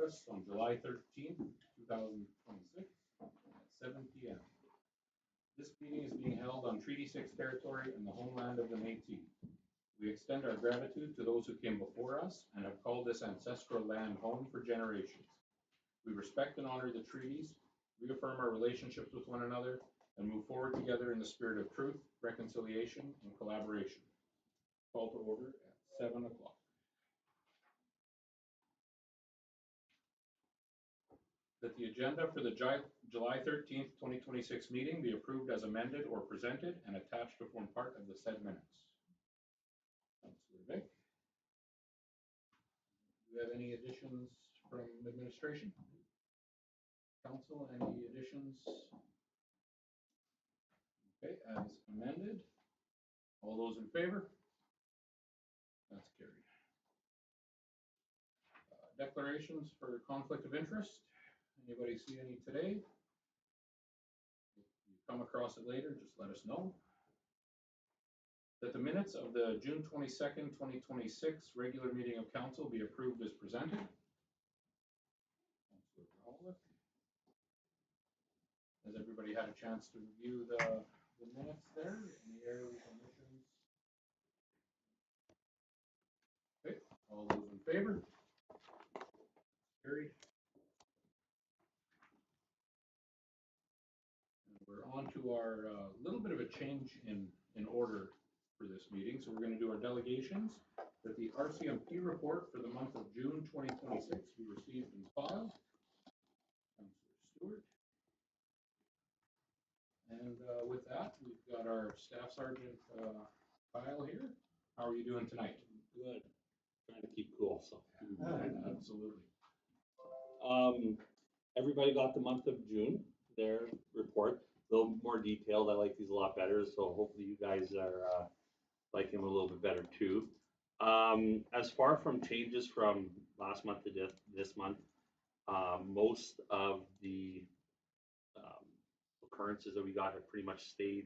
service on July 13th, 2026 at 7 p.m. This meeting is being held on Treaty 6 territory and the homeland of the Métis. We extend our gratitude to those who came before us and have called this ancestral land home for generations. We respect and honor the treaties, reaffirm our relationships with one another, and move forward together in the spirit of truth, reconciliation, and collaboration. Call to order at 7 o'clock. That the agenda for the July 13th, 2026 meeting be approved as amended or presented and attached to form part of the said minutes. Councillor Vic. Do you have any additions from administration? Council, any additions? Okay, as amended. All those in favor? That's carried. Declarations for conflict of interest. Anybody see any today? If you come across it later, just let us know. That the minutes of the June 22nd, 2026 regular meeting of council be approved as presented. Has everybody had a chance to review the minutes there? Any errors, omissions? Okay, all those in favor? Carried. We're on to our little bit of a change in order for this meeting. So we're going to do our delegations. That the RCMP report for the month of June 2026 be received and filed. Councillor Stewart. And with that, we've got our Staff Sergeant Kyle here. How are you doing tonight? Good. Trying to keep cool. So absolutely. Everybody got the month of June, their report. A little more detailed. I like these a lot better, so hopefully you guys are liking them a little bit better too. As far from changes from last month to this month, most of the occurrences that we got have pretty much stayed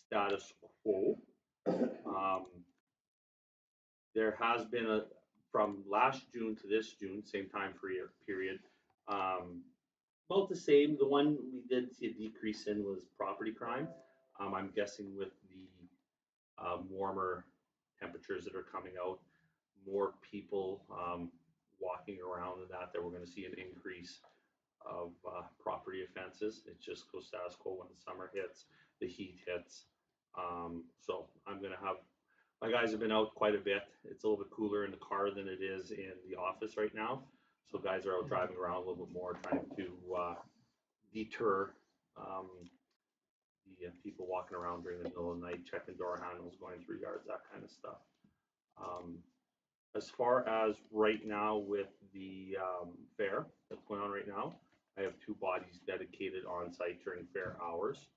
status quo. There has been from last June to this June, same time period, about the same. The one we did see a decrease in was property crime. I'm guessing with the warmer temperatures that are coming out, more people walking around and that we're going to see an increase of property offenses. It just goes status quo when the summer hits, the heat hits. So I'm going to have, my guys have been out quite a bit. It's a little bit cooler in the car than it is in the office right now. So guys are out driving around a little bit more, trying to deter the people walking around during the middle of the night, checking door handles, going through yards, that kind of stuff. As far as right now with the fair that's going on right now, I have 2 bodies dedicated on site during fair hours,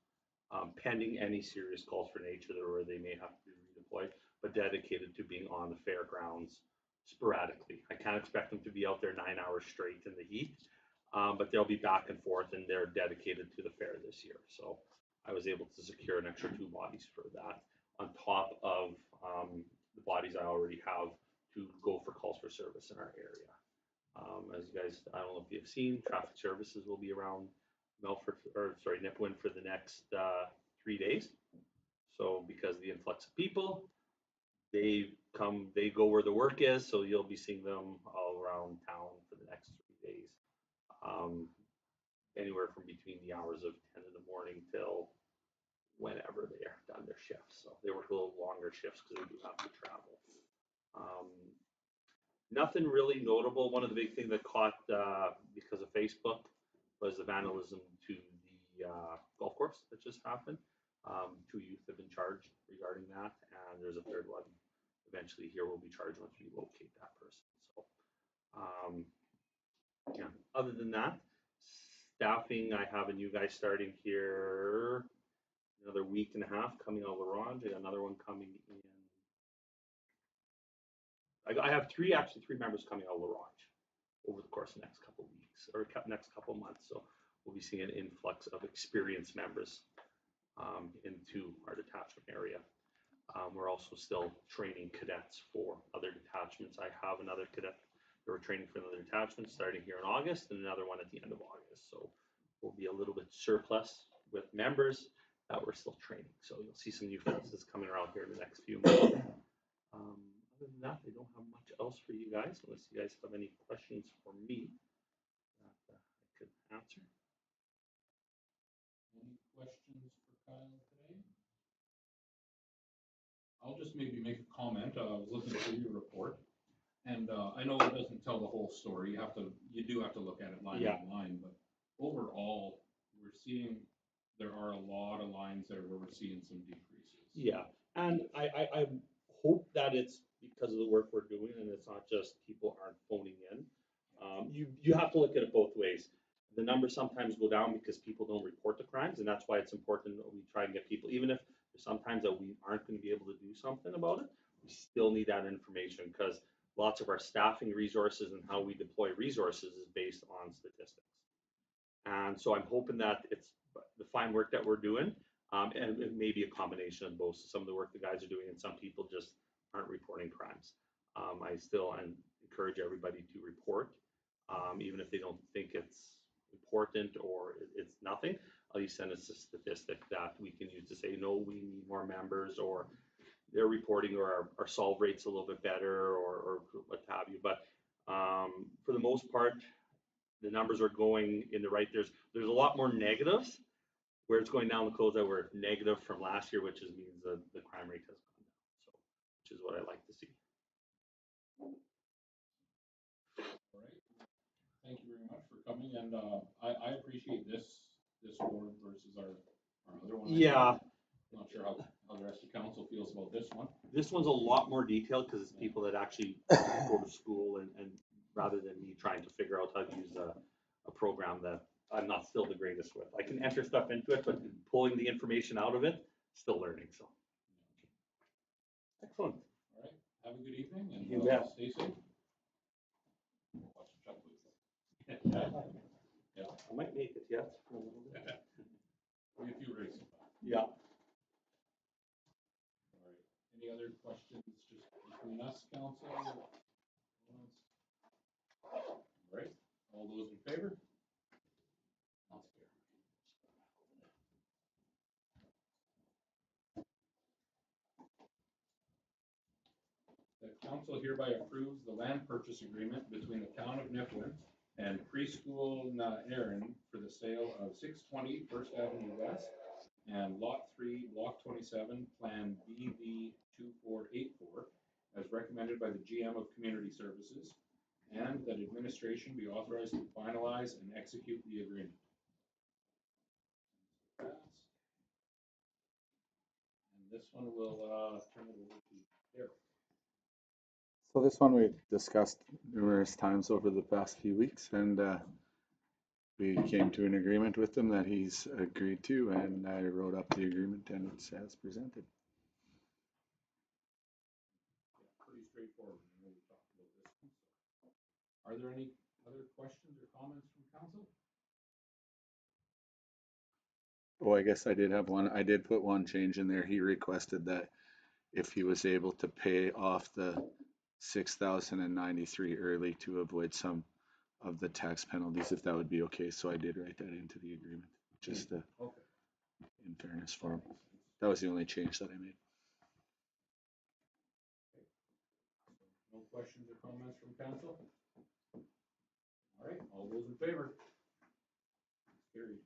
pending any serious calls for nature where they may have to be redeployed, but dedicated to being on the fairgrounds sporadically. I can't expect them to be out there 9 hours straight in the heat, but they'll be back and forth, and they're dedicated to the fair this year. So I was able to secure an extra 2 bodies for that on top of the bodies I already have to go for calls for service in our area. As you guys, I don't know if you've seen, traffic services will be around Nipawin for the next 3 days. So because of the influx of people, they go where the work is, so you'll be seeing them all around town for the next 3 days. Anywhere from between the hours of 10 in the morning till whenever they are done their shifts. So they work a little longer shifts because they do have to travel. Nothing really notable. One of the big things that caught because of Facebook was the vandalism to the golf course that just happened. 2 youth have been charged regarding that, and there's a 3rd one eventually here will be charged once we locate that person. So yeah, other than that, staffing, I have a new guy starting here another week and a half coming out of LaRange. I got another one coming in. I have 3 members coming out of LaRange over the course of the next couple of weeks or next couple of months. So we'll be seeing an influx of experienced members into our detachment area. We're also still training cadets for other detachments. I have another cadet We're training for another detachment starting here in August and another one at the end of August. So we'll be a little bit surplus with members that we're still training. So you'll see some new faces coming around here in the next few months. Other than that, I don't have much else for you guys, unless you guys have any questions for me that I could answer. Any questions for Kyle today? I'll just maybe make a comment. I was looking through your report, and I know it doesn't tell the whole story. You do have to look at it line by line, but overall, we're seeing there are a lot of lines there where we're seeing some decreases. Yeah, and I hope that it's because of the work we're doing, and it's not just people aren't phoning in. You have to look at it both ways. The numbers sometimes go down because people don't report the crimes, and that's why it's important that we try and get people, even if there's sometimes that we aren't going to be able to do something about it, we still need that information because lots of our staffing resources and how we deploy resources is based on statistics. And so I'm hoping that it's the fine work that we're doing, and it may be a combination of both. Some of the work the guys are doing, and some people just aren't reporting crimes. I still encourage everybody to report, even if they don't think it's important or it's nothing. At least send us a statistic that we can use to say, no, we need more members, or they're reporting, or our solve rate's a little bit better, or what have you. But for the most part, the numbers are going in the right. There's a lot more negatives where it's going down the codes that were negative from last year, which means the crime rate has gone down. So, which is what I like to see. All right. Thank you very much for coming, and I appreciate this board versus our other one. Yeah. I'm not sure how the rest of council feels about this one. This one's a lot more detailed because it's people that actually go to school, and rather than me trying to figure out how to use a program that I'm not still the greatest with. I can enter stuff into it, but pulling the information out of it, still learning. So, excellent. All right. Have a good evening, and You bet. stay safe. Yeah, I might make it yet. Maybe a few races. Yeah. All right. Any other questions just between us, council? All right. All those in favor? The council hereby approves the land purchase agreement between the town of Nipawin and Preschool Nairan for the sale of 620 First Avenue West and Lot 3, Block 27, Plan BV2484, as recommended by the GM of Community Services, and that administration be authorized to finalize and execute the agreement. And this one will turn it over to Derek. So this one we've discussed numerous times over the past few weeks, and we came to an agreement with him that he's agreed to, and I wrote up the agreement, and it's as presented. Yeah, pretty straightforward. I know we talked about this one. So. Are there any other questions or comments from council? Oh, I guess I did have one. I did put one change in there. He requested that if he was able to pay off the 6,093 early to avoid some of the tax penalties, if that would be okay. So I did write that into the agreement, just in fairness for him. That was the only change that I made. Okay. No questions or comments from council? All right, all those in favor? Carried.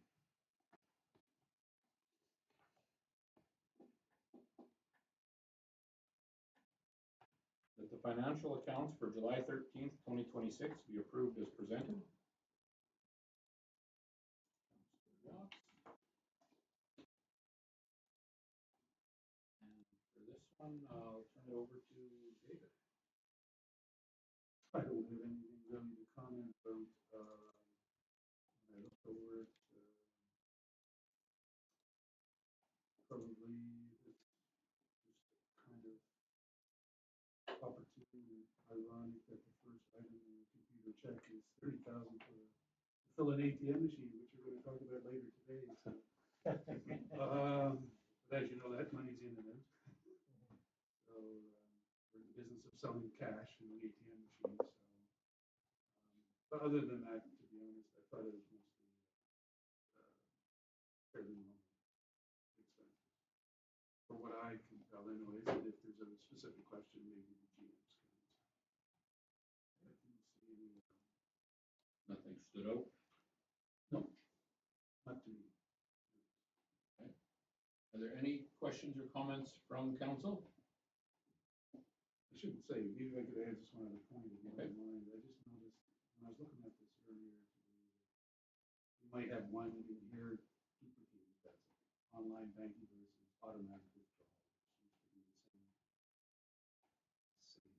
That the financial accounts for July 13th, 2026 be approved as presented. And for this one, I'll turn it over to David. I don't have anything really to comment about. I looked over it. Probably it's just kind of opportune and ironic that the first item in the computer check is 30,000 for fill an ATM machine, which we're going to talk about later today. So, but as you know, that money's in and out. So we're in the business of selling cash and the ATM machines. So But other than that, to be honest, I thought it was mostly fairly normal expenses. From what I can tell anyways, and if there's a specific question, maybe the GMs can answer. I didn't see any, Nothing stood out. not to me. Are there any questions or comments from council? I shouldn't say, maybe I could add just one other point if you Okay. don't mind. I just noticed when I was looking at this earlier today, that you might have one in here duplicated, that's online banking versus automatic withdrawal. Seems to be the same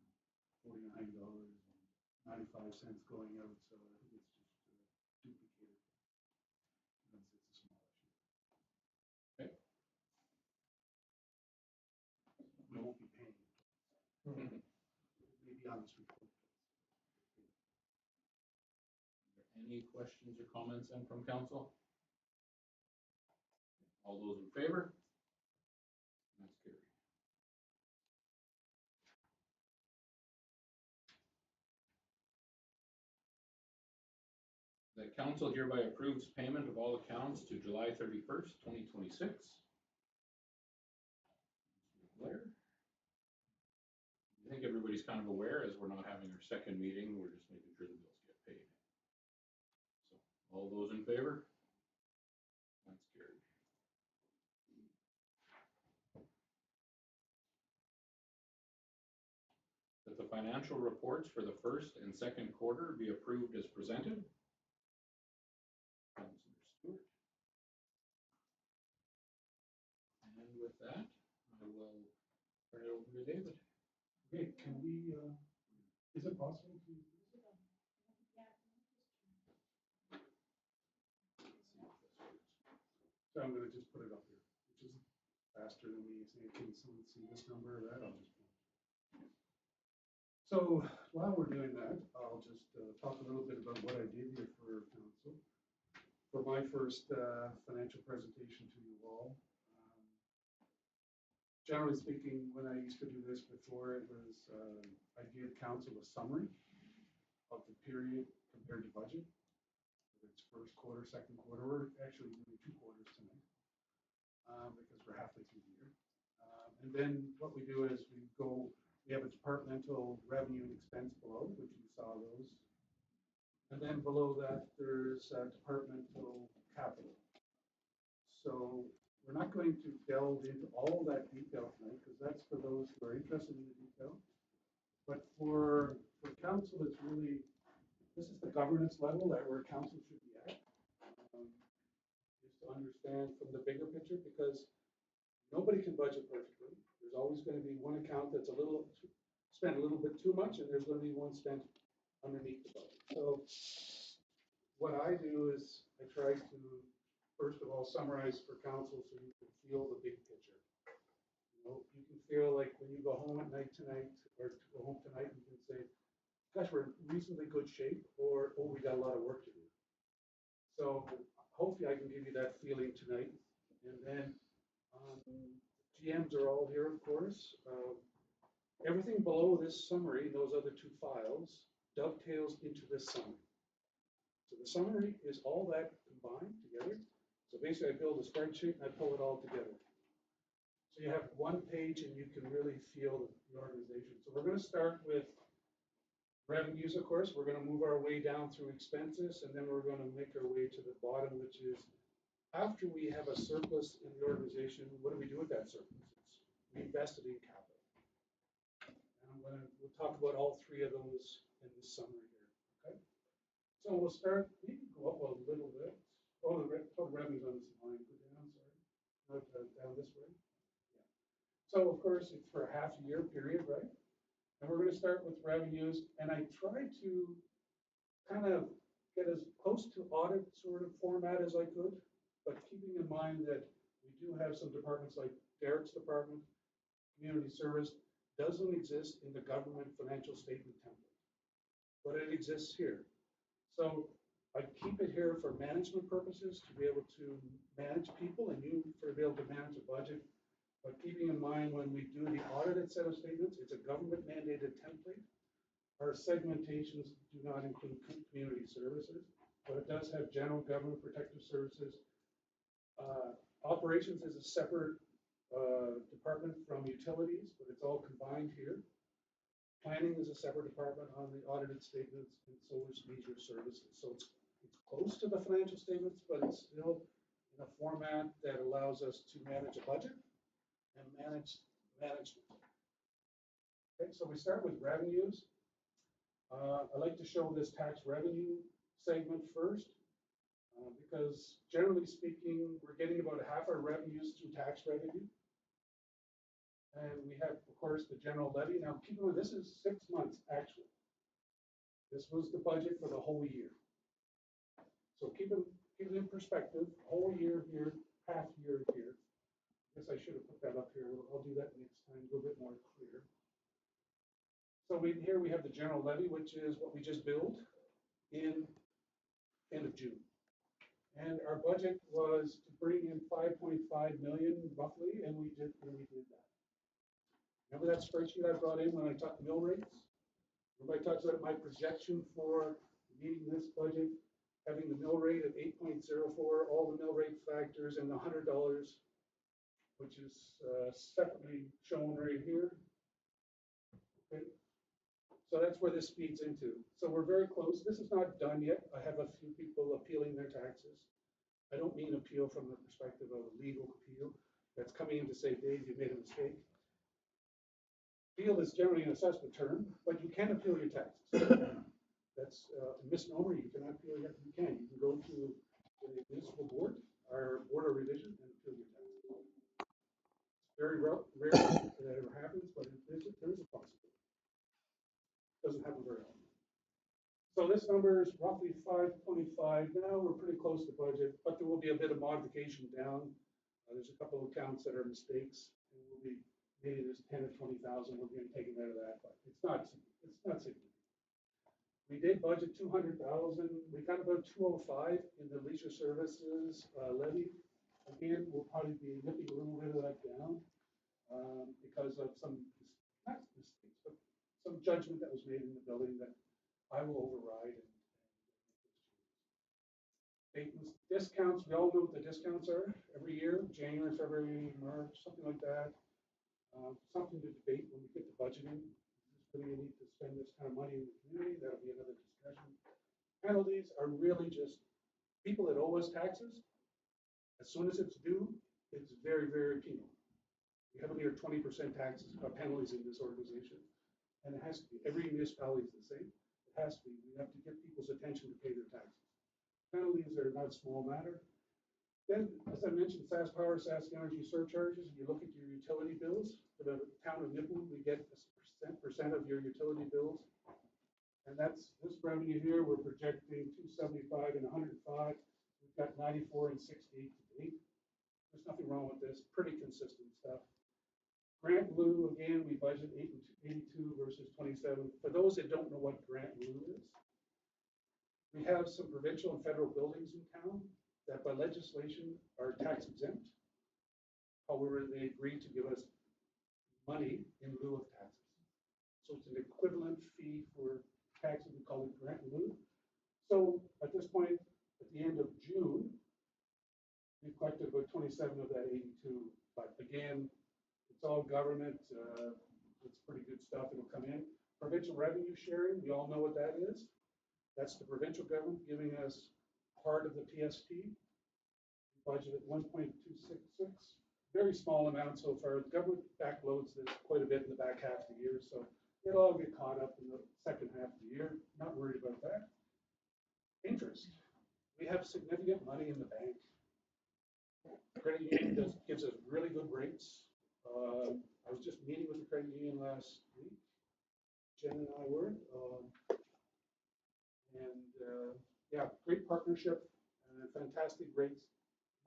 $49.95 going out, so I think it's just duplicated. That's it's a small issue. Okay. We won't be paying. Maybe on this report. Any questions or comments then from council? All those in favor? That's carried. The council hereby approves payment of all accounts to July 31st, 2026. Blair? I think everybody's kind of aware, as we're not having our second meeting, we're just making sure the bills get paid. So, all those in favor? That's carried. That the financial reports for the first and second quarter be approved as presented. Councilor Stewart. And with that, I will turn it over to David. Okay, can we, is it possible to? So I'm gonna just put it up here, which is faster than me saying, can someone see this number or that? I'll just. So while we're doing that, I'll just talk a little bit about what I did here for council. For my first financial presentation to you all. Generally speaking, when I used to do this before, it was, I give council a summary of the period compared to budget. It's first quarter, second quarter, we're actually doing 2 quarters tonight, because we're halfway through the year. And then what we do is we have a departmental revenue and expense below, which you saw those. And then below that, there's departmental capital. So we're not going to delve into all that detail tonight, because that's for those who are interested in the detail. But for council, it's really, this is the governance level that where council should be at. Is to understand from the bigger picture, because nobody can budget perfectly. There's always going to be one account that's spent a little bit too much, and there's going to be one spent underneath the budget. So what I do is I try to, first of all, summarize for council so you can feel the big picture. You can feel like when you go home at night tonight, or to go home tonight, you can say, gosh, we're in reasonably good shape, or, oh, we got a lot of work to do. So hopefully I can give you that feeling tonight. And then GMs are all here, of course. Everything below this summary, those other 2 files, dovetails into this summary. So the summary is all that combined together. So basically I build a spreadsheet and I pull it all together. So you have one page and you can really feel the organization. So we're going to start with revenues, of course. We're going to move our way down through expenses, and then we're going to make our way to the bottom, which is after we have a surplus in the organization, what do we do with that surplus? It's reinvested in capital. And we'll talk about all 3 of those in this summary here. Okay. So we'll start, we can go up a little bit. Oh, the revenues on this line, go down, sorry. Not down this way. Yeah. So of course, it's for a half-year period, right? And we're going to start with revenues, and I try to kind of get as close to audit sort of format as I could, but keeping in mind that we do have some departments like Derek's department, community service, doesn't exist in the government financial statement template, but it exists here. So I keep it here for management purposes, to be able to manage people and you to be able to manage a budget. But keeping in mind when we do the audited set of statements, it's a government mandated template. Our segmentations do not include community services, but it does have general government protective services. Operations is a separate department from utilities, but it's all combined here. Planning is a separate department on the audited statements, and so is leisure services. So it's close to the financial statements, but it's still in a format that allows us to manage a budget and manage management. Okay, so we start with revenues. I like to show this tax revenue segment first, because generally speaking, we're getting about half our revenues through tax revenue. And we have, of course, the general levy. Now, keep in mind, this is 6 months actual. This was the budget for the whole year. So keep it in perspective, whole year here, half year here. I guess I should have put that up here. I'll do that next time, a little bit more clear. So here we have the general levy, which is what we just billed in end of June. And our budget was to bring in 5.5 million roughly, and we did that. Remember that spreadsheet I brought in when I talked mill rates? Everybody talks about my projection for meeting this budget, having the mill rate at 8.04, all the mill rate factors, and the $100, which is separately shown right here. Okay. So that's where this feeds into. So we're very close. This is not done yet. I have a few people appealing their taxes. I don't mean appeal from the perspective of a legal appeal that's coming in to say, Dave, you made a mistake. Appeal is generally an assessment term, but you can appeal your taxes. That's a misnomer. You cannot appeal your, you can. You can go to the municipal board or board of revision and appeal your taxes. It's very rare that it ever happens, but there is a possibility. Doesn't happen very often. So this number is roughly 5.5. Now we're pretty close to budget, but there will be a bit of modification down. There's a couple of accounts that are mistakes, and we'll be maybe there's 10 or 20,000. We're going to take them out of that, but it's not significant. We did budget 200,000. We got about 205 in the leisure services levy. Again, we'll probably be nipping a little bit of that down because of some not mistakes, but some judgment that was made in the building that I will override and make those changes. Discounts, we all know what the discounts are every year, January, February, March, something like that. Something to debate when we get the budgeting. Is this really need to spend this kind of money in the community? That'll be another discussion. Penalties are really just people that owe us taxes. As soon as it's due, it's very, very penal. We have near 20% taxes penalties in this organization. And it has to be, every municipality is the same. It has to be. We have to get people's attention to pay their taxes. Penalties are not a small matter. Then, as I mentioned, SAS Power, SAS Energy surcharges. You look at your utility bills. For the town of Nipawin, we get a percent of your utility bills. And that's this revenue here. We're projecting 275 and 105. We've got 94 and 68 to date. There's nothing wrong with this. Pretty consistent stuff. Grant Blue, again, we budget 82 versus 27. For those that don't know what Grant Blue is, we have some provincial and federal buildings in town that by legislation are tax exempt. However, they agreed to give us money in lieu of taxes. So it's an equivalent fee for taxes. We call it Grant Blue. So at this point, at the end of June, we collected about 27 of that 82. But again, it's all government. It's pretty good stuff. It'll come in. Provincial revenue sharing, we all know what that is. That's the provincial government giving us part of the PST. We budgeted 1.266. Very small amount so far. The government backloads this quite a bit in the back half of the year, so it'll all get caught up in the second half of the year. Not worried about that. Interest. We have significant money in the bank. Credit union gives us really good rates. I was just meeting with the credit union last week. Jen and I were, yeah, great partnership and fantastic rates.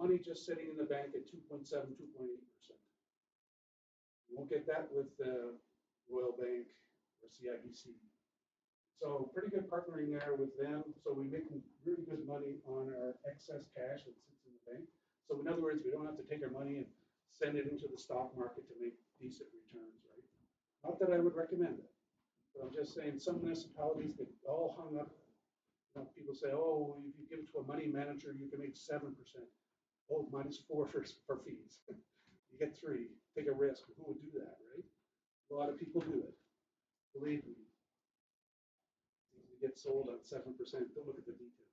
Money just sitting in the bank at 2.7, 2.8%. You won't get that with Royal Bank or CIBC. So pretty good partnering there with them. So we're making really good money on our excess cash that sits in the bank. So in other words, we don't have to take our money and send it into the stock market to make decent returns, right? Not that I would recommend it, But I'm just saying, some municipalities get all hung up. You know, people say, oh, if you give it to a money manager, you can make 7%. Oh, -4 for fees. You get 3, take a risk. Who would do that, right? A lot of people do it. Believe me. You get sold at 7%. Don't look at the detail.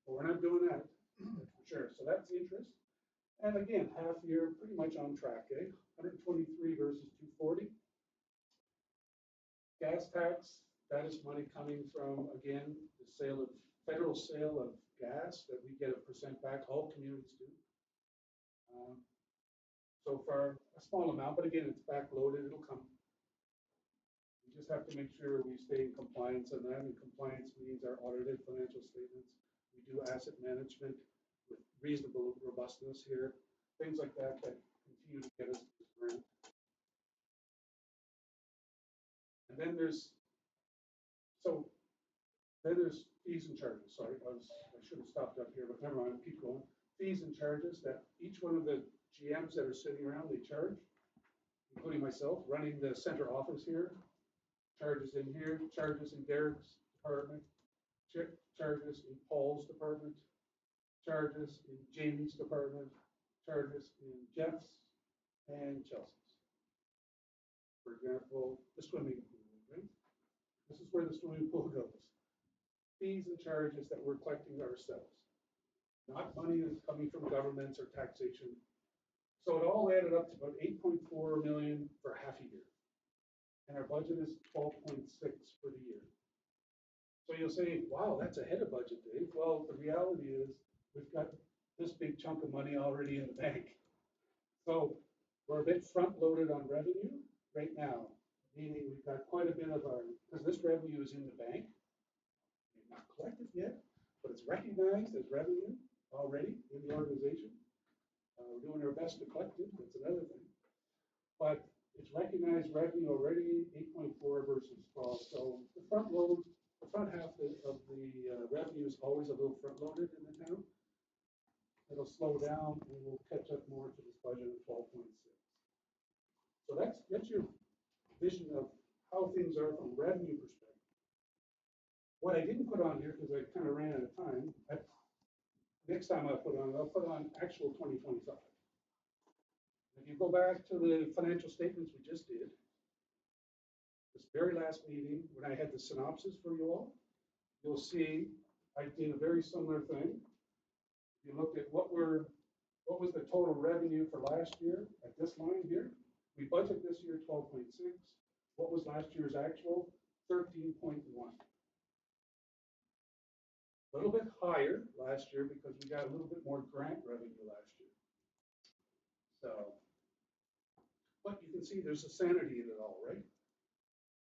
But we're not doing that, that's for sure. So that's the interest. And again, half year, pretty much on track, eh? 123 versus 240. Gas tax, that is money coming from, again, the federal sale of gas that we get a % back, all communities do. So far, a small amount, but again, it's backloaded, it'll come. We just have to make sure we stay in compliance, and that in compliance means our audited financial statements. We do asset management with reasonable robustness here, things like that that continue to get us this grant. And then there's fees and charges. Sorry, I should have stopped up here, but never mind, keep going. Fees and charges that each one of the GMs that are sitting around, they charge, including myself, running the center office here, charges in here, charges in Derek's department, charges in Paul's department, charges in Jamie's department, charges in Jeff's and Chelsea's. For example, the swimming pool, right? This is where the swimming pool goes. Fees and charges that we're collecting ourselves, not money that's coming from governments or taxation. So it all added up to about 8.4 million for half a year. And our budget is 12.6 for the year. So you'll say, wow, that's ahead of budget, Dave. Well, the reality is we've got this big chunk of money already in the bank. So we're a bit front loaded on revenue right now, meaning we've got quite a bit of because this revenue is in the bank. It's not collected yet, but it's recognized as revenue already in the organization. We're doing our best to collect it. That's another thing. But it's recognized revenue already, 8.4 versus 12. So the front half of the revenue is always a little front loaded in the town. It'll slow down and we'll catch up more to this budget of 12.6. So that's your vision of how things are from revenue perspective. What I didn't put on here, because I kind of ran out of time, next time I'll put on actual 2025. If you go back to the financial statements we just did, this very last meeting, when I had the synopsis for you all, you'll see I did a very similar thing. If you looked at what was the total revenue for last year at this line here, we budget this year 12.6. What was last year's actual? 13.1. A little bit higher last year because we got a little bit more grant revenue last year. So, but you can see there's a sanity in it all, right?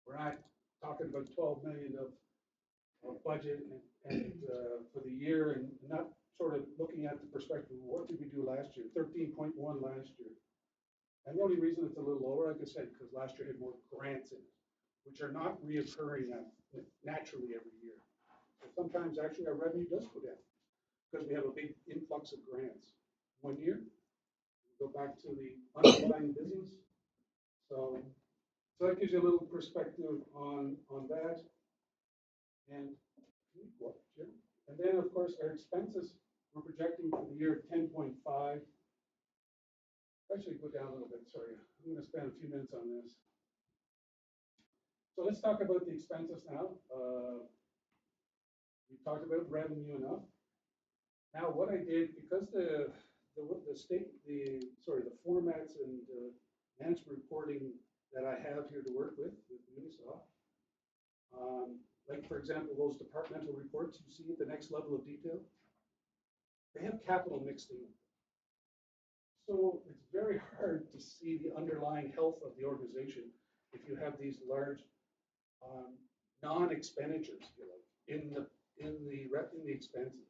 We're not talking about 12 million of budget and for the year, and not sort of looking at the perspective of what did we do last year? 13.1 last year. And the only reason it's a little lower, like I said, because last year had more grants in it, which are not reoccurring naturally every year. So sometimes actually our revenue does go down because we have a big influx of grants. One year, go back to the underlying business. So that gives you a little perspective on that. And then of course our expenses, we're projecting for the year 10.5. Actually, go down a little bit, sorry. I'm going to spend a few minutes on this. So let's talk about the expenses now. We talked about revenue enough. Now what I did, because the formats and management reporting that I have here to work with Unisoft, like for example, those departmental reports you see at the next level of detail, they have capital mixed in. So it's very hard to see the underlying health of the organization if you have these large non-expenditures, if you like, in the expenses.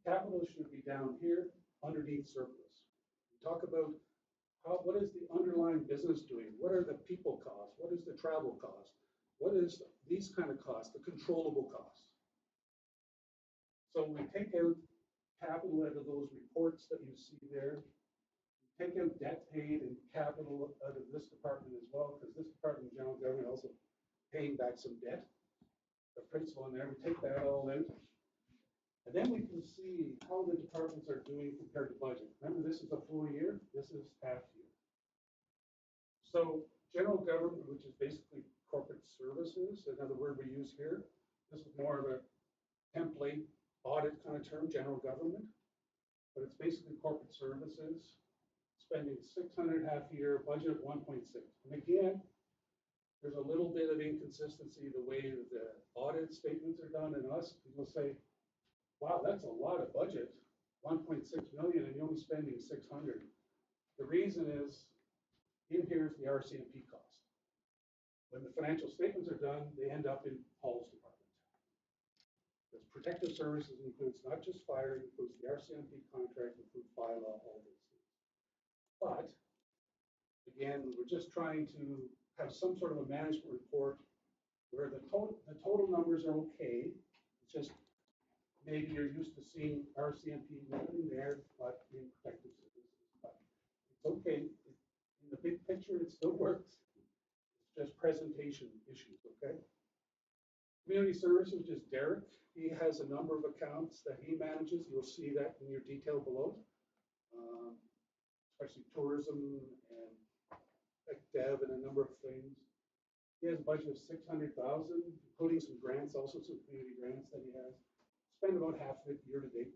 Capital should be down here underneath surplus. We talk about what is the underlying business doing? What are the people costs? What is the travel cost? What is these kind of costs, the controllable costs? So we take out capital out of those reports that you see there. Take out debt paid and capital out of this department as well, because this department of general government also paying back some debt, the principal in there, we take that all out. And then we can see how the departments are doing compared to budget. Remember, this is a full year, this is half year. So general government, which is basically corporate services, another word we use here, this is more of a template audit kind of term, general government. But it's basically corporate services, spending 600 half year, budget of 1.6. And again, there's a little bit of inconsistency the way that the audit statements are done in us. People say, wow, that's a lot of budget, 1.6 million, and you're only spending 600. The reason is, in here is the RCMP cost. When the financial statements are done, they end up in Paul's department. Because protective services includes not just fire, it includes the RCMP contract, includes bylaw, all those things. But again, we're just trying to have some sort of a management report where the total numbers are okay. It's just maybe you're used to seeing RCMP in there, but in protective services. But it's okay. In the big picture, it still works. It's just presentation issues, okay? Community services, which is Derek. He has a number of accounts that he manages. You'll see that in your detail below. Especially tourism and dev and a number of things. He has a budget of 600,000, including some grants, also some community grants that he has. Spend about half of it year to date.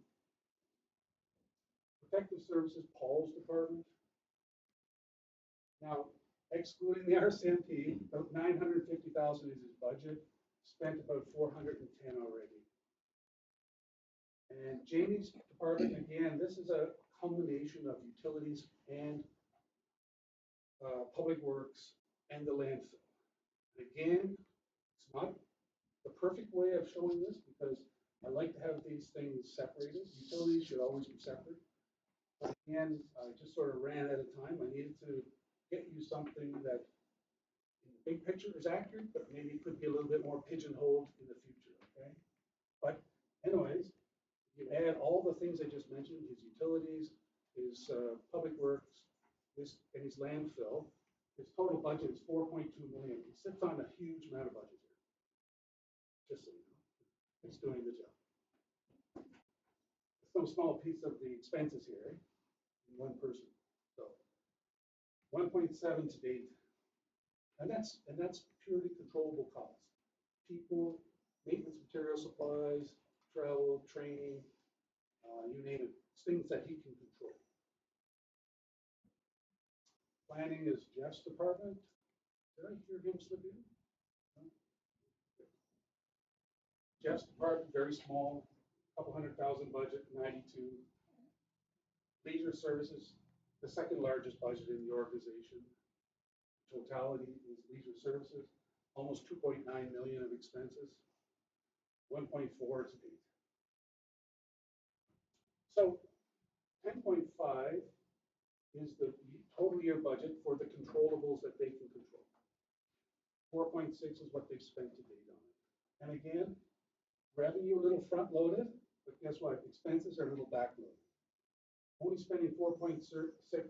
Protective services, Paul's department. Now, excluding the RCMP, about 950,000 is his budget. Spent about 410 already. And Jamie's department, again, this is a combination of utilities and public works and the landfill. And again, it's not the perfect way of showing this because I like to have these things separated. Utilities should always be separate. But again, I just sort of ran out of time. I needed to get you something that in the big picture is accurate, but maybe could be a little bit more pigeonholed in the future, okay? But anyways, you add all the things I just mentioned, his utilities, his public works, and his landfill, his total budget is 4.2 million. He sits on a huge amount of budget here. Just so you know, he's doing the job. It's no small piece of the expenses here, in one person. So 1.7 to date. And that's purely controllable costs. People, maintenance, material supplies, travel, training, you name it. It's things that he can control. Planning is Jeff's department. Did I hear him slip in? No? Jeff's department, very small, couple 100,000 budget, 92. Leisure services, the second largest budget in the organization. Totality is leisure services, almost 2.9 million of expenses, 1.4 to date. So 10.5 is the total year budget for the controllables that they can control. 4.6 is what they've spent to date on it. And again, revenue a little front loaded, but guess what? Expenses are a little back loaded. Only spending 4.6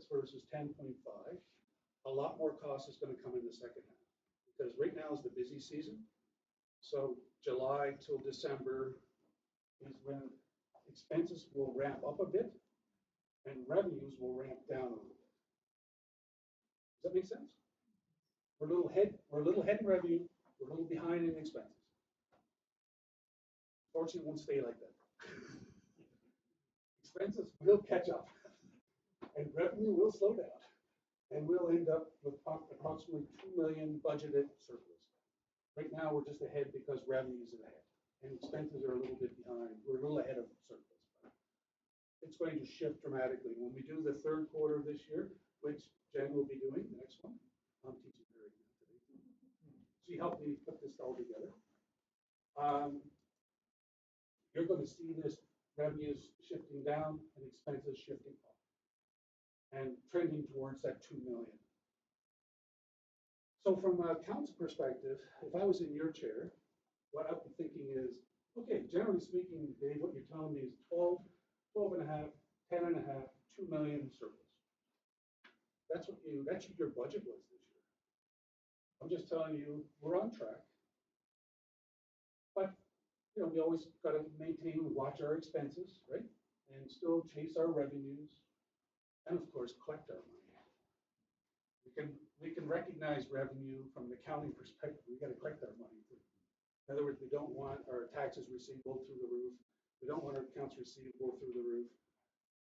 versus 10.5. A lot more cost is going to come in the second half because right now is the busy season. So July till December is when expenses will ramp up a bit and revenues will ramp down a little bit. Does that make sense? We're a little ahead in revenue, we're a little behind in expenses. Fortunately, it won't stay like that. Expenses will catch up and revenue will slow down. And we'll end up with approximately 2 million budgeted surplus. Right now, we're just ahead because revenues are ahead, and expenses are a little bit behind. We're a little ahead of surplus. But it's going to shift dramatically when we do the third quarter of this year, which Jen will be doing the next one. I'm teaching her right now today. She helped me put this all together. You're going to see this revenues shifting down and expenses shifting up, and trending towards that 2 million. So from a council perspective, if I was in your chair, what I'd be thinking is, okay, generally speaking, Dave, what you're telling me is 12, 12 and a half, 10 and a half, 2 million surplus. That's what your budget was this year. I'm just telling you, we're on track. we always gotta maintain, watch our expenses, right? And still chase our revenues, and of course, collect our money. We can recognize revenue from the accounting perspective, we gotta collect our money too. In other words, we don't want our taxes receivable through the roof, we don't want our accounts receivable through the roof.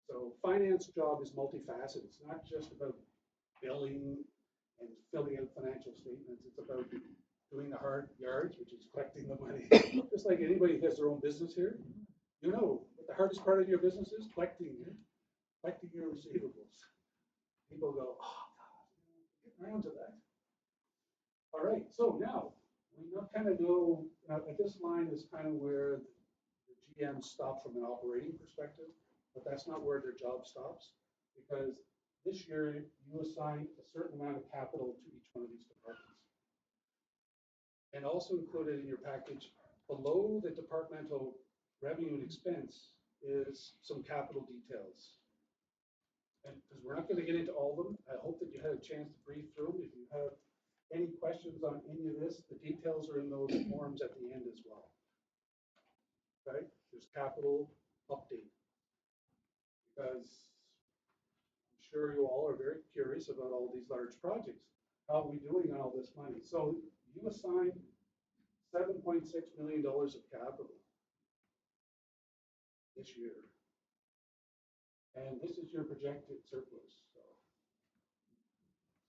So finance job is multifaceted, it's not just about billing and filling out financial statements, it's about doing the hard yards, which is collecting the money. Just like anybody who has their own business here, you know, what the hardest part of your business is collecting your receivables. People go, oh, God, get around to that. All right, so now we kind of know, this line is kind of where the GM stop from an operating perspective, but that's not where their job stops, because this year you assign a certain amount of capital to each one of these departments. And also included in your package, below the departmental revenue and expense is some capital details. And because we're not going to get into all of them, I hope that you had a chance to read through them. If you have any questions on any of this, the details are in those forms at the end as well. Okay, there's capital update. Because I'm sure you all are very curious about all these large projects. How are we doing on all this money? So you assigned $7.6 million of capital this year. And this is your projected surplus.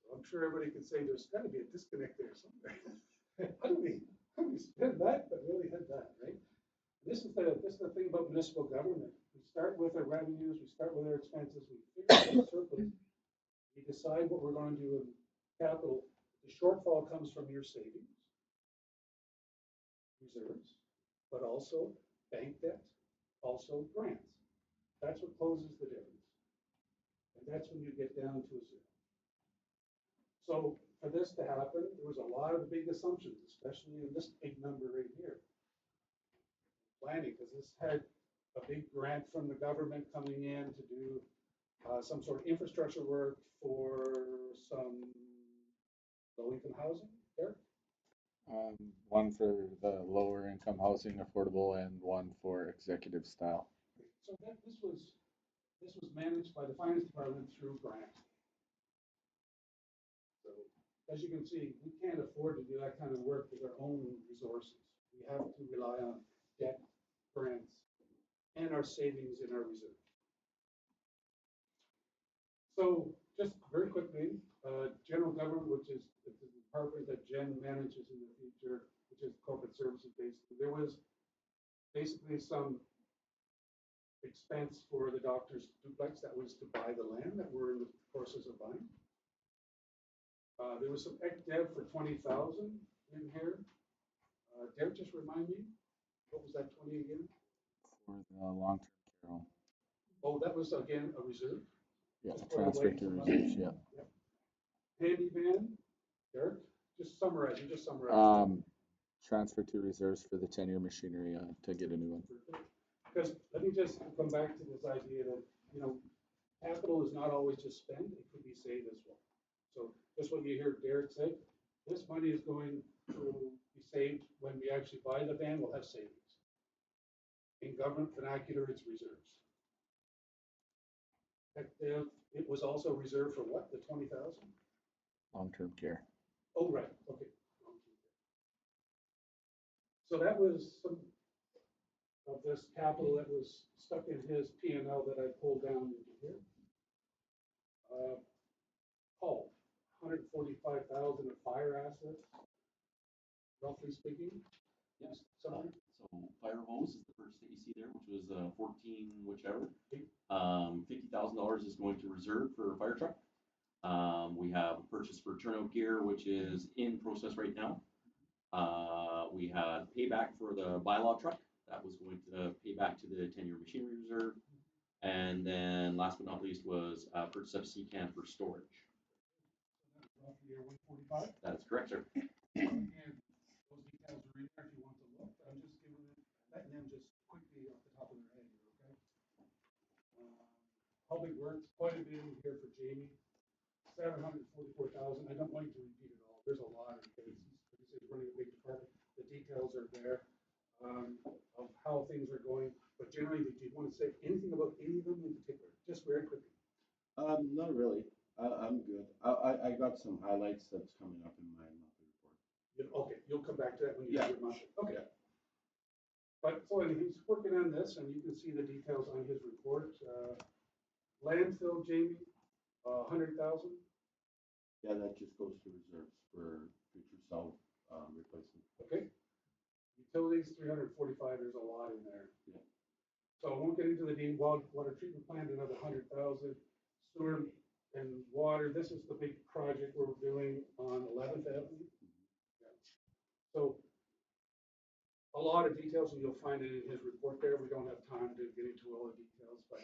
So I'm sure everybody can say there's got to be a disconnect there somewhere. how do we spend that but really hit that, right? This is the thing about municipal government. We start with our revenues, we start with our expenses, we figure out the surplus, we decide what we're going to do in capital. The shortfall comes from your savings, reserves, but also bank debt, also grants. That's what closes the difference. And that's when you get down to a zero. So for this to happen, there was a lot of big assumptions, especially in this big number right here. Planning, because this had a big grant from the government coming in to do some sort of infrastructure work for some low-income housing there. One for the lower income housing affordable and one for executive style. So this was managed by the finance department through grant. So as you can see, we can't afford to do that kind of work with our own resources. We have to rely on debt, grants, and our savings in our reserve. So just very quickly, general government, which is the department that Jen manages in the future, which is corporate services basically. There was basically some expense for the doctor's duplex that was to buy the land that we're in the process of buying. There was some dev for 20,000 in here. Dev, just remind me, what was that 20 again? For the long-term care home. Oh, that was again a reserve? Yeah, Just transfer to reserves, yeah. Yep. Handy van, Derek, just summarize. Transfer to reserves for the 10-year machinery to get a new one. Because let me just come back to this idea that, capital is not always just spent, it could be saved as well. So just what you hear Derek say, this money is going to be saved when we actually buy the van, we'll have savings. In government vernacular, it's reserves. It was also reserved for what, the 20,000? Long-term care. Oh, right, okay. So that was some of this capital that was stuck in his P&L that I pulled down into here. Paul, 145,000 of fire assets, roughly speaking. Yes. Summary? So fire hose is the first that you see there, which was 14 whichever. $50,000 is going to reserve for a fire truck. We have a purchase for turnout gear, which is in process right now. We had payback for the bylaw truck. That was going to pay back to the 10-year machinery reserve. And then last but not least was purchase of C-can for storage. Roughly 145. That is correct, sir. And those details are in there if you want to look. I'm just letting them just quickly off the top of their head here, okay? Public Works, quite a bit in here for Jamie. 744,000. I don't want you to repeat it all. There's a lot of cases. Like I said, running a big department. The details are there. of how things are going. But generally, do you want to say anything about any of them in particular, just very quickly? Not really. I'm good. I got some highlights that's coming up in my monthly report. Okay, you'll come back to that when you Yeah. do your monthly. Okay. Yeah. But so anyway, he's working on this, and you can see the details on his report. Landfill, Jamie, 100,000. Yeah, that just goes to reserves for future cell replacement. Okay. Utilities, 345. There's a lot in there. Yeah. So I won't get into the water treatment plant, another 100,000. Sewer and water. This is the big project we're doing on 11th Avenue. Yeah. So a lot of details, and you'll find it in his report there. We don't have time to get into all the details, but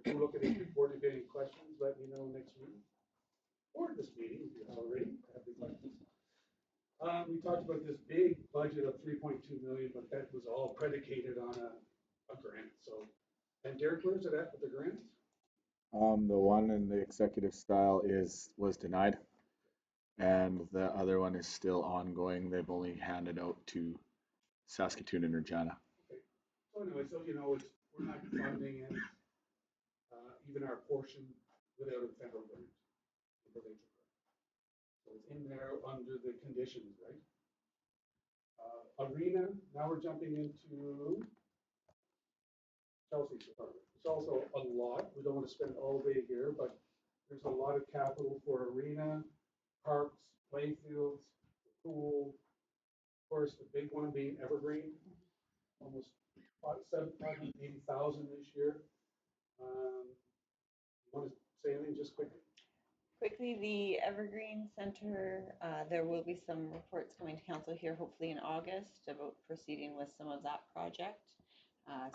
do look at his report. If you have any questions, let me know next week or this meeting if you already have the questions. We talked about this big budget of 3.2 million, but that was all predicated on a grant. So, and Derek, where's it at with the grant? The one in the executive style was denied, and the other one is still ongoing. They've only handed out to Saskatoon and Regina. Okay. So anyway, so you know, we're not funding it, even our portion without a federal grant, a provincial grant. So it's in there under the conditions, right? Arena, now we're jumping into Chelsea's department. It's also a lot. We don't want to spend all day here, but there's a lot of capital for arena, parks, playfields, the pool. Of course, the big one being Evergreen, almost 780,000 this year. Want to say anything just quickly? Quickly, the Evergreen Center, there will be some reports coming to council here, hopefully in August, about proceeding with some of that project.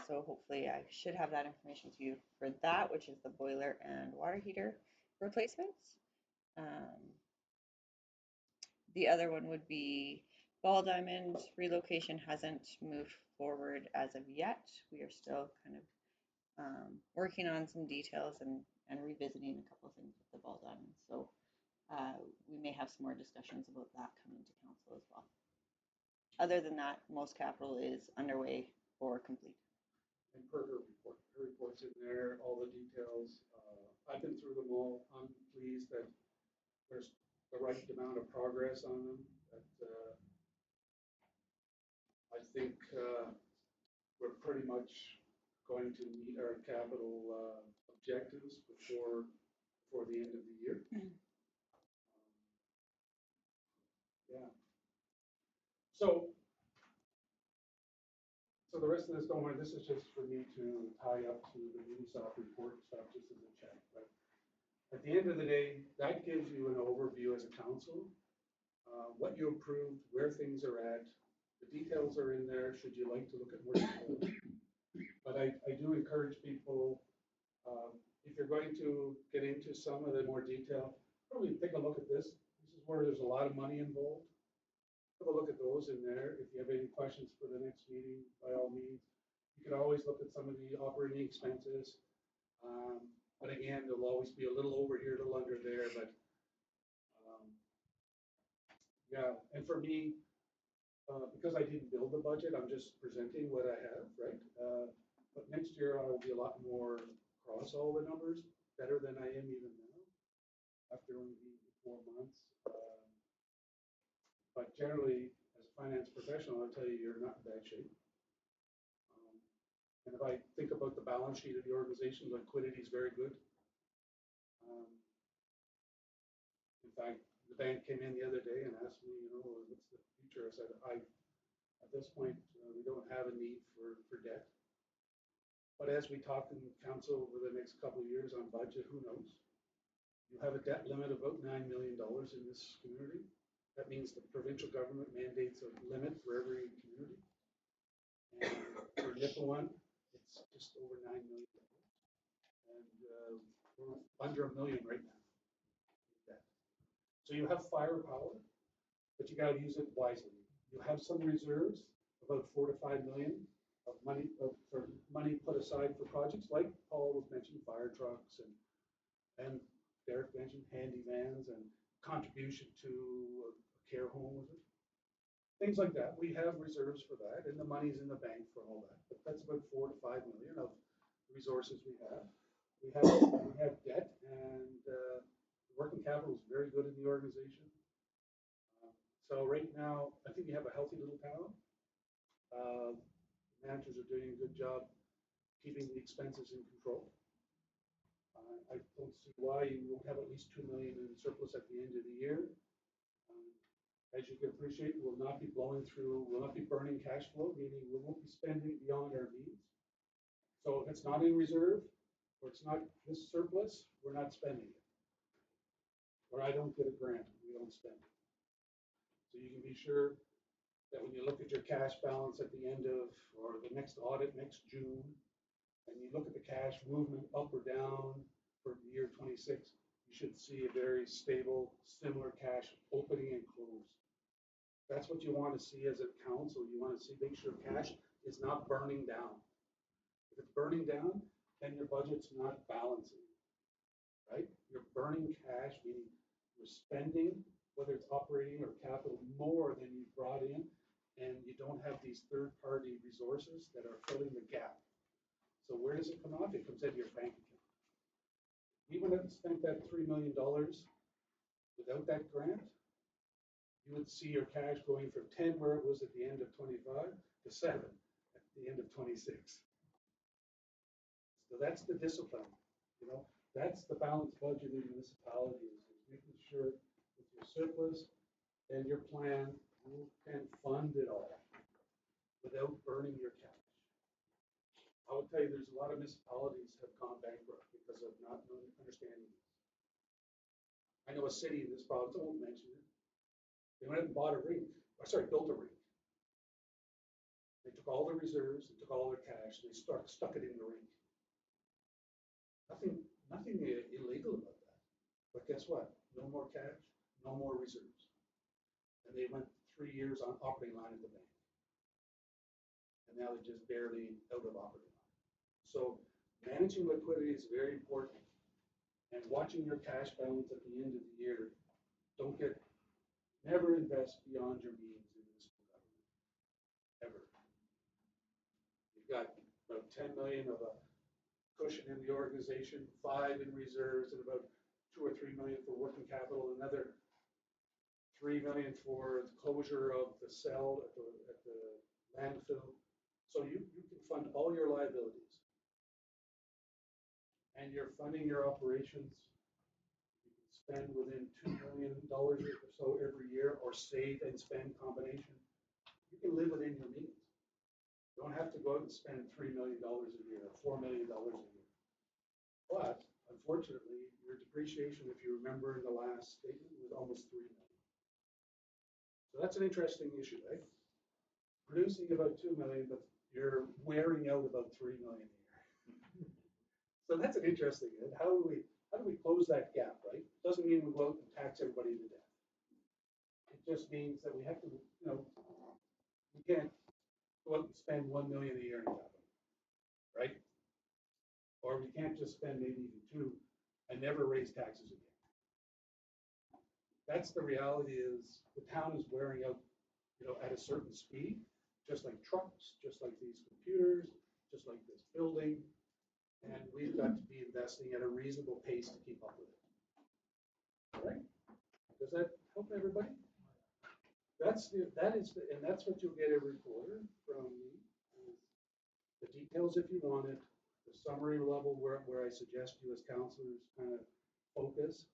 So hopefully I should have that information to you for that, which is the boiler and water heater replacements. The other one would be Ball Diamond relocation hasn't moved forward as of yet. We are still kind of working on some details and revisiting a couple of things with the Ball Diamond. So we may have some more discussions about that coming to council as well. Other than that, most capital is underway or complete. And per her report's in there, all the details. I've been through them all. I'm pleased that there's the right amount of progress on them. That I think we're pretty much going to meet our capital objectives before the end of the year. Yeah. So the rest of this, don't worry, this is just for me to tie up to the Unisop report stuff, just as a check. But at the end of the day, that gives you an overview as a council, what you approved, where things are at. The details are in there, should you like to look at more details. But I do encourage people, if you're going to get into some of the more detail, probably take a look at this. This is where there's a lot of money involved. Have a look at those in there. If you have any questions for the next meeting, by all means, you can always look at some of the operating expenses. But again, there'll always be a little over here, a little under there, but yeah. And for me, because I didn't build the budget, I'm just presenting what I have, right? But next year I will be a lot more across all the numbers, better than I am even now, after only being 4 months. But generally, as a finance professional, I'll tell you, you're not in bad shape. And if I think about the balance sheet of the organization, liquidity is very good. In fact, the bank came in the other day and asked me, you know, what's the future? I said, at this point, we don't have a need for debt. But as we talk in council over the next couple of years on budget, who knows? You have a debt limit of about $9 million in this community. That means the provincial government mandates a limit for every community. And for Nipawin, it's just over $9 million. And we're under $1 million right now. So you have firepower, but you got to use it wisely. You have some reserves, about $4 to $5 million of money for money put aside for projects like Paul was mentioning, fire trucks, and Derek mentioned handy vans and contribution to a care home, was it? things like that. We have reserves for that, and the money's in the bank for all that. But that's about 4 to 5 million of resources we have. We have debt, and working capital is very good in the organization. So right now, I think we have a healthy little town. Managers are doing a good job keeping the expenses in control. I don't see why you won't have at least 2 million in surplus at the end of the year. As you can appreciate, we'll not be we'll not be burning cash flow, meaning we won't be spending beyond our needs. So if it's not in reserve, or it's not this surplus, we're not spending it. Or I don't get a grant, we don't spend it. So you can be sure that when you look at your cash balance at the end of, or the next audit next June, and you look at the cash movement up or down for the year 26, you should see a very stable, similar cash opening and close. That's what you want to see as a council. You want to see, make sure cash is not burning down. If it's burning down, then your budget's not balancing, right? You're burning cash, meaning you're spending, whether it's operating or capital, more than you brought in, and you don't have these third-party resources that are filling the gap. So where does it come off? It comes into your bank account. We would have spent that $3 million without that grant. You would see your cash going from 10 where it was at the end of 25 to 7 at the end of 26. So that's the discipline, that's the balanced budget in municipalities, is making sure with your surplus and your plan, you can fund it all without burning your cash. I would tell you, there's a lot of municipalities have gone bankrupt because of not understanding this. I know a city in this province, I won't mention it, they went out and bought a rink, built a rink. They took all the reserves, they took all their cash, they stuck it in the rink. Nothing illegal about that. But guess what? No more cash, no more reserves. And they went 3 years on operating line at the bank. And now they're just barely out of operating line. So managing liquidity is very important. And watching your cash balance at the end of the year, never invest beyond your means in municipal government. Ever. You've got about 10 million of a cushion in the organization, 5 in reserves, and about 2 or 3 million for working capital, another 3 million for the closure of the cell at the landfill. So you can fund all your liabilities. And you're funding your operations. You can spend within $2 million or so every year, or save and spend combination. You can live within your means. You don't have to go out and spend $3 million a year or $4 million a year. But unfortunately, your depreciation, if you remember in the last statement, was almost $3 million. So that's an interesting issue, right? Producing about 2 million, but you're wearing out about 3 million a year. So that's an interesting. How do we close that gap, right? Doesn't mean we go out and tax everybody to death. It just means that we have to, we can't go out and spend 1 million a year in capital, right? Or we can't just spend maybe even 2 and never raise taxes again. That's the reality. Is the town is wearing out, at a certain speed, just like trucks, just like these computers, just like this building, and we've got to be investing at a reasonable pace to keep up with it. All right? Does that help everybody? That's what you'll get every quarter from me. The details if you want it, the summary level where I suggest you as counselors kind of focus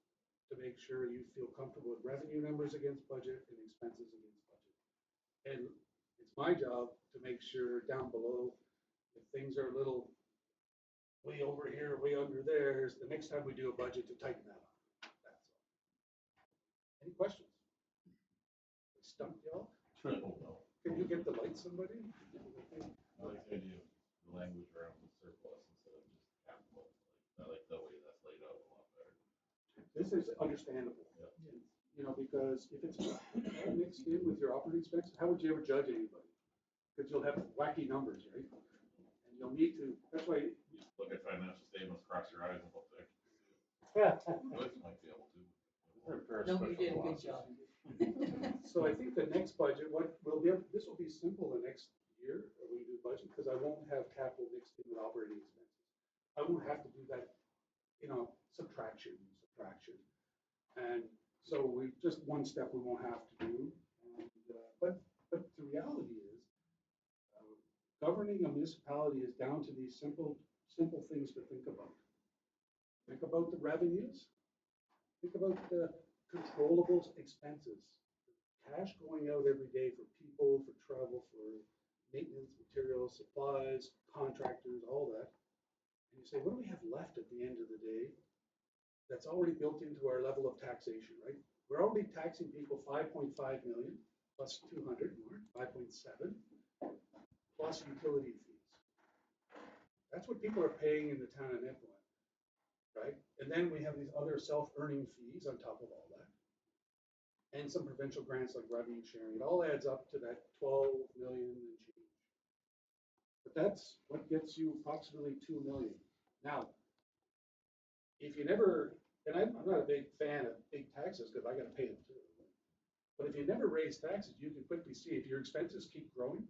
to make sure you feel comfortable with revenue numbers against budget and expenses against budget. And it's my job to make sure down below, if things are a little way over here, way under there, the next time we do a budget to tighten that up. That's all. Any questions? I stumped y'all? No. Can you get the light, somebody? I like the idea of the language around the surplus instead of just capital. I like the way that's laid out a lot better. This is understandable. Yeah. Because if it's all mixed in with your operating expenses, how would you ever judge anybody? Because you'll have wacky numbers, right? And you'll need to, that's why. You just look at financial statements, cross your eyes and hope they. Liz might be able to. No, you did a good job. So I think the next budget, what will be, this will be simple the next year, when we do budget, because I won't have capital mixed in with operating expenses. I won't have to do that, subtraction. And so we, just one step we won't have to do. And, but the reality is, governing a municipality is down to these simple things to think about. Think about the revenues. Think about the controllable expenses. Cash going out every day for people, for travel, for maintenance, materials, supplies, contractors, all that. And you say, what do we have left at the end of the day that's already built into our level of taxation, right? We're already taxing people 5.5 million plus 200 more, 5.7, plus utility fees. That's what people are paying in the town of Nipawin, right? And then we have these other self-earning fees on top of all that. And some provincial grants like revenue sharing. It all adds up to that 12 million and change. But that's what gets you approximately 2 million. Now, if you never, and I'm not a big fan of big taxes because I got to pay them too. But if you never raise taxes, you can quickly see if your expenses keep growing,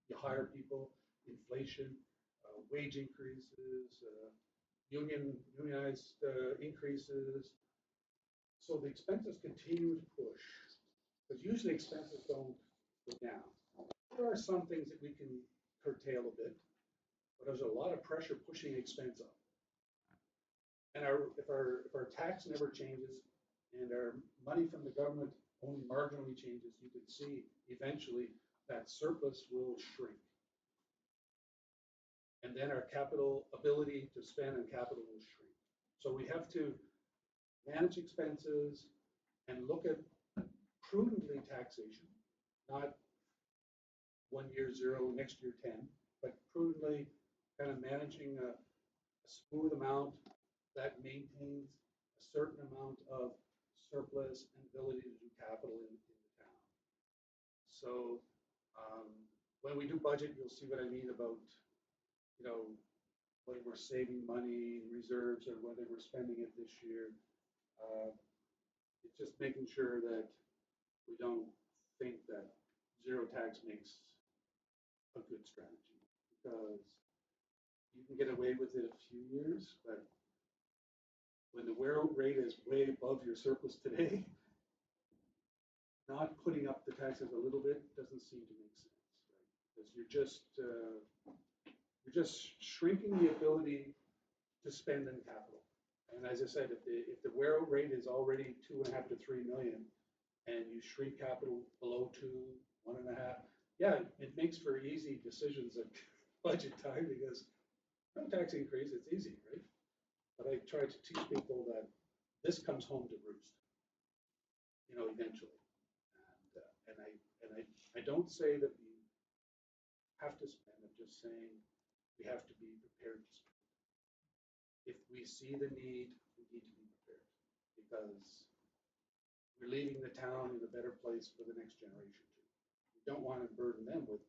you hire people, inflation, wage increases, unionized increases. So the expenses continue to push, because usually expenses don't go down. There are some things that we can curtail a bit, but there's a lot of pressure pushing expense up. And if our tax never changes and our money from the government only marginally changes, you can see eventually that surplus will shrink. And then our capital ability to spend on capital will shrink. So we have to manage expenses and look at prudently taxation, not 1 year 0, next year 10, but prudently kind of managing a smooth amount that maintains a certain amount of surplus and ability to do capital in the town. So when we do budget, you'll see what I mean about, whether we're saving money in reserves or whether we're spending it this year. It's just making sure that we don't think that zero tax makes a good strategy, because you can get away with it a few years, but when the wear out rate is way above your surplus today, not putting up the taxes a little bit doesn't seem to make sense, right? Because you're just shrinking the ability to spend in capital. And as I said, if the wear out rate is already 2.5 to 3 million, and you shrink capital below 2, 1.5, yeah, it makes for easy decisions at budget time, because no tax increase, it's easy, right? But I try to teach people that this comes home to roost, eventually. And I don't say that we have to spend. I'm just saying we have to be prepared to spend. If we see the need, we need to be prepared, because we're leaving the town in a better place for the next generation too. We don't want to burden them with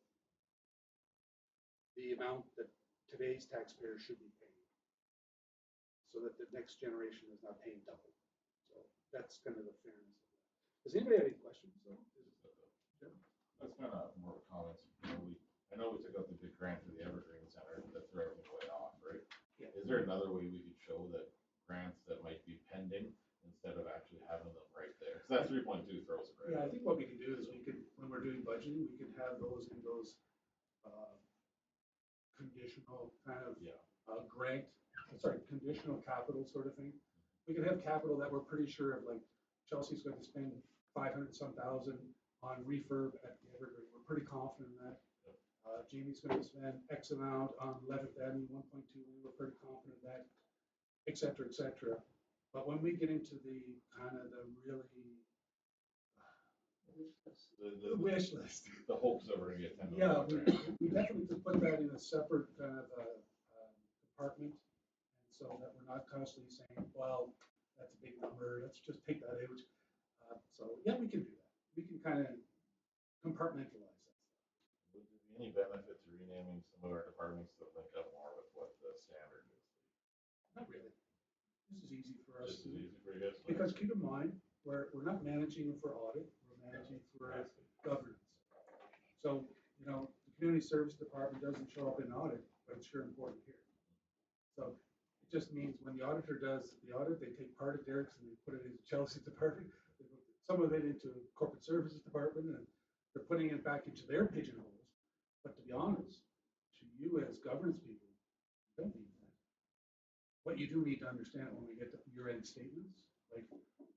the amount that today's taxpayers should be paying, so that the next generation is not paying double. So that's kind of the fairness of that. Does anybody have any questions though? That's kind of more comments. I know we took out the big grant for the Evergreen Center that threw everything way off, right? Yeah. Is there another way we could show that grants that might be pending instead of actually having them right there? Because that 3.2 throws it right. Yeah, I think what we can do is when we're doing budgeting, we could have those in those conditional kind of conditional capital sort of thing. We could have capital that we're pretty sure of, like Chelsea's going to spend 500 some thousand on refurb at the Evergreen. We're pretty confident in that. Jamie's going to spend X amount on 11th Avenue, 1.2 million. We're pretty confident in that, et cetera, et cetera. But when we get into the kind of the really the wish list, The hopes that we're going to get $10 million. yeah, we definitely could put that in a separate kind of department, and so that we're not constantly saying, well, that's a big number, let's just take that out. So yeah, we can do that. We can kind of compartmentalize that stuff. Would there be any benefit to renaming some of our departments to link up more with what the standard is? Not really. This is easy for us. This is easy for you guys. Because keep in mind, we're not managing for audit, we're managing for governance. So, you know, the community service department doesn't show up in audit, but it's sure important here. So it just means when the auditor does the audit, they take part of Derek's and they put it into Chelsea's department, they put some of it into corporate services department, and they're putting it back into their pigeonholes. But to be honest, to you as governance people, you don't need that. What you do need to understand when we get to year-end statements, like,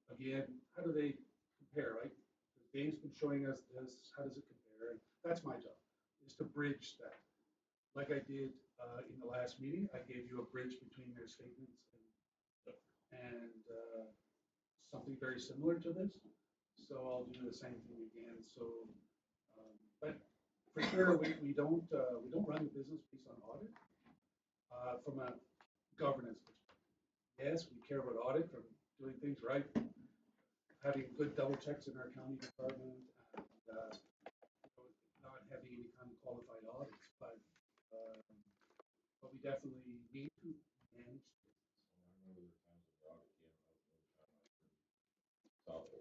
again, how do they compare, right? Dave's been showing us this, how does it compare? And that's my job, is to bridge that. Like I did in the last meeting, I gave you a bridge between their statements and something very similar to this. So I'll do the same thing again. So, but for sure, we don't run the business based on audit from a governance perspective. Yes, we care about audit from doing things right, having good double checks in our county department, and not having any kind of qualified audits, but we definitely need to manage. I remember there were times when the audit came out, and every time I saw the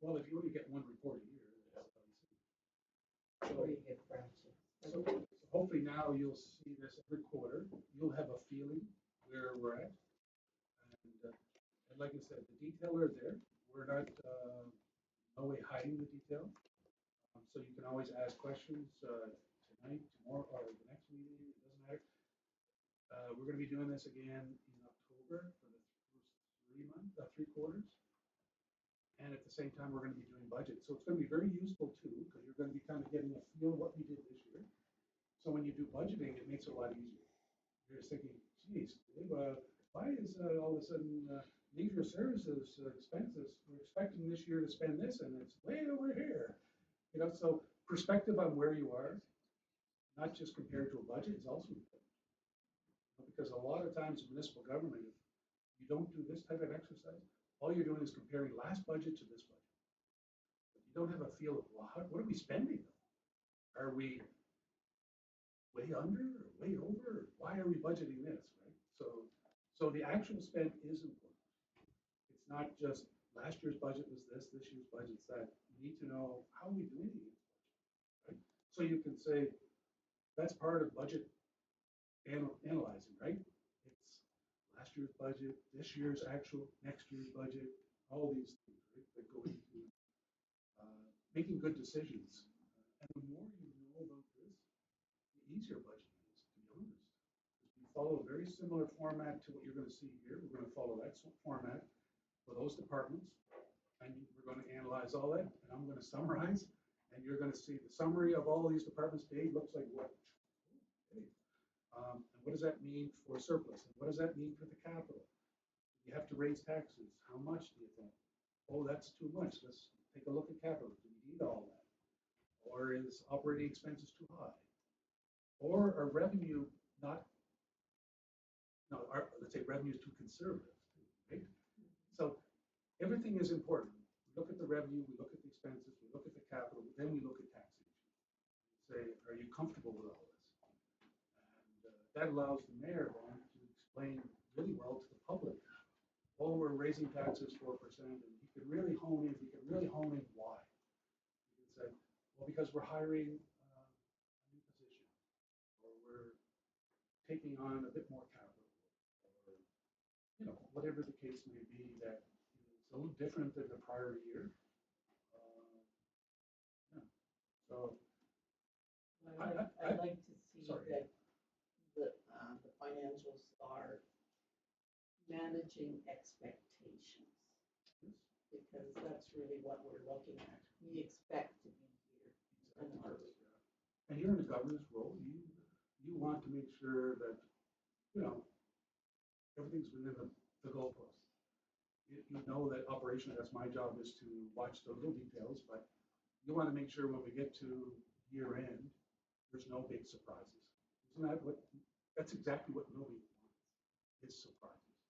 Well, if you only get one report a year, that's how you see. Or you get branches. So hopefully now you'll see this every quarter. You'll have a feeling where we're at. And like I said, the detail are there. We're not no way hiding the detail. So you can always ask questions tonight, tomorrow, or the next meeting. It doesn't matter. We're going to be doing this again in October for the first 3 quarters. And at the same time, we're going to be doing budget. So it's going to be very useful too, because you're going to be kind of getting a feel of what we did this year. So when you do budgeting, it makes it a lot easier. You're just thinking, geez, why is all of a sudden leisure services expenses, we're expecting this year to spend this and it's way over here. You know, so perspective on where you are, not just compared to a budget, is also important. Because a lot of times in municipal government, if you don't do this type of exercise, all you're doing is comparing last budget to this budget. But you don't have a feel of, well, what are we spending though? Are we way under or way over? Why are we budgeting this, right? So the actual spend is important. It's not just last year's budget was this year's budget's that. You need to know how are we doing against budget, right? So you can say that's part of budget analyzing, right? It's last year's budget, this year's actual, next year's budget, all these things, right, that go into making good decisions. And the more you know about this, the easier budgeting is, to be honest. We follow a very similar format to what you're going to see here. We're going to follow that format for those departments. And we're going to analyze all that, and I'm going to summarize, and you're going to see the summary of all these departments. Dave looks like what? Okay. And what does that mean for surplus? And what does that mean for the capital? You have to raise taxes. How much do you think? Oh, that's too much. Let's take a look at capital. Do we need all that? Or is operating expenses too high? Or are revenue not, no, let's say revenue is too conservative, right? So everything is important. We look at the revenue, we look at the expenses, we look at the capital, then we look at taxation. Say, are you comfortable with all this? And that allows the mayor then to explain really well to the public, oh, we're raising taxes 4%, and he can really hone in, why. He can say, well, because we're hiring a new position, or we're taking on a bit more capital, or, you know, whatever the case may be that is a little different than the prior year. Yeah. So I'd like to see sorry. that the financials are managing expectations, because that's really what we're looking at. We expect to be here. And you're in the governor's role. You want to make sure that, you know, everything's within the goalpost. You know that operationally, that's my job, is to watch the little details, but you want to make sure when we get to year end, there's no big surprises. Isn't that that's exactly what nobody wants, is surprises.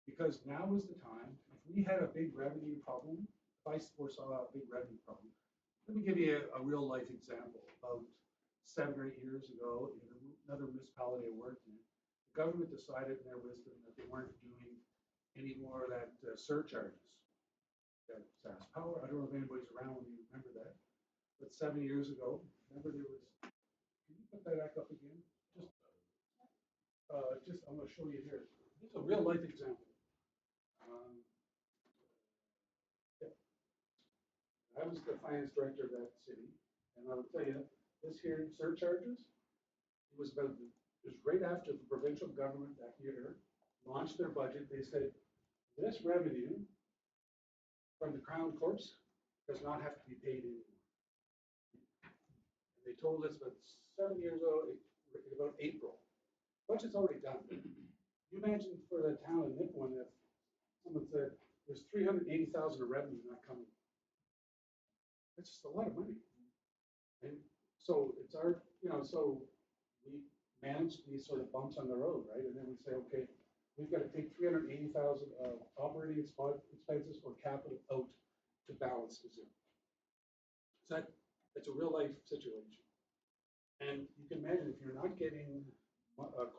Because now is the time, if we had a big revenue problem, if I foresaw a big revenue problem, let me give you a real life example. About 7 or 8 years ago, in another municipality I worked in, the government decided in their wisdom that they weren't doing any more of that surcharges. That SAS Power, I don't know if anybody's around when you remember that, but 7 years ago, remember there was, can you put that back up again? I'm gonna show you here. This is a real life example. Yeah. I was the finance director of that city, and I will tell you, this here surcharges, it was right after the provincial government that year launched their budget. They said, this revenue from the Crown Corps does not have to be paid anymore. And they told us about 7 years ago, about April. Budget's already done. You imagine for the town of Nipawin if someone said, there's 380,000 of revenue not coming. That's just a lot of money. And so it's our, so we manage these sort of bumps on the road, right? And then we say, okay, we've got to take 380,000 of operating expenses or capital out to balance the zero. So that's a real life situation. And you can imagine if you're not getting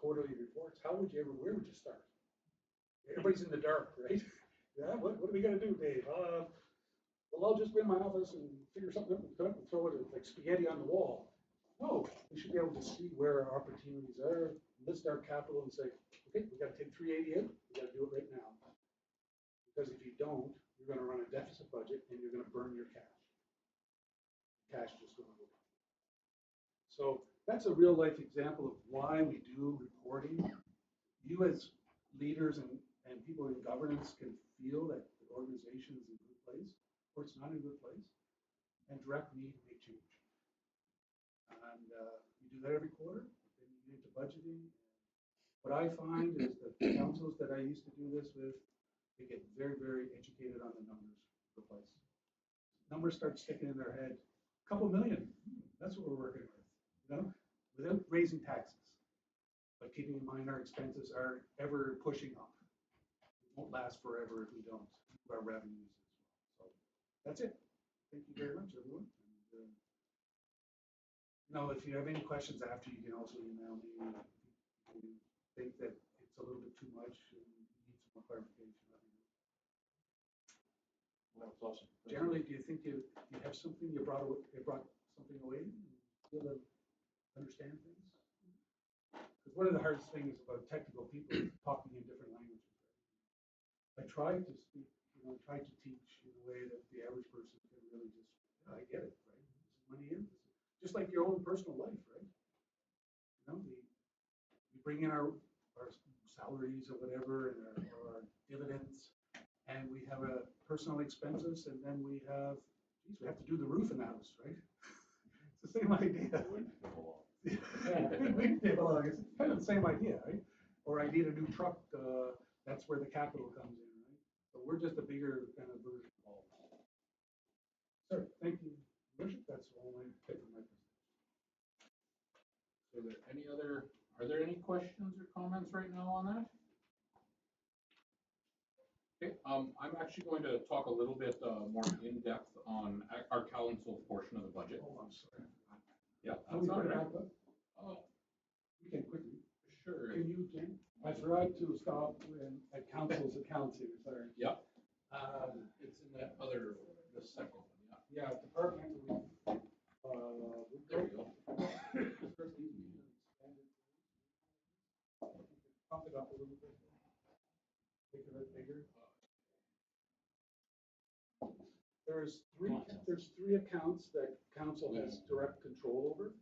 quarterly reports, where would you start? Everybody's in the dark, right? Yeah, what are we gonna do, Dave? Well, I'll just go in my office and figure something out and throw it like spaghetti on the wall. No, we should be able to see where our opportunities are, list our capital and say, okay, we gotta take 380 in, we gotta do it right now. Because if you don't, you're gonna run a deficit budget and you're gonna burn your cash. Cash just gonna go down. So that's a real life example of why we do reporting. You as leaders and people in governance can feel that the organization is in a good place or it's not in a good place, and direct me to make change. And you do that every quarter, then you get into budgeting. What I find is that the councils that I used to do this with, they get very, very educated on the numbers of the place. Numbers start sticking in their head. A couple million, that's what we're working with, without raising taxes. But keeping in mind our expenses are ever pushing up. It won't last forever if we don't keep our revenues as well. So that's it. Thank you very much, everyone. And, if you have any questions after, you can also email me. If you think that it's a little bit too much and you need some more clarification, let me know. That's awesome. Generally, do you think you have something you brought something away and be able to understand things? Because one of the hardest things about technical people is talking in different languages. Right? I try to speak, try to teach in a way that the average person can really just, I get it, right? This is money in. Just like your own personal life, right? We bring in our salaries or whatever, and our dividends, and we have a personal expenses, and then we have to do the roof in the house, right? It's the same idea. We live along. It's kind of the same idea, right? Or I need a new truck. That's where the capital comes in, right? So we're just a bigger kind of version of all that. Sir, thank you, Worship. That's all I take from my presentation. Are there any questions or comments right now on that? Okay, I'm actually going to talk a little bit more in depth on our council portion of the budget. Oh, I'm sorry. Yeah, Can we that's all put it right. back up? We can quickly. Sure. Can you, Jim? I forgot to stop at council's accounts here, sorry. Yeah. It's in that the second one, yeah. Yeah, departmental. There we go. Pump it up a little bit. Make it a bit bigger. There's three accounts that council has direct control over,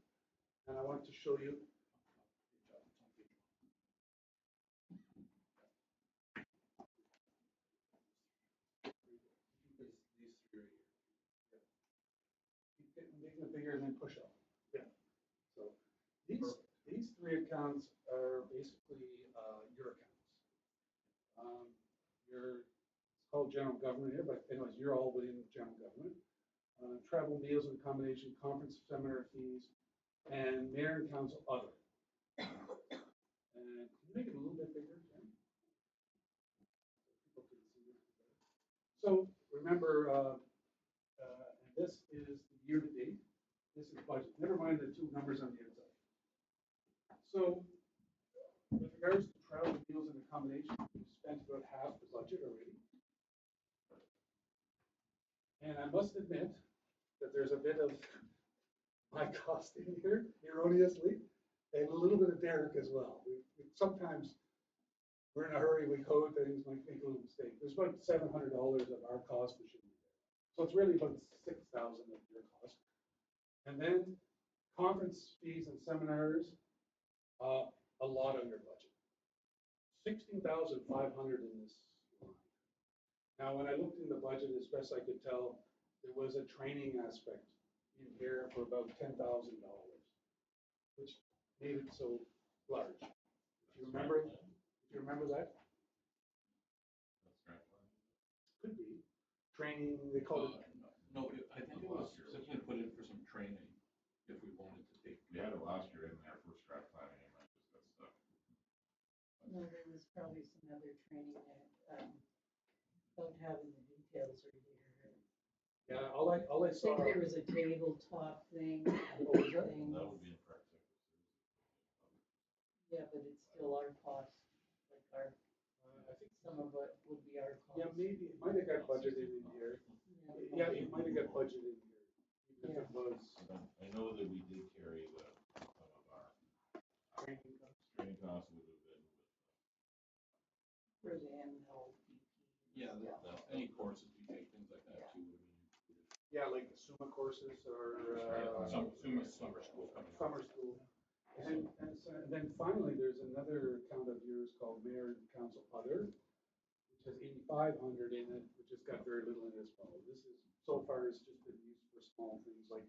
and I want to show you. These three right here. Keep making it bigger and then push up. Yeah. So these three accounts are basically your accounts. It's called general government here, but anyways, you're all within general government. Travel, meals and accommodation, conference, seminar fees, and mayor and council other. And can you make it a little bit bigger, Jen? People can see it better. So remember, and this is the year to date. This is budget. Never mind the two numbers on the inside. So With regards to travel, meals and accommodation, we've spent about half the budget already. And I must admit that there's a bit of my cost in here, erroneously, and a little bit of Derek as well. Sometimes we're in a hurry, we code things, might make a little mistake. There's about $700 of our cost that should be there. So it's really about 6,000 of your cost. And then conference fees and seminars, a lot under budget. 16,500 in this line. Now, when I looked in the budget, as best I could tell, there was a training aspect in here for about $10,000, which made it so large. Do you remember? Do you remember that? That's grant plan. Could be. Training, they call it. No, I think it was simply put in for some training if we wanted to take. We had it last year in there for strat planning and I just got stuck. No, there was probably some other training that, don't have the details right here. Yeah, all I I saw. think there was a tabletop thing, What was that? things. That would be in practice. Yeah, but it's still our cost, like our, I think some of it would be our cost. Yeah, maybe, it might have got budgeted in here. Yeah, it might have got budgeted in here, even if it was. I know that we did carry some of our Training costs. training costs would have been with. For the MLPP. Yeah, any courses we take, things like that too. would be included. Yeah, like the SUMA courses or. Some summer school coming up. Summer school. And then finally, there's another account of yours called Mayor and Council Other, which has 8,500 in it, which has got very little in it as well. This is, so far, it's just been used for small things like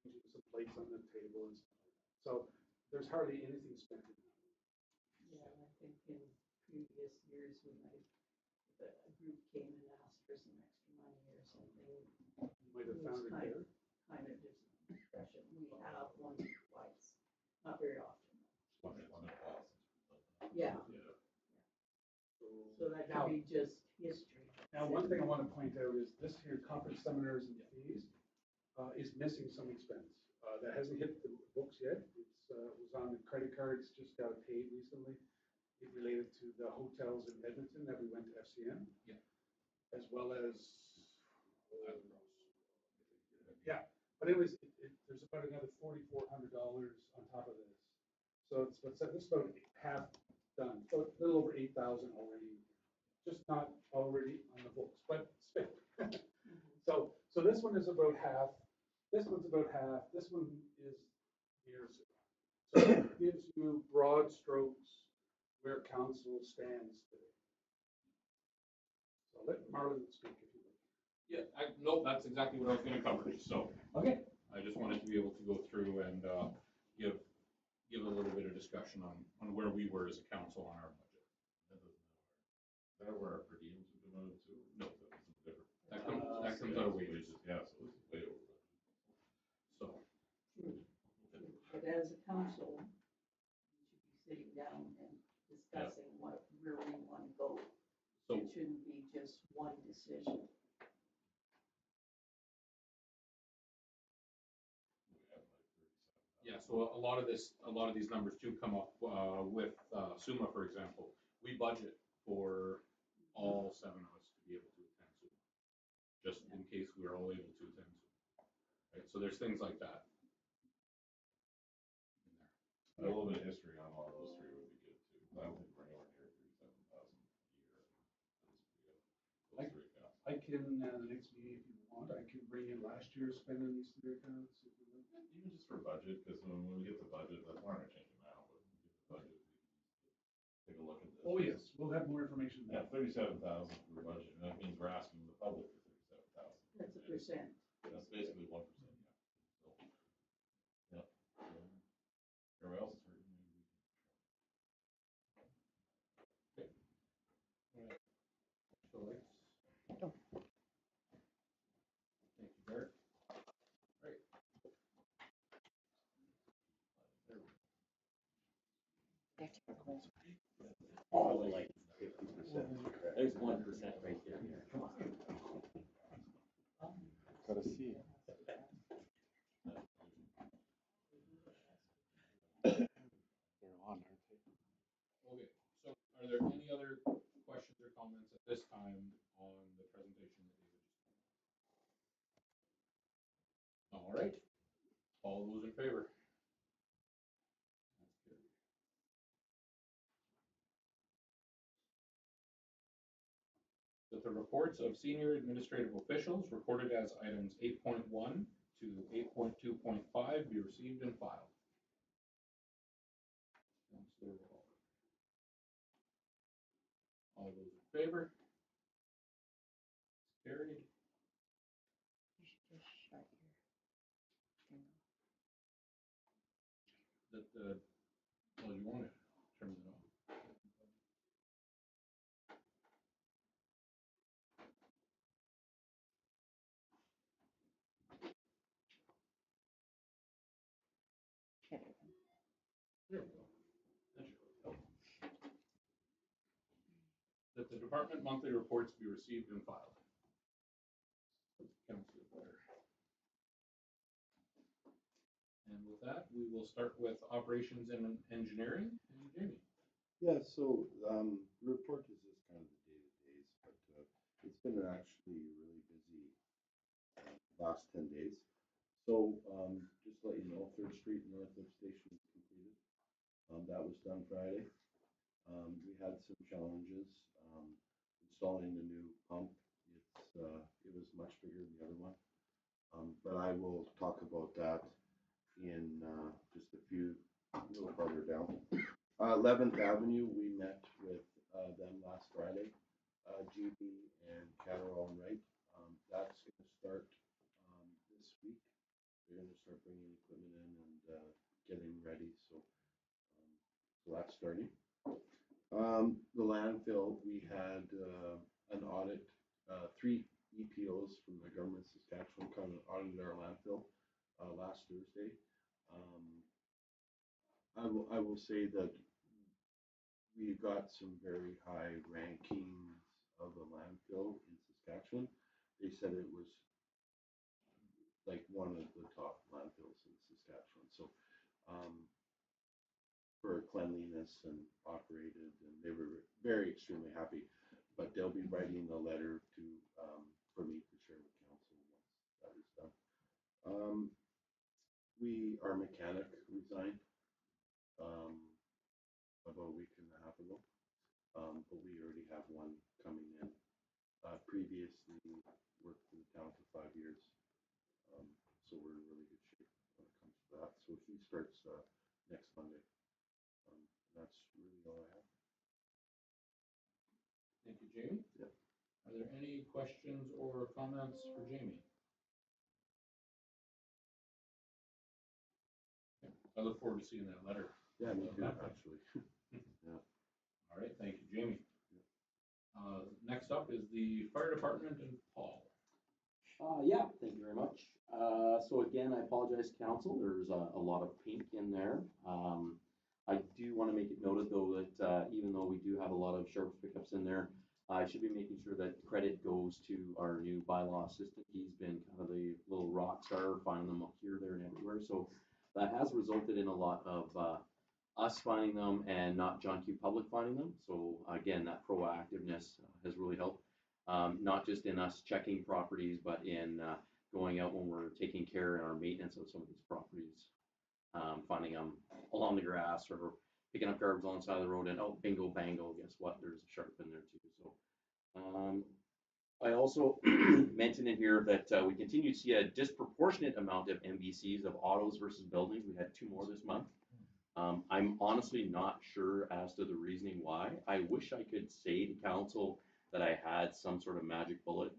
changing some plates on the table and stuff like that. So there's hardly anything spent in that. Yeah, and I think in previous years, we might, if a group came and asked for some extra money or something. You might have found it there. Kind of just discussion. We have once or twice, not very often. One in a while since we've done that. Yeah, Yeah. so that Now- could be just history. Now, one thing I want to point out is this here, conference seminars and fees, is missing some expense. That hasn't hit the books yet. It's, was on the credit cards, just got paid recently. It related to the hotels in Edmonton that we went to FCM. Yeah. As well as. Yeah, but it was, there's about another $4,400 on top of this. So it's about half done, so a little over 8,000 already, just not already on the books, but spent. So this one is about half, this one's about half, this one is years ago. So it gives you broad strokes where council stands today. So let Marlon speak if you would. Yeah, no, that's exactly what I was gonna cover, so. Okay. I just wanted to be able to go through and, give a little bit of discussion on where we were as a council on our budget. That doesn't matter. Is that where our per diems would come out of too? No. That's different. That comes out of wages, Yeah, so it's way over. so. But as a council, we should be sitting down and discussing where we want to go. So, It shouldn't be just one decision. yeah, so a lot of these numbers do come up, with, SUMA, for example. We budget for all 7 of us to be able to attend SUMA, just in case we are all able to attend SUMA. Right, so there's things like that. in there. A little bit of history on all those three would be good too. I don't think we're anywhere near 37,000 a year. Those three accounts. I can, the next meeting, if you want, I can bring in last year's spending these three accounts. If you want. Even just for budget, because when we get the budget, that's not gonna change it now, but when we get the budget, we can take a look at this. Oh, yes, we'll have more information. Yeah, 37,000 for budget, and that means we're asking the public for 37,000. That's a percent. That's basically 1%, yeah. So, yeah. Everybody else is hurting. Maybe we can. So let's. Thank you, Barrett. Right. There we go. Like 50%. There's 1% right there. Come on. Gotta see. They're on, aren't they? All those in favor? That's carried. That the reports of senior administrative officials recorded as items 8.1 to 8.2.5 be received and filed. Councillor Waller. All those in favor? It's carried. You should just shut your thing off. That the, well, you want to turn it off. Hit it again. There we go. That should help. That the department monthly reports be received and filed. Councillor Blair. And with that, we will start with operations and engineering, and Jamie. Yeah, so, report is just kind of the day-to-days, but, it's been actually really busy, last 10 days. So, just to let you know, Third Street North Lift Station is completed. That was done Friday. We had some challenges, installing the new pump. It was much bigger than the other one. But I will talk about that in, just a little farther down. 11th Avenue, we met with them last Friday, GB and Catterall and Wright. That's going to start this week. They're going to start bringing equipment in and getting ready. So that's starting. The landfill, we had an audit, 3 EPOs from the government of Saskatchewan come and audited our landfill last Thursday. I will say that we got some very high rankings of the landfill in Saskatchewan. They said it was like one of the top landfills in Saskatchewan. So for cleanliness and operated, and they were very extremely happy. But they'll be writing a letter to for me to share with council once that is done. Our mechanic resigned about a week and a half ago. But we already have one coming in. Previously worked for the town for 5 years, so we're in really good shape when it comes to that. So he starts next Monday. That's really all I have. Thank you, Jamie. Yep. Are there any questions or comments for Jamie? Okay. I look forward to seeing that letter. Yeah, me too, actually. Yeah. All right, thank you, Jamie. Next up is the fire department and Paul. Yeah, thank you very much. So again, I apologize, council. There's a lot of pink in there. I do want to make it noted though that even though we do have a lot of sheriff's pickups in there, I should be making sure that credit goes to our new bylaw assistant. He's been kind of the little rock star, finding them up here, there, and everywhere. So that has resulted in a lot of us finding them and not John Q. Public finding them. So again, that proactiveness has really helped. Not just in us checking properties, but in going out when we're taking care of our maintenance of some of these properties, finding them along the grass or picking up garbage on the side of the road and oh, bingo, bango, guess what? There's a sharp in there too. So I also mentioned in here that we continue to see a disproportionate amount of MVCs of autos versus buildings. We had 2 more this month. I'm honestly not sure as to the reasoning why. I wish I could say to council that I had some sort of magic bullet.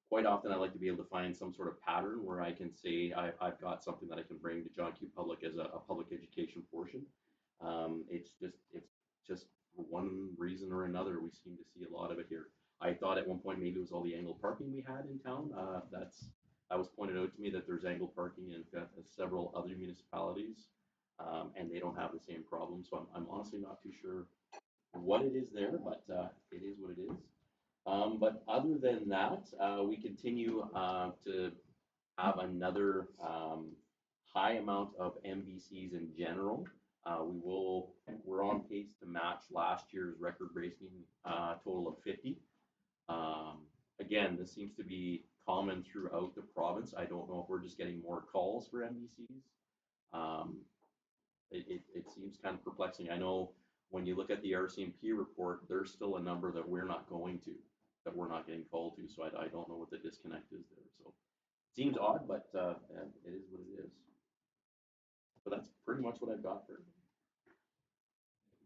Quite often I like to be able to find some sort of pattern where I can say I've got something that I can bring to John Q. Public as a public education portion. It's just for one reason or another, we seem to see a lot of it here. I thought at one point maybe it was all the angled parking we had in town. That was pointed out to me that there's angled parking in several other municipalities, and they don't have the same problem. So I'm honestly not too sure what it is there, but it is what it is. But other than that, we continue to have another high amount of MVCs in general. We're on pace to match last year's record-breaking total of 50. Again, this seems to be common throughout the province. I don't know if we're just getting more calls for MDCs. It seems kind of perplexing. I know when you look at the RCMP report, there's still a number that we're not going to, that we're not getting called to. So I don't know what the disconnect is there. So it seems odd, but it is what it is. But that's pretty much what I've got for it.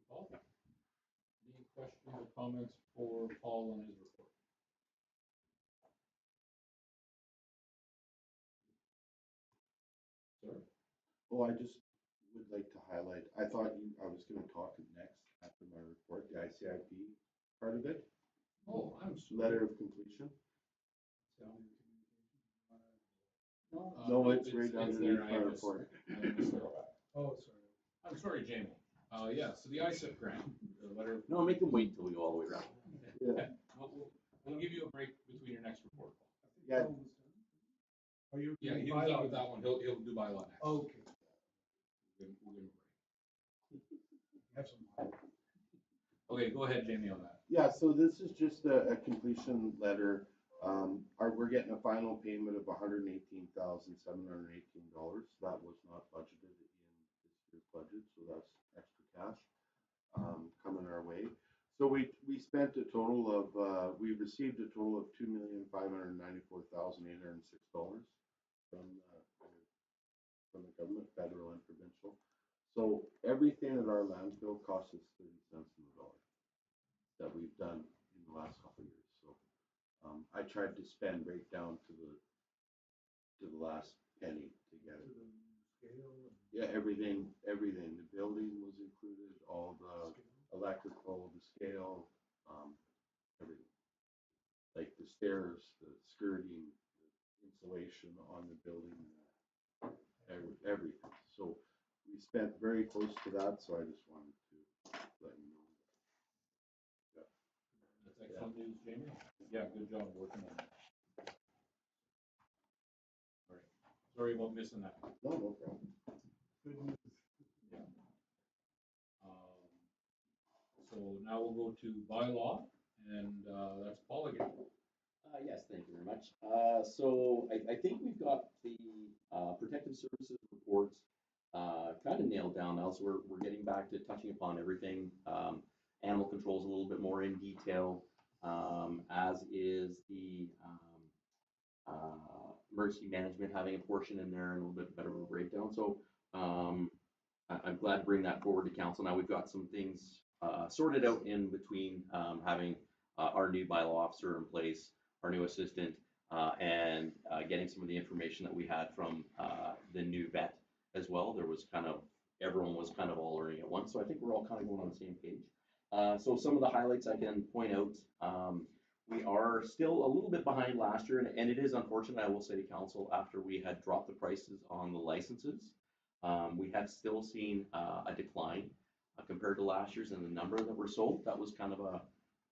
Paul? Any questions or comments for Paul on his report? Sir? Well, I just would like to highlight, I thought I was gonna talk next after my report, the ICIP part of it, Oh, I'm sorry. letter of completion. No, No, it's right there. underneath my I report. Oh, sorry. I'm sorry, Jamie. Yeah, so the ISIP grant, the letter. No, make them wait until we go all the way around. Yeah. We'll give you a break between your next report, Paul. Yeah. Are you? Yeah, he was out with that one. He'll do bylaw next. Okay. We'll give him a break. Have some. Okay, go ahead, Jamie, on that. Yeah, so this is just a completion letter. We're getting a final payment of $118,718. That was not budgeted in this year's budget, so that's extra cash coming our way. So we spent a total of we received a total of $2,594,806 from the government, federal and provincial. So everything at our landfill costs us 30 cents on the dollar that we've done in the last couple of years. So I tried to spend right down to the last penny to get it. Yeah, everything. The building was included, all the electrical, the scale, everything. Like the stairs, the skirting, the insulation on the building, everything. So we spent very close to that, so I just wanted to let you know. That's excellent news, Jamie. Yeah, good job working on that. All right. Sorry about missing that. No, no problem. Good news. Yeah. So now we'll go to bylaw, and that's Paul again. Yes, thank you very much. So I think we've got the protective services reports kind of nailed down now. So we're getting back to touching upon everything. Animal controls a little bit more in detail, as is the emergency management having a portion in there and a little bit better of a breakdown. So I'm glad to bring that forward to council. Now we've got some things sorted out in between having our new bylaw officer in place, our new assistant, and getting some of the information that we had from the new vet as well. There was everyone was kind of all learning at once. So I think we're all kind of going on the same page. So some of the highlights I can point out, we are still a little bit behind last year, and it is unfortunate, I will say to council, after we had dropped the prices on the licenses, we have still seen a decline compared to last year's and the number that were sold. That was kind of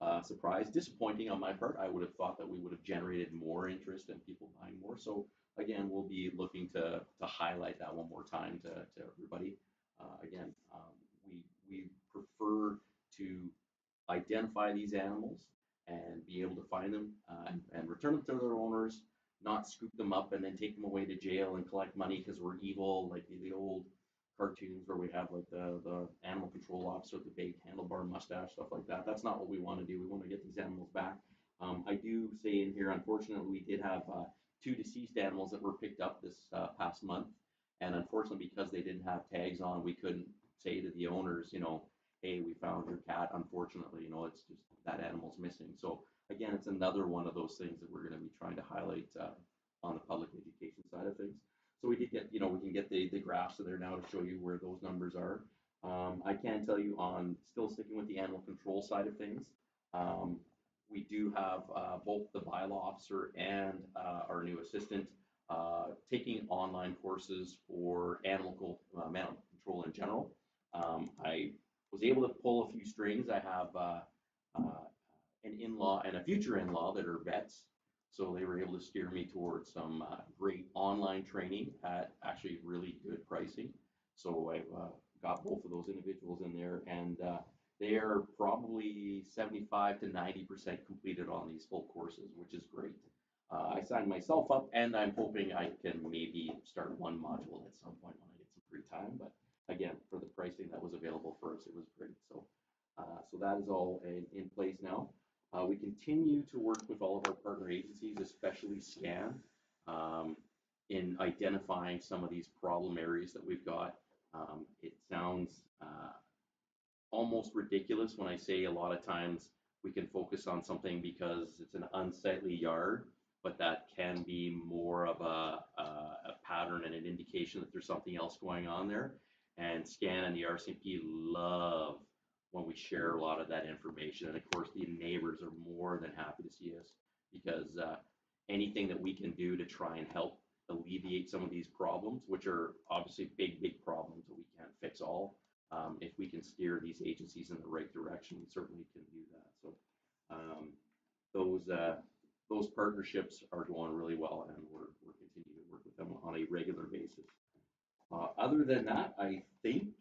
a surprise, disappointing on my part. I would have thought that we would have generated more interest and people buying more. So again, we'll be looking to highlight that one more time to everybody. Again, we prefer to identify these animals and be able to find them and return them to their owners, not scoop them up and then take them away to jail and collect money because we're evil, like the old cartoons where we have like the animal control officer with the big handlebar mustache, stuff like that. That's not what we want to do. We want to get these animals back. I do say in here, unfortunately, we did have 2 deceased animals that were picked up this past month. And unfortunately, because they didn't have tags on, we couldn't say to the owners, hey, we found your cat. Unfortunately, it's just that animal's missing. So again, it's another one of those things that we're going to be trying to highlight on the public education side of things. So we did get, we can get the graphs there now to show you where those numbers are. I can tell you on still sticking with the animal control side of things, we do have both the bylaw officer and our new assistant taking online courses for animal control in general. I was able to pull a few strings. I have an in-law and a future in-law that are vets. So they were able to steer me towards some great online training at actually really good pricing. So I got both of those individuals in there, and they are probably 75 to 90% completed on these full courses, which is great. I signed myself up, and I'm hoping I can maybe start one module at some point when I get some free time. But again, for the pricing that was available for us, it was great. So, so that is all in place now. We continue to work with all of our partner agencies, especially SCAN, in identifying some of these problem areas that we've got. It sounds almost ridiculous when I say a lot of times we can focus on something because it's an unsightly yard, but that can be more of a pattern and an indication that there's something else going on there. And SCAN and the RCMP love when we share a lot of that information. And of course, the neighbors are more than happy to see us because anything that we can do to try and help alleviate some of these problems, which are obviously big, big problems that we can't fix all. If we can steer these agencies in the right direction, we certainly can do that. So those partnerships are going really well, and we're continuing to work with them on a regular basis. Other than that, I think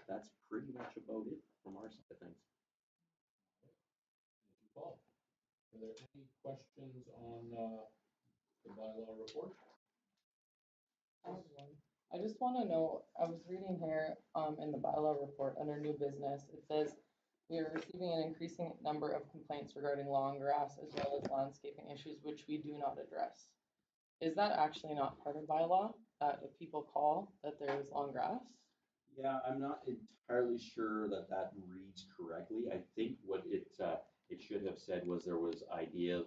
that's pretty much about it from our side of things. Thank you, Paul. Are there any questions on the bylaw report? I just want to know, I was reading here in the bylaw report under new business, it says we are receiving an increasing number of complaints regarding lawn grass as well as landscaping issues, which we do not address. Is that actually not part of bylaw that if people call that there's lawn grass? Yeah, I'm not entirely sure that that reads correctly. I think what it should have said was there was idea of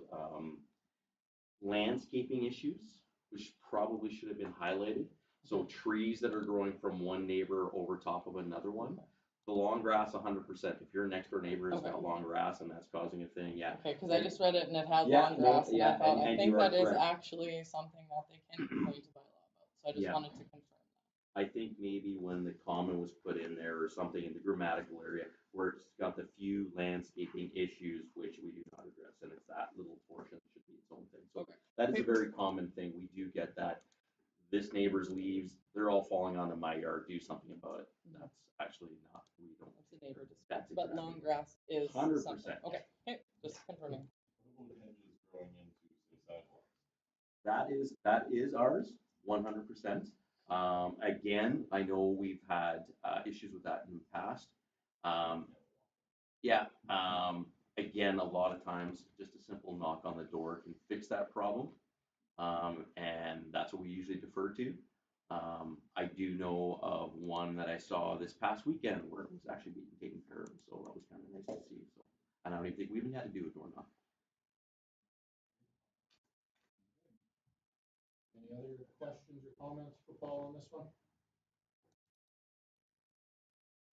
landscaping issues, which probably should have been highlighted. So trees that are growing from one neighbor over top of another one. The long grass, 100%. If your next door neighbor has got long grass and that's causing a thing, yeah. Okay, because I just read it and it had Yeah, long grass, no, and yeah, I thought, and I think you are that is correct. actually something that they can complain to bylaw about. So I just Yeah. wanted to confirm that. I think maybe when the comma was put in there or something in the grammatical area where it's got the few landscaping issues which we do not address, and it's that little portion that should be its own thing. So Okay. that is a very common thing. We do get that. This neighbor's leaves, they're all falling onto my yard, do something about it. That's actually not, we don't. That's a neighbor dispute, That's but exactly. long grass is 100%. something. Okay, just confirming. What about hedges growing into, say, sidewalks? That is ours, 100%. Again, I know we've had issues with that in the past. Yeah, again, a lot of times just a simple knock on the door can fix that problem. And that's what we usually defer to. I do know of one that I saw this past weekend where it was actually being taken care of, so that was kind of nice to see. So, and I don't even think we even had to do a door knock. Any other questions or comments for Paul on this one?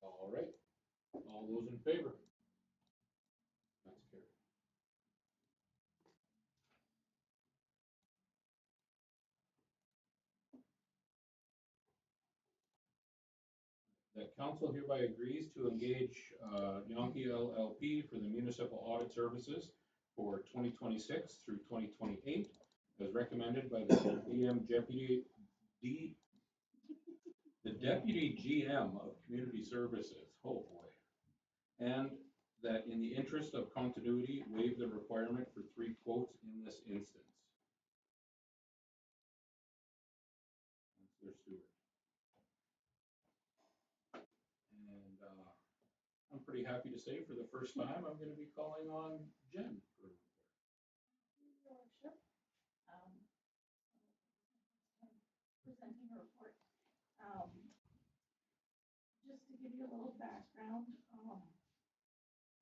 All right, all those in favor? That's carried. That council hereby agrees to engage Yonke LLP for the municipal audit services for 2026 through 2028, as recommended by the Deputy GM of Community Services. Oh boy. And that in the interest of continuity, waive the requirement for 3 quotes in this instance. Councillor Stewart. And I'm pretty happy to say for the first time, I'm going to be calling on Jen for a report. Your Worship, presenting a report. Just to give you a little background,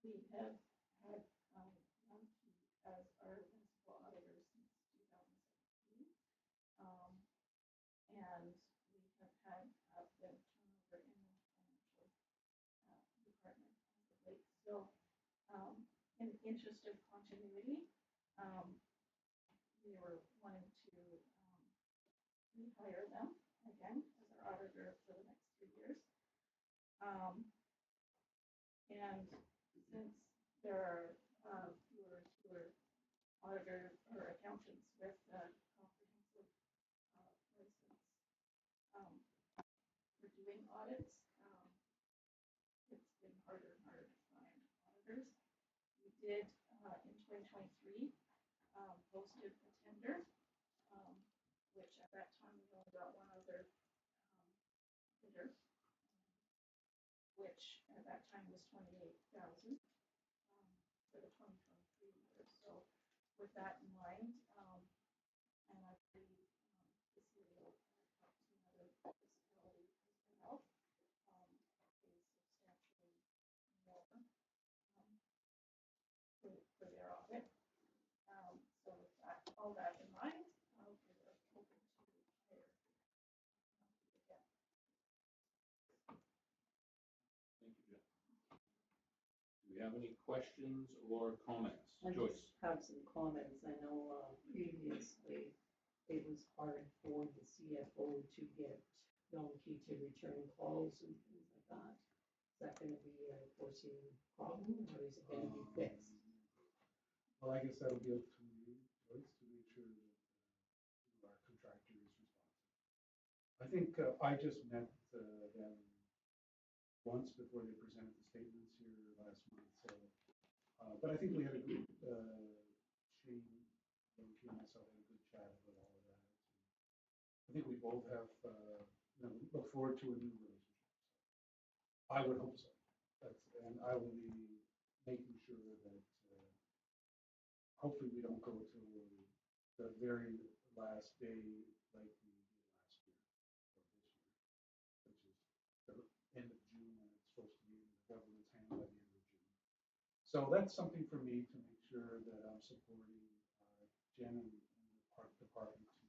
we have had Yonke as our municipal auditor since 2017. And we have had a bit of turnover in the financial department as of late. So in the interest of continuity, we were wanting to rehire them again as our auditor for the next 3 years. And since there are fewer auditors or accountants with comprehensive license for doing audits, it's been harder and harder to find auditors. We did in 2023 posted a tender, which at that time we only got one other bidder, which at that time was 28,000 for the 2023 year. So with that in mind, and I believe the CEO talked to another municipality as well, is substantially more for their audit. So with that, all that in mind, we're hoping to hire again. Thank you, Jeff. Do we have any questions or comments? I Joyce? just have some comments. I know previously it was hard for the CFO to get Donkey to return calls and things like that. Is that going to be a foreseen problem, or is it going to be fixed? Well, I guess that'll be up to you, Joyce, to make sure that our contractor is responsive. I think I just met them once before they presented the statements here last month, so, but I think we had a good, Shane, Donkey and myself had a good chat about all of that. I think we both have, look forward to a new relationship. I would hope so. And I will be making sure that hopefully we don't go to the very last day like we did last year or this year, which is the end of June, and it's supposed to be in the government's hand by the end of June. So that's something for me to make sure that I'm supporting Jen and the park department too,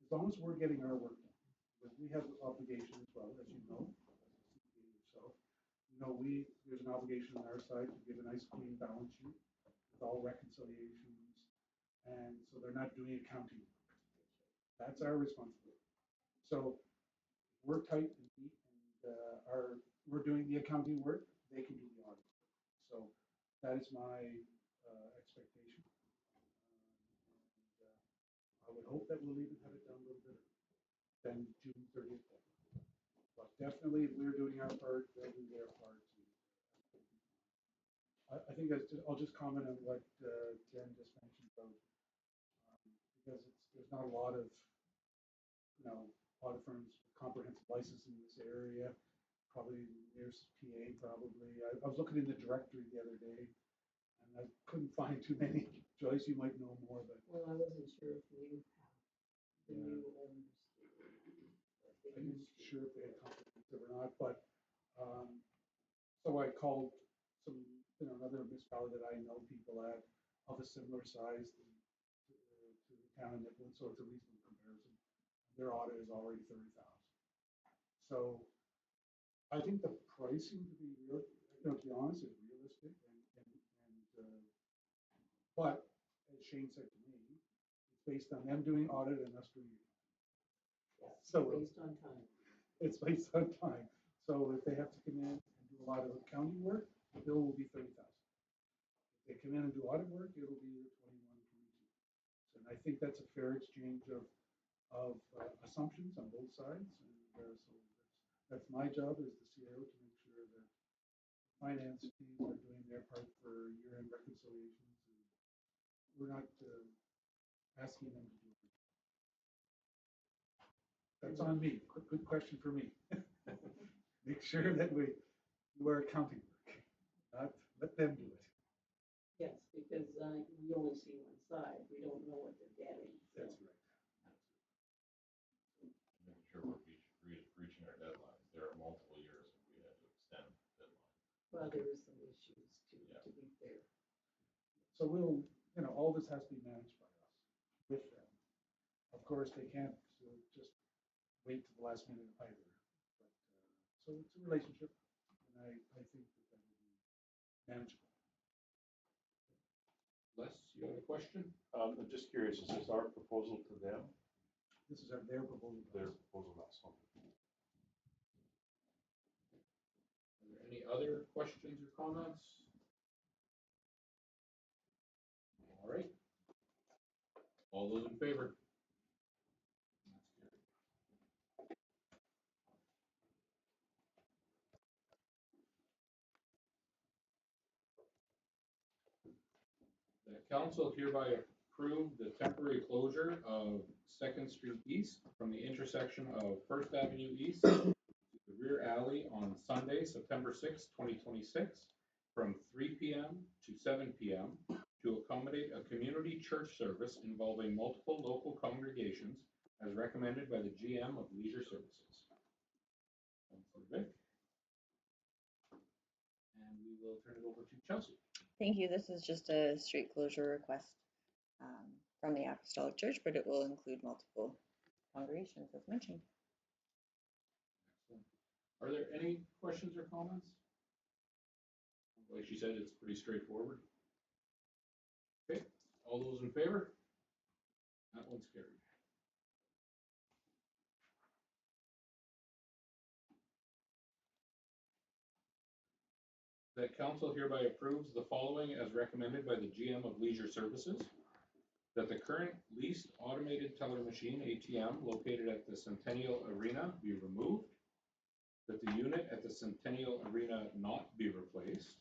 as long as we're getting our work done. Because we have obligation as well, as you know, yourself. There's an obligation on our side to give a nice clean balance sheet with all reconciliations, and so they're not doing accounting. That's our responsibility. So we're tight and neat, and we're doing the accounting work, they can do the audit. So that is my expectation. I would hope that we'll even have it done a little bit than June 30th. But definitely, if we're doing our part, they'll do their part too. I think I'll just comment on what Jen just mentioned about, because there's not a lot of, audit firms with comprehensive license in this area. Probably there's PA probably. I was looking in the directory the other day, and I couldn't find too many. Joyce, you might know more, but. Well, I wasn't sure if you have the new owners. I wasn't sure if they had comprehensive or not, but, so I called some, another municipality that I know people at of a similar size to the town of Nipawin, so it's a reasonable comparison. Their audit is already 30,000. So I think the pricing, to be real, to be honest, is realistic, but as Shane said to me, it's based on them doing audit and us doing it. Yeah, So based on time. It's based on time. So if they have to come in and do a lot of accounting work, the bill will be 30,000. If they come in and do audit work, it'll be 21, 22. So, and I think that's a fair exchange of assumptions on both sides. And so that's my job as the CIO to make sure that the finance team are doing their part for year-end reconciliations, and we're not asking them to do it. That's on me. Good question for me. Make sure that we do our accounting work, not let them do it. Yes, because we only see one side. We don't know what they're getting. That's right. Making sure we're reaching our deadlines. There are multiple years if we had to extend deadlines. Well, there is some issues too, Yeah. to be fair. So we'll, all this has to be managed by us with them. Of course, they can't just wait to the last minute either. But, so it's a relationship, and I think that will be manageable. Les, you have a question? I'm just curious, is this our proposal to them? This is their proposal. Their proposal, that's something. Are there any other questions or comments? All right. All those in favor? The council hereby approve the temporary closure of Second Street East from the intersection of First Avenue East to the rear alley on Sunday, September 6, 2026, from 3 p.m. to 7 p.m. to accommodate a community church service involving multiple local congregations as recommended by the GM of Leisure Services. Councilor Vic. And we will turn it over to Chelsea. Thank you. This is just a street closure request from the Apostolic Church, but it will include multiple congregations as mentioned. Excellent. Are there any questions or comments? Like she said, it's pretty straightforward. Okay, all those in favor? That one's carried. That council hereby approves the following as recommended by the GM of Leisure Services. That the current leased automated teller machine ATM located at the Centennial Arena be removed. That the unit at the Centennial Arena not be replaced.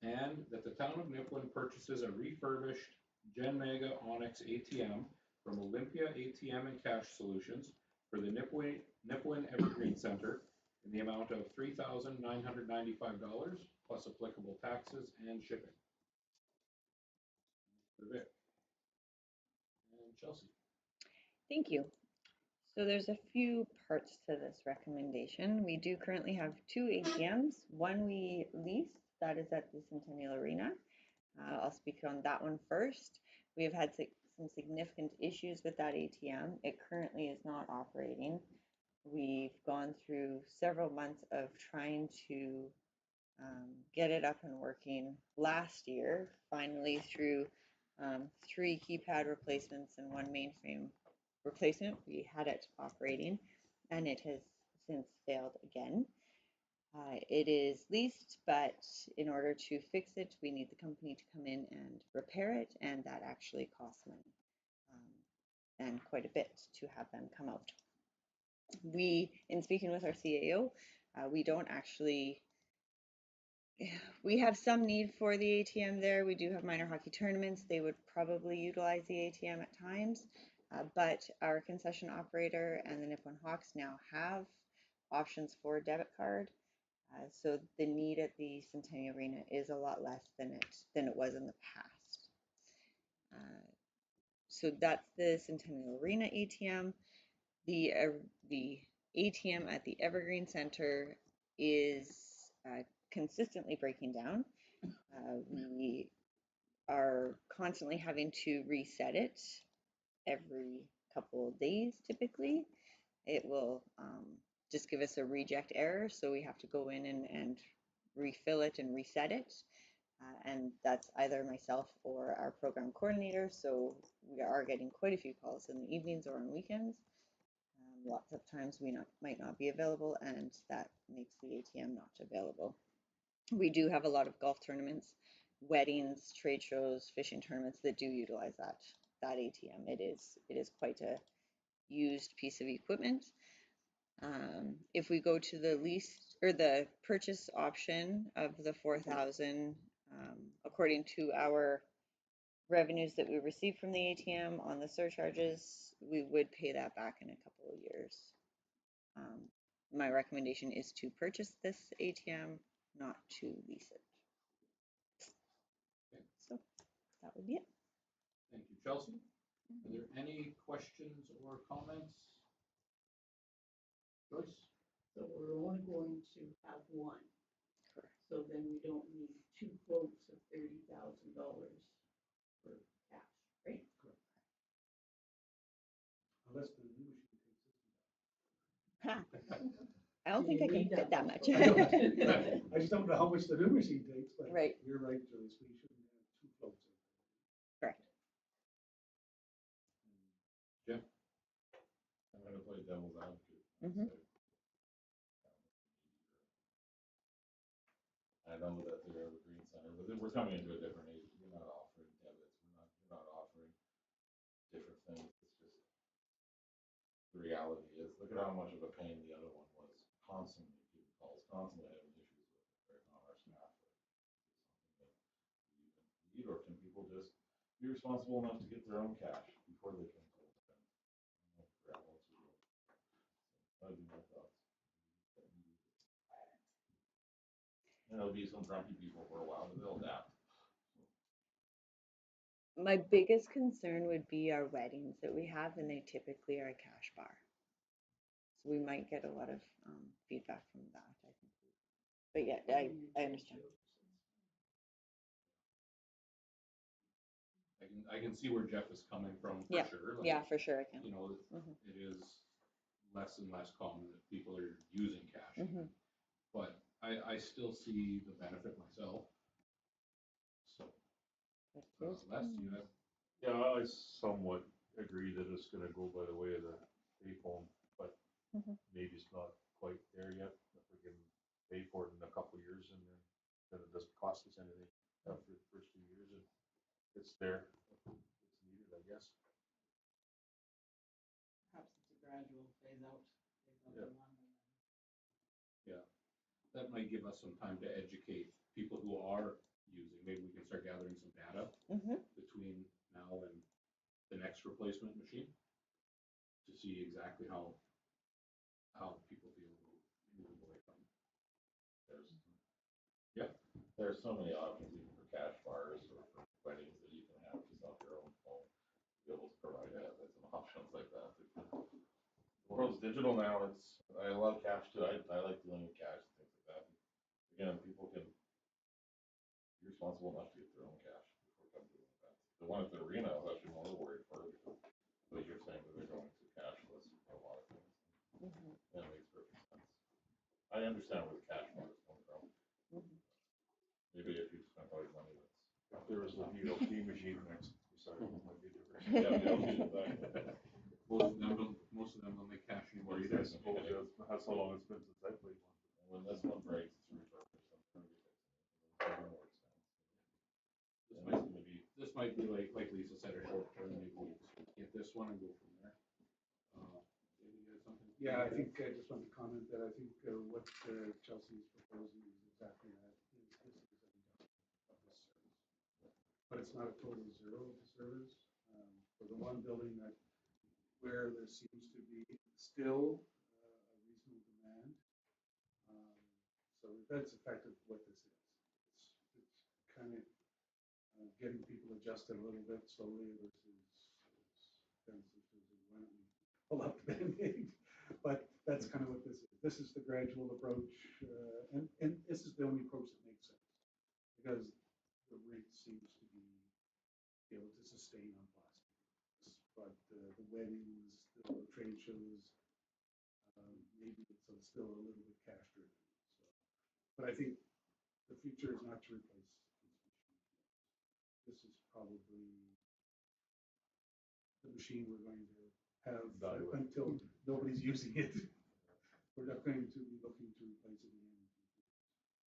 And that the town of Nipawin purchases a refurbished Gen Mega Onyx ATM from Olympia ATM and Cash Solutions for the Nipawin Evergreen Center in the amount of $3,995 plus applicable taxes and shipping. Vic. And Chelsea. Thank you. So there's a few parts to this recommendation. We do currently have 2 ATMs. One we lease, that is at the Centennial Arena. I'll speak on that one first. We have had some significant issues with that ATM. It currently is not operating. We've gone through several months of trying to get it up and working last year, finally through 3 keypad replacements and 1 mainframe replacement. We had it operating, and it has since failed again. It is leased, but in order to fix it, we need the company to come in and repair it, and that actually costs money, and quite a bit to have them come out. We, in speaking with our CAO, we don't actually, we have some need for the ATM there. We do have minor hockey tournaments. They would probably utilize the ATM at times, but our concession operator and the Nipawin Hawks now have options for a debit card. So the need at the Centennial Arena is a lot less than it was in the past. So that's the Centennial Arena ATM. The ATM at the Evergreen Center is consistently breaking down. We are constantly having to reset it every couple of days typically. It will just give us a reject error, so we have to go in and refill it and reset it. And that's either myself or our program coordinator, so we are getting quite a few calls in the evenings or on weekends. Lots of times we might not be available, and that makes the ATM not available. We do have a lot of golf tournaments, weddings, trade shows, fishing tournaments that do utilize that ATM. It is quite a used piece of equipment. If we go to the lease or the purchase option of the 4,000, according to our revenues that we receive from the ATM on the surcharges, we would pay that back in a couple of years. My recommendation is to purchase this ATM, not to lease it. Okay. So that would be it. Thank you, Chelsea. Are there any questions or comments? Joyce? So we're only going to have one. Correct. So then we don't need 2 quotes of $30,000 for cash, right? Correct. Unless the new machine takes I don't think I can fit that much. I just don't know how much the new machine takes, but Right. You're right, Joyce, we shouldn't have 2 floats. Correct. Jim? I'm gonna play devil's advocate. Mhm. I know that they're Evergreen Center, but then we're coming into a different age. We're not offering debits. We're not offering different things. It's just the reality is, look at how much of a pain the other one was. Constantly getting calls, constantly having issues with it, right, on our staff. Like, is it something that you can lead, or can people just be responsible enough to get their own cash before they can spend. That'd be my thoughts. And there'll be some grumpy people for a while, but they'll adapt. My biggest concern would be our weddings that we have, and they typically are a cash bar. So we might get a lot of feedback from that, I think. But yeah, I understand. I can see where Jeff is coming from for Yeah, sure. Like, yeah, for sure I can. you know, Mhm. it is less and less common that people are using cash. Mhm. But I still see the benefit myself. So, Les, you have, Yeah, I somewhat agree that it's gonna go by the way of the payphone, but Mhm. maybe it's not quite there yet. If we can pay for it in a couple of years and then it doesn't cost us anything after the first 2 years, and it's there. It's needed, I guess. Perhaps it's a gradual phase out. Yeah. yeah, that might give us some time to educate people who are using. Maybe we can start gathering some data Mhm. between now and the next replacement machine to see exactly how people feel about moving away from it. There's so many options even for cash bars or for weddings that you can have just off your own phone. To be able to provide that, there's some options like that. The world's digital now. I love cash too. I like dealing with cash and things like that. Again, people can be responsible enough to get their own cash before coming to events. The one at the arena, I was actually more worried for because like you're saying that they're going to cashless for a lot of things. Mhm. That makes perfect sense. I understand where the cash bar is coming from. Mhm. Maybe if you spent all your money, If there was a VLT machine next beside it, it might be different. yeah, exactly. Most of them don't make cash anymore I either. suppose that's how long it's been since I played one. And when this one breaks, it's refurbished. I'm sure we fix it. It'll be more expensive. This might be like Lisa said, a short term, maybe we get this one and go from there. Maybe you have something? Yeah, I think I just want to comment that I think what Chelsea is proposing is exactly that. This is a reduction of this service. But it's not a total zero of the service. For the one building where there seems to be still a reasonable demand. So that's effective what this is. It's kind of getting people adjusted a little bit slowly versus why don't we pull up the Band-Aid? But that's kind of what this is. This is the gradual approach, and this is the only approach that makes sense because the rate seems to be able to sustain on plastic. But the weddings, the trade shows, maybe it's still a little bit cash driven. So, but I think the future is not to replace this machine. This is probably the machine we're going to have until nobody's using it. We're not going to be looking to replace it again.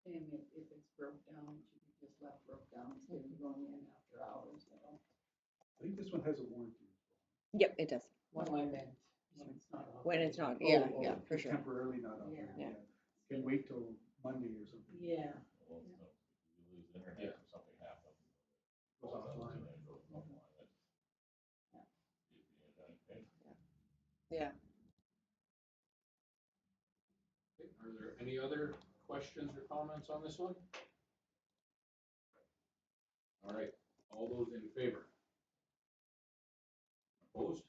And if it's broke down, it should be just left broke down instead of going in after hours, you know. I think this one has a warranty. Yep, it does. What I meant, when it's not off. When it's not, yeah, yeah, for sure. Temporarily not on. Yeah. Can wait till Monday or something. Yeah. Well, it's no, you lose internet or something happens. Goes offline. It goes offline. Yeah. You'd be in a giant pain. Yeah. Okay, are there any other questions or comments on this one? All right, all those in favor? Opposed?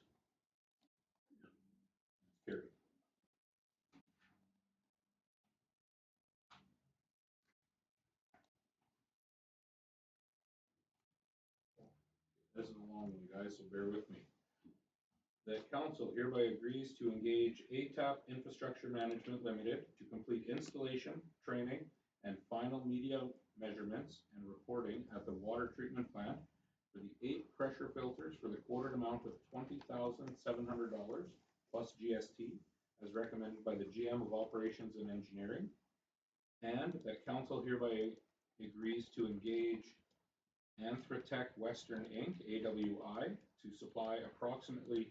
Carried. This is a long one, guys, so bear with me. The council hereby agrees to engage ATAP Infrastructure Management Limited to complete installation, training, and final media measurements and reporting at the water treatment plant for the 8 pressure filters for the quoted amount of $20,700 plus GST, as recommended by the GM of Operations and Engineering, and that council hereby agrees to engage Anthrotech Western Inc., AWI, to supply approximately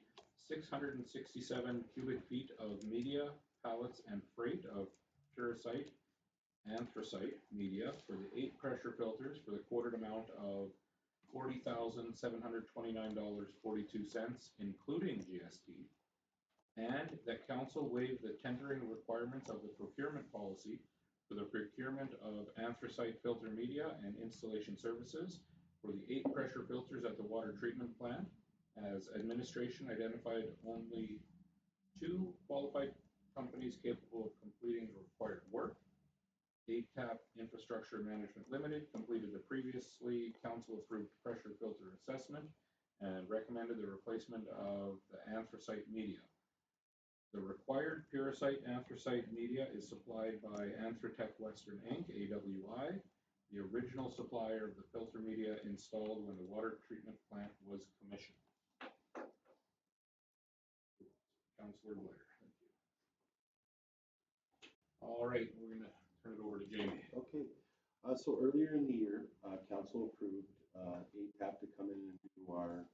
667 cubic feet of media, pallets, and freight of puricite anthracite media for the 8 pressure filters for the quoted amount of $40,729.42, including GST, and that council waive the tendering requirements of the procurement policy for the procurement of anthracite filter media and installation services for the 8 pressure filters at the water treatment plant, as administration identified only 2 qualified companies capable of completing the required work. ATAP Infrastructure Management Limited completed the previously council-approved pressure filter assessment and recommended the replacement of the anthracite media. The required Puricite anthracite media is supplied by Anthrotech Western Inc., AWI, the original supplier of the filter media installed when the water treatment plant was commissioned. Councillor Blair, thank you. All right, we're going to turn it over to Jamie. Okay, so earlier in the year, council approved ATAP to come in and do our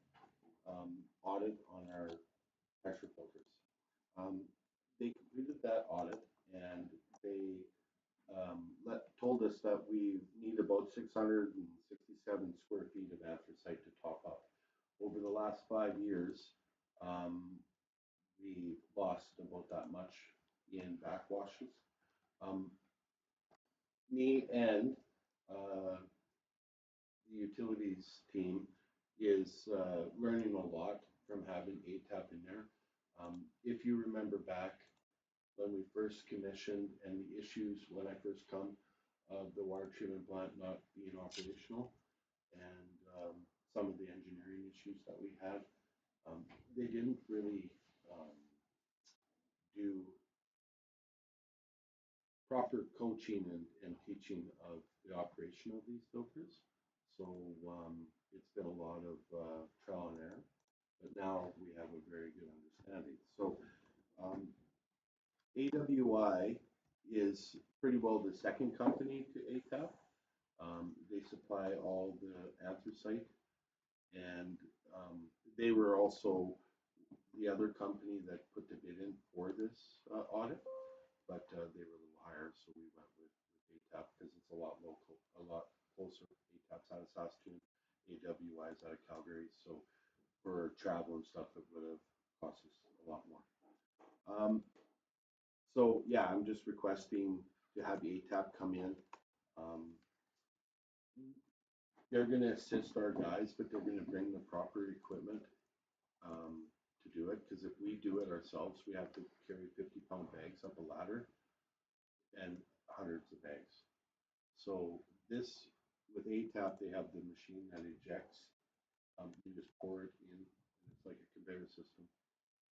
audit on our pressure filters. They completed that audit and they told us that we need about 667 square feet of anthracite to top up. Over the last 5 years, we lost about that much in backwashes. Me and the utilities team is learning a lot from having ATAP in there. If you remember back when we first commissioned and the issues when I first come of the water treatment plant not being operational and some of the engineering issues that we had, they didn't really do proper coaching and teaching of the operation of these filters. So it's been a lot of trial and error, but now we have a very good understanding. So AWI is pretty well the second company to ATAP. They supply all the anthracite, and they were also the other company that put the bid in for this audit, but they were a little higher, so we went with ATAP because it's a lot local, a lot closer. ATAP's out of Saskatoon, AWI is out of Calgary, so for travel and stuff, it would have cost us a lot more. So yeah, I'm just requesting to have ATAP come in. They're going to assist our guys, but they're going to bring the proper equipment to do it, because if we do it ourselves, we have to carry 50-pound bags up a ladder and hundreds of bags. So this, with ATAP, they have the machine that ejects. You just pour it in, and it's like a conveyor system,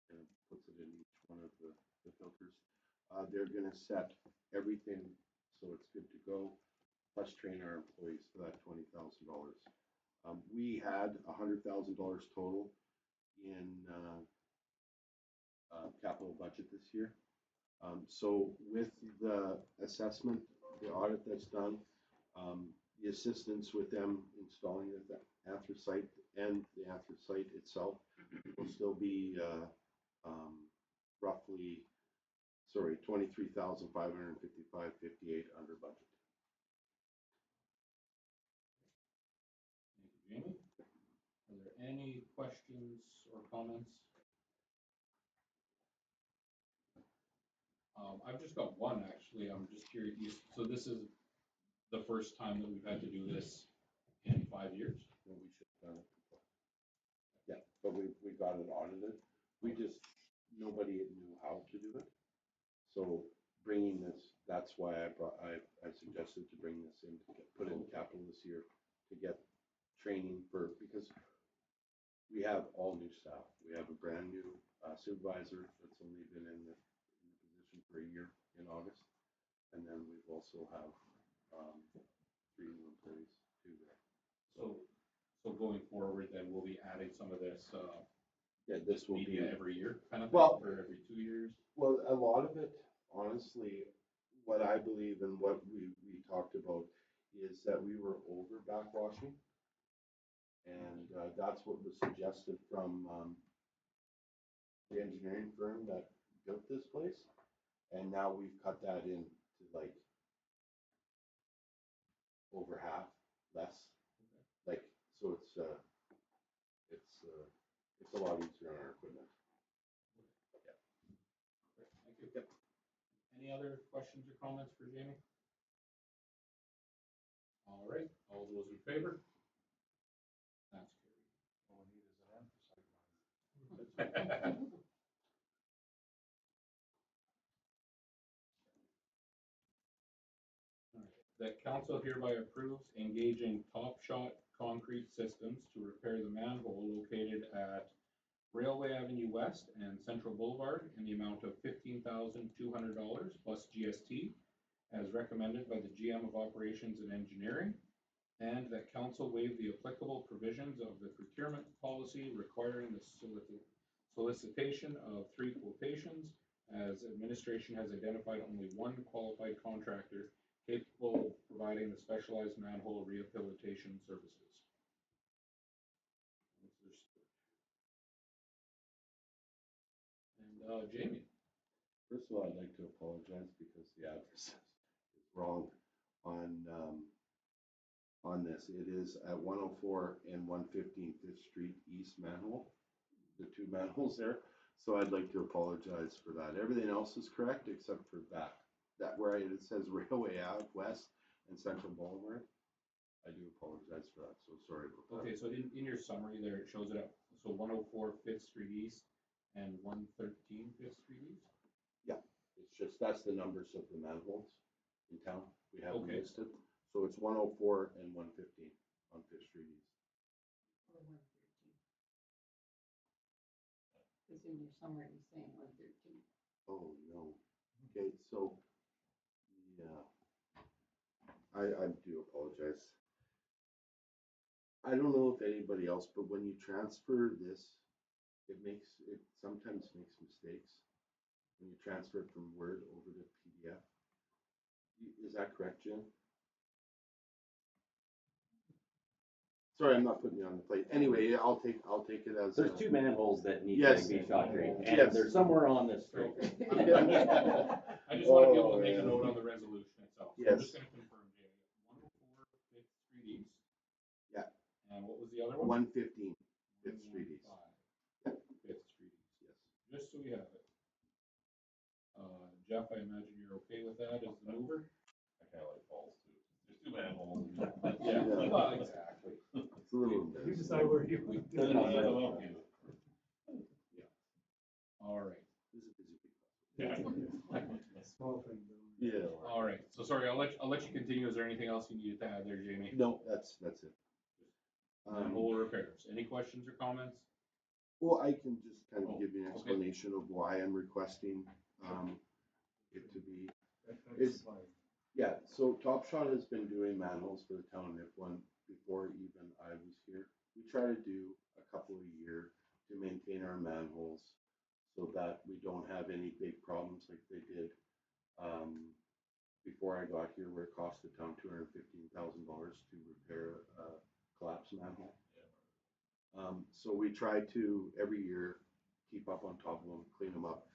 and it puts it in each one of the filters. They're going to set everything so it's good to go, plus train our employees for that $20,000. We had $100,000 total in capital budget this year. So with the assessment, the audit that's done, the assistance with them installing the anthracite and the anthracite itself will still be roughly, sorry, $23,555.58 under budget. Thank you, Jamie. Are there any questions or comments? I've just got one, actually. I'm just curious. So this is the first time that we've had to do this in 5 years? Well, we should have done it before. Yeah, but we got it audited. We just, nobody knew how to do it. So bringing this, that's why I suggested to bring this in, to put in capital this year to get training for, because we have all new staff. We have a brand new supervisor that's only been in the position for a year in August. And then we've also have 3 new employees too there. So going forward, then we'll be adding some of this Yeah, this will media be every year, kind of thing, Well- or every 2 years? Well, a lot of it, honestly, what I believe and what we talked about is that we were over backwashing. And that's what was suggested from the engineering firm that built this place. And now we've cut that in to like over half, less. Like, So it's a lot easier on our equipment. Thank you. Any other questions or comments for Jamie? All right, all those in favor? That's All we need is an anthracite mine. carried. That council hereby approves engaging Top Shot Concrete Systems to repair the manhole located at Railway Avenue West and Central Boulevard in the amount of $15,200 plus GST, as recommended by the GM of Operations and Engineering, and that council waive the applicable provisions of the procurement policy requiring the solicitation of 3 quotations, as administration has identified only one qualified contractor capable of providing the specialized manhole rehabilitation services. And Jamie. First of all, I'd like to apologize because the address is wrong on this. It is at 104 and 115 Fifth Street East manhole, the 2 manholes there. So I'd like to apologize for that. Everything else is correct except for that where it says Railway Ave West and Central Boulevard. I do apologize for that. So sorry about that. Okay, so in your summary there, it shows it up. So 104 Fifth Street East and 113 Fifth Street East? Yeah, it's just, that's the numbers of the manholes in town. We have them listed. So it's 104 and 115 on Fifth Street East. Or 113. Because in your summary, you're saying 113. Oh, no. Okay, so, yeah, I do apologize. I don't know if anybody else, but when you transfer this, it sometimes makes mistakes when you transfer it from Word over to PDF. Is that correct, Jim? Sorry, I'm not putting you on the plate. Anyway, I'll take it as. There's 2 manholes that need Yes. to be shot green, and Yes. they're somewhere on this street. I just want to be able to make a note on the resolution itself. So I'm just going to confirm, Jamie. 104 Fifth Street East. Yeah. And what was the other one? 115 Fifth Street East. 115 Fifth Street East. Yes. Just so we have it. Jeff, I imagine you're okay with that as the mover? I kind of like falls too. There's 2 manholes. Yeah. Yeah. Well, exactly. It's a little. You decide where you would do it. Yeah. All right. This is a busy week. Yeah. Small thing. Yeah. All right. So sorry, I'll let you continue. Is there anything else you needed to add there, Jamie? No, that's it. Manhole repairs. Any questions or comments? Well, I can just kind of Oh, give you an okay. explanation of why I'm requesting it to be. It's Yeah, so Top Shot has been doing manholes for the town of Nipawin before even I was here. We try to do a couple a year to maintain our manholes so that we don't have any big problems like they did before I got here, where it cost the town $215,000 to repair a collapsed manhole. So we try to every year keep up on top of them, clean them up.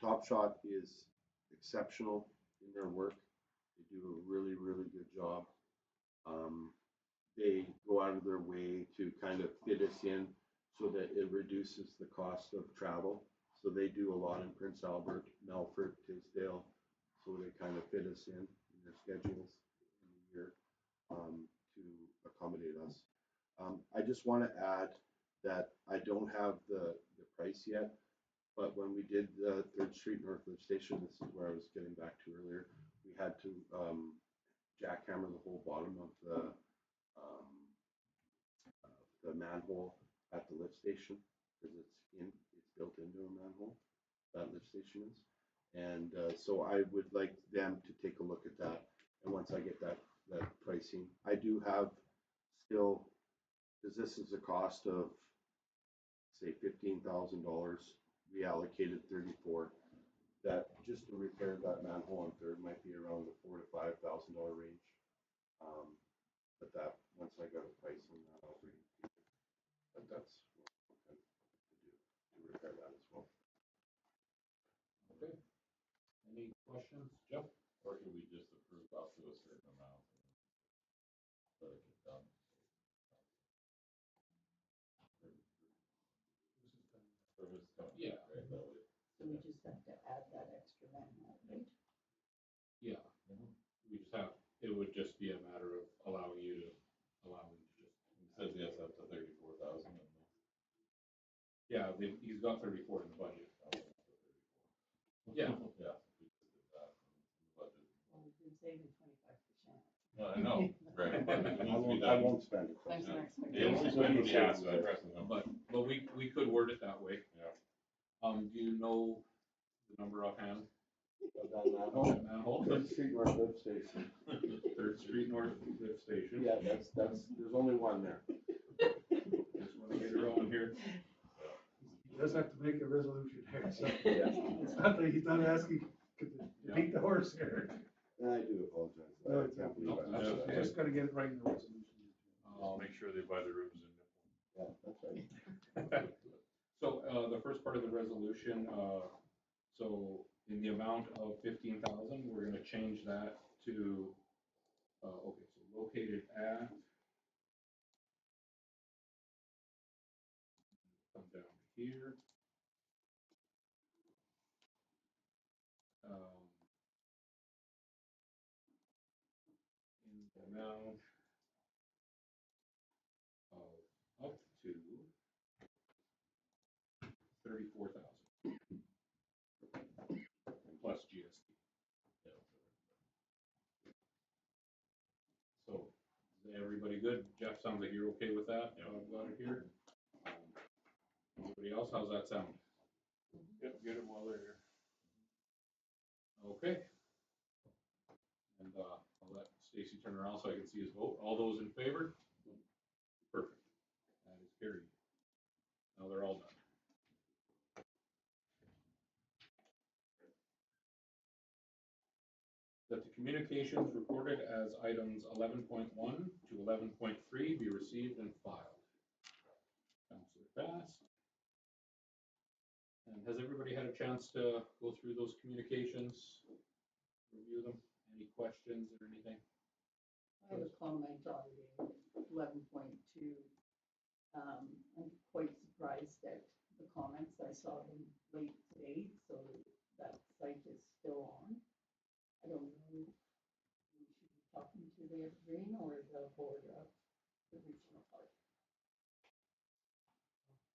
Top Shot is exceptional in their work. They do a really, really good job. They go out of their way to kind of fit us in so that it reduces the cost of travel. So they do a lot in Prince Albert, Melfort, Tisdale, so they kind of fit us in their schedules in the year to accommodate us. I just want to add that I don't have the price yet, but when we did the 3rd Street North Lift Station, this is where I was getting back to earlier, we had to jackhammer the whole bottom of the manhole at the lift station because it's built into a manhole, that lift station is. And so I would like them to take a look at that. And once I get that pricing, I do have still, because this is a cost of say $15,000, we allocated 34. That just to repair that manhole on 3rd might be around the $4,000 to $5,000 range. But that once I got a price on that, I'll bring it. But that's what I'm going to do to repair that as well. Okay. Any questions, Jeff? Or could we just approve up to a certain amount? And let it get done. So we just have to add that extra man, right? Yeah, we just have, it would just be a matter of allowing you to, allow him to just, It says yes up to 34,000. yeah, he's got 34 in the budget. Yeah. Yeah, we just did that in the budget. Well, we've been saving 25%. No, I know, right, but it needs to be I done. won't spend it. Thanks, Yeah. next. Yeah, it's what he asked, so I trust him. But we could word it that way. Yeah. Do you know the number offhand? Down that hole. That manhole? Third Street North Lift Station. 3rd Street North Lift Station. Yeah, that's, there's only one there. Just want to get it on here. He does have to make a resolution here, so Yeah. it's not that he's not asking to beat the horse here. And I do apologize. No, I can't believe no, I that's missed okay. that. Just gotta get it right in the resolution. Make sure they buy the rooms in Nipawin. Yeah, that's right. So, the first part of the resolution, so in the amount of 15,000, we're gonna change that to, okay, so located at, come down here. In the amount of up to 34,000 plus GST. So, is everybody good? Jeff, sounds like you're okay with that? Yeah. I've got it here. Anybody else, how's that sound? Yep, get it while they're here. Okay. And, I'll let Stacy turn around so I can see his vote. All those in favor? Perfect. That is carried. Now they're all done. That the communications reported as items 11.1 to 11.3 be received and filed. Councillor Fast. And has everybody had a chance to go through those communications, review them? Any questions or anything? I have a comment on the 11.2. I'm quite surprised at the comments. I saw them late today, so that site is still on. I don't know if we should be talking to the Evergreen or the board of the regional park.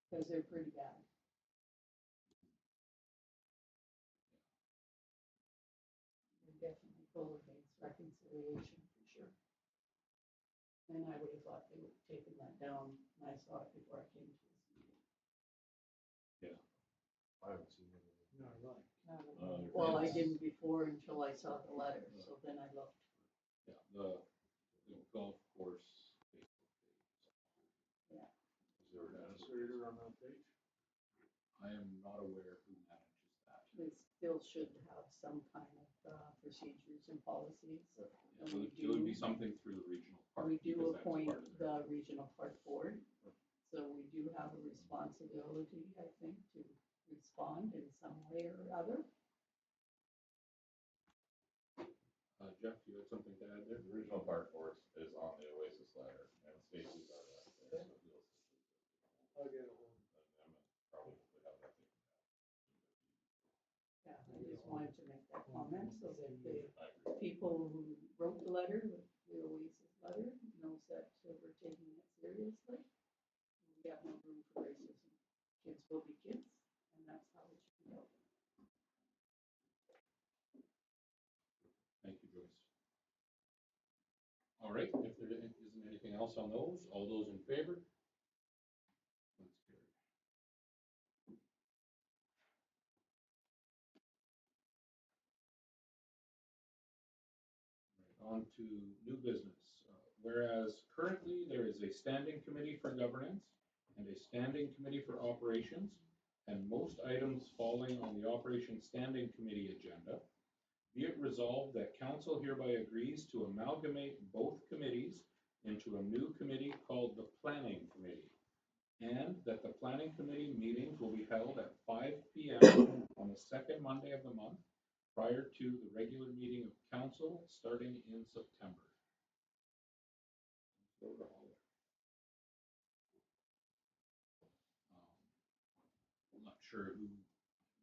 Because they're pretty bad. They're definitely full against reconciliation for sure. And I would have thought they would have taken that down, and I saw it before I came to this meeting. I haven't seen it. No, right. Well, I didn't before until I saw the letter, so then I looked. Yeah, the golf course. Yeah. Is there an administrator on that page? I am not aware who manages that. They still should have some kind of procedures and policies. Yeah, And so we it would be do- something through the regional park. We do because that's appoint part of their- the regional park board, so we do have a responsibility, I think, to respond in some way or other. Jeff, you had something to add there? The regional park force is on the Oasis ladder, and Stacy's our rep there, so he'll. I'll get a hold of And Emmett probably have that taken Yeah, I just wanted to make that comment, so that the down. I agree. people who wrote the letter, the Oasis letter, knows that we're taking it seriously. We have no room for racism. Kids will be kids, and that's how it should go. Thank you, Joyce. All right, if there isn't anything else on those, all those in favor? That's carried. Right, on to new business. Whereas currently there is a standing committee for governance and a standing committee for operations, and most items falling on the operations standing committee agenda, be it resolved that council hereby agrees to amalgamate both committees into a new committee called the Planning Committee, and that the Planning Committee meetings will be held at 5 p.m. on the second Monday of the month, prior to the regular meeting of council starting in September. I'm not sure who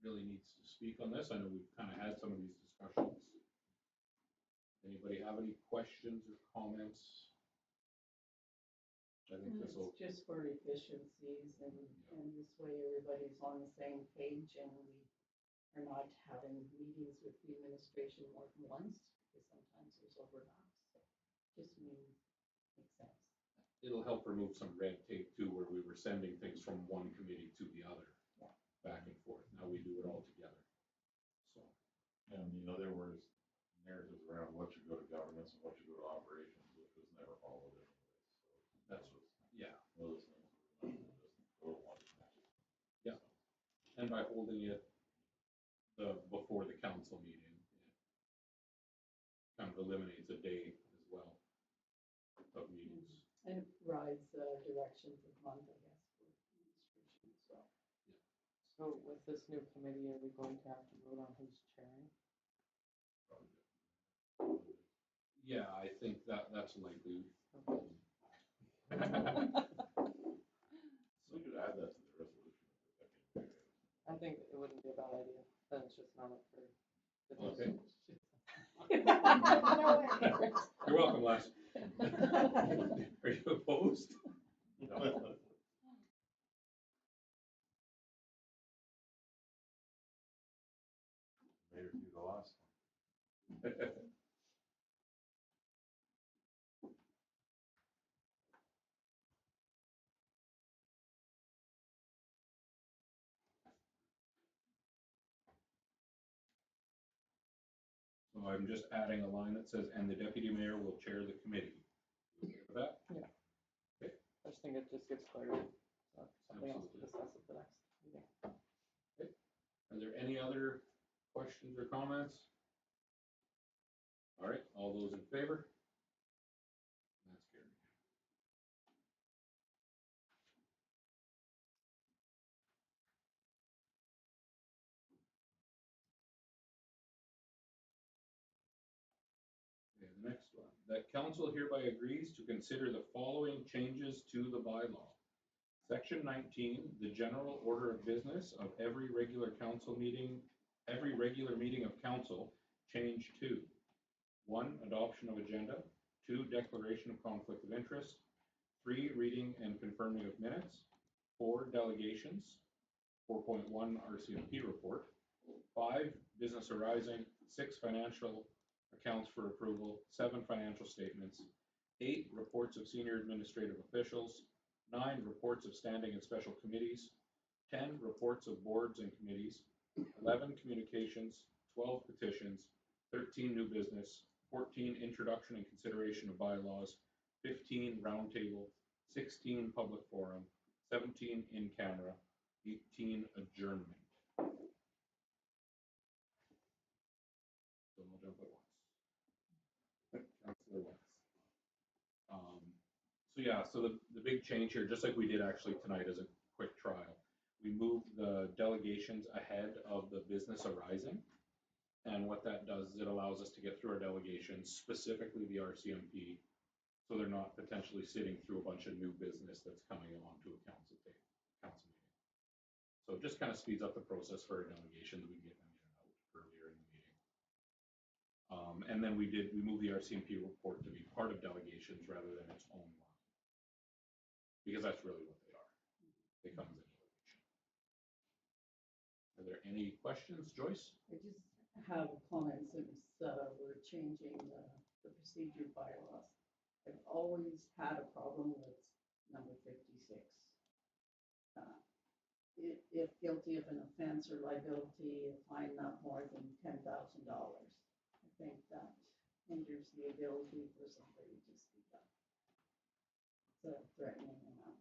really needs to speak on this? I know we've kind of had some of these discussions. Anybody have any questions or comments? I think this will, It's just for efficiencies and this way everybody's on the same page and we are not having meetings with the administration more than once, because sometimes there's overlaps. So just makes sense. it'll help remove some red tape too, where we were sending things from one committee to the other. Yeah. Back and forth. Now we do it all together. So, And, there was narratives around what should go to governance and what should go to operations, which was never followed anyway. So that's what, yeah. one of those things, we might as well just go to one committee. Yeah. And by holding it before the council meeting, it kind of eliminates a day as well of meetings. And it provides direction for the month, I guess, for administration as well. So with this new committee, are we going to have to vote on who's chairing? Yeah, I think that's likely. So we could add that to the resolution. I think it wouldn't be a bad idea, then it's just not up for. Okay. No way. You're welcome, Les. Are you opposed? Made her do the last one. So I'm just adding a line that says, and the deputy mayor will chair the committee. You okay with that? Yeah. Okay. I just think it just gives clarity. So something else to Absolutely. discuss at the next meeting. Are there any other questions or comments? All right, all those in favor? That's carried. Okay, the next one, that council hereby agrees to consider the following changes to the bylaw. Section 19, the general order of business of every regular meeting of council, change to 1, adoption of agenda, 2, declaration of conflict of interest, 3, reading and confirming of minutes, 4, delegations, 4.1, RCMP report, 5, business arising, 6, financial accounts for approval, 7, financial statements, 8, reports of senior administrative officials, 9, reports of standing and special committees, 10, reports of boards and committees, 11, communications, 12, petitions, 13, new business, 14, introduction and consideration of bylaws, 15, roundtable, 16, public forum, 17, in camera, 18, adjournment. So we'll jump at once. Councilor West. So yeah, so the big change here, just like we did actually tonight as a quick trial, we moved the delegations ahead of the business arising. And what that does is it allows us to get through our delegations, specifically the RCMP, so they're not potentially sitting through a bunch of new business that's coming on to a council meeting. So it just kind of speeds up the process for our delegations. We can get them in and out earlier in the meeting. And then we moved the RCMP report to be part of delegations rather than its own one. Because that's really what they are. They come as a delegation. Are there any questions, Joyce? I just have a comment since we're changing the procedure bylaws. I've always had a problem with number 56. If guilty of an offense or liability, a fine not more than $10,000. I think that hinders the ability for somebody to speak up. It's a threatening amount.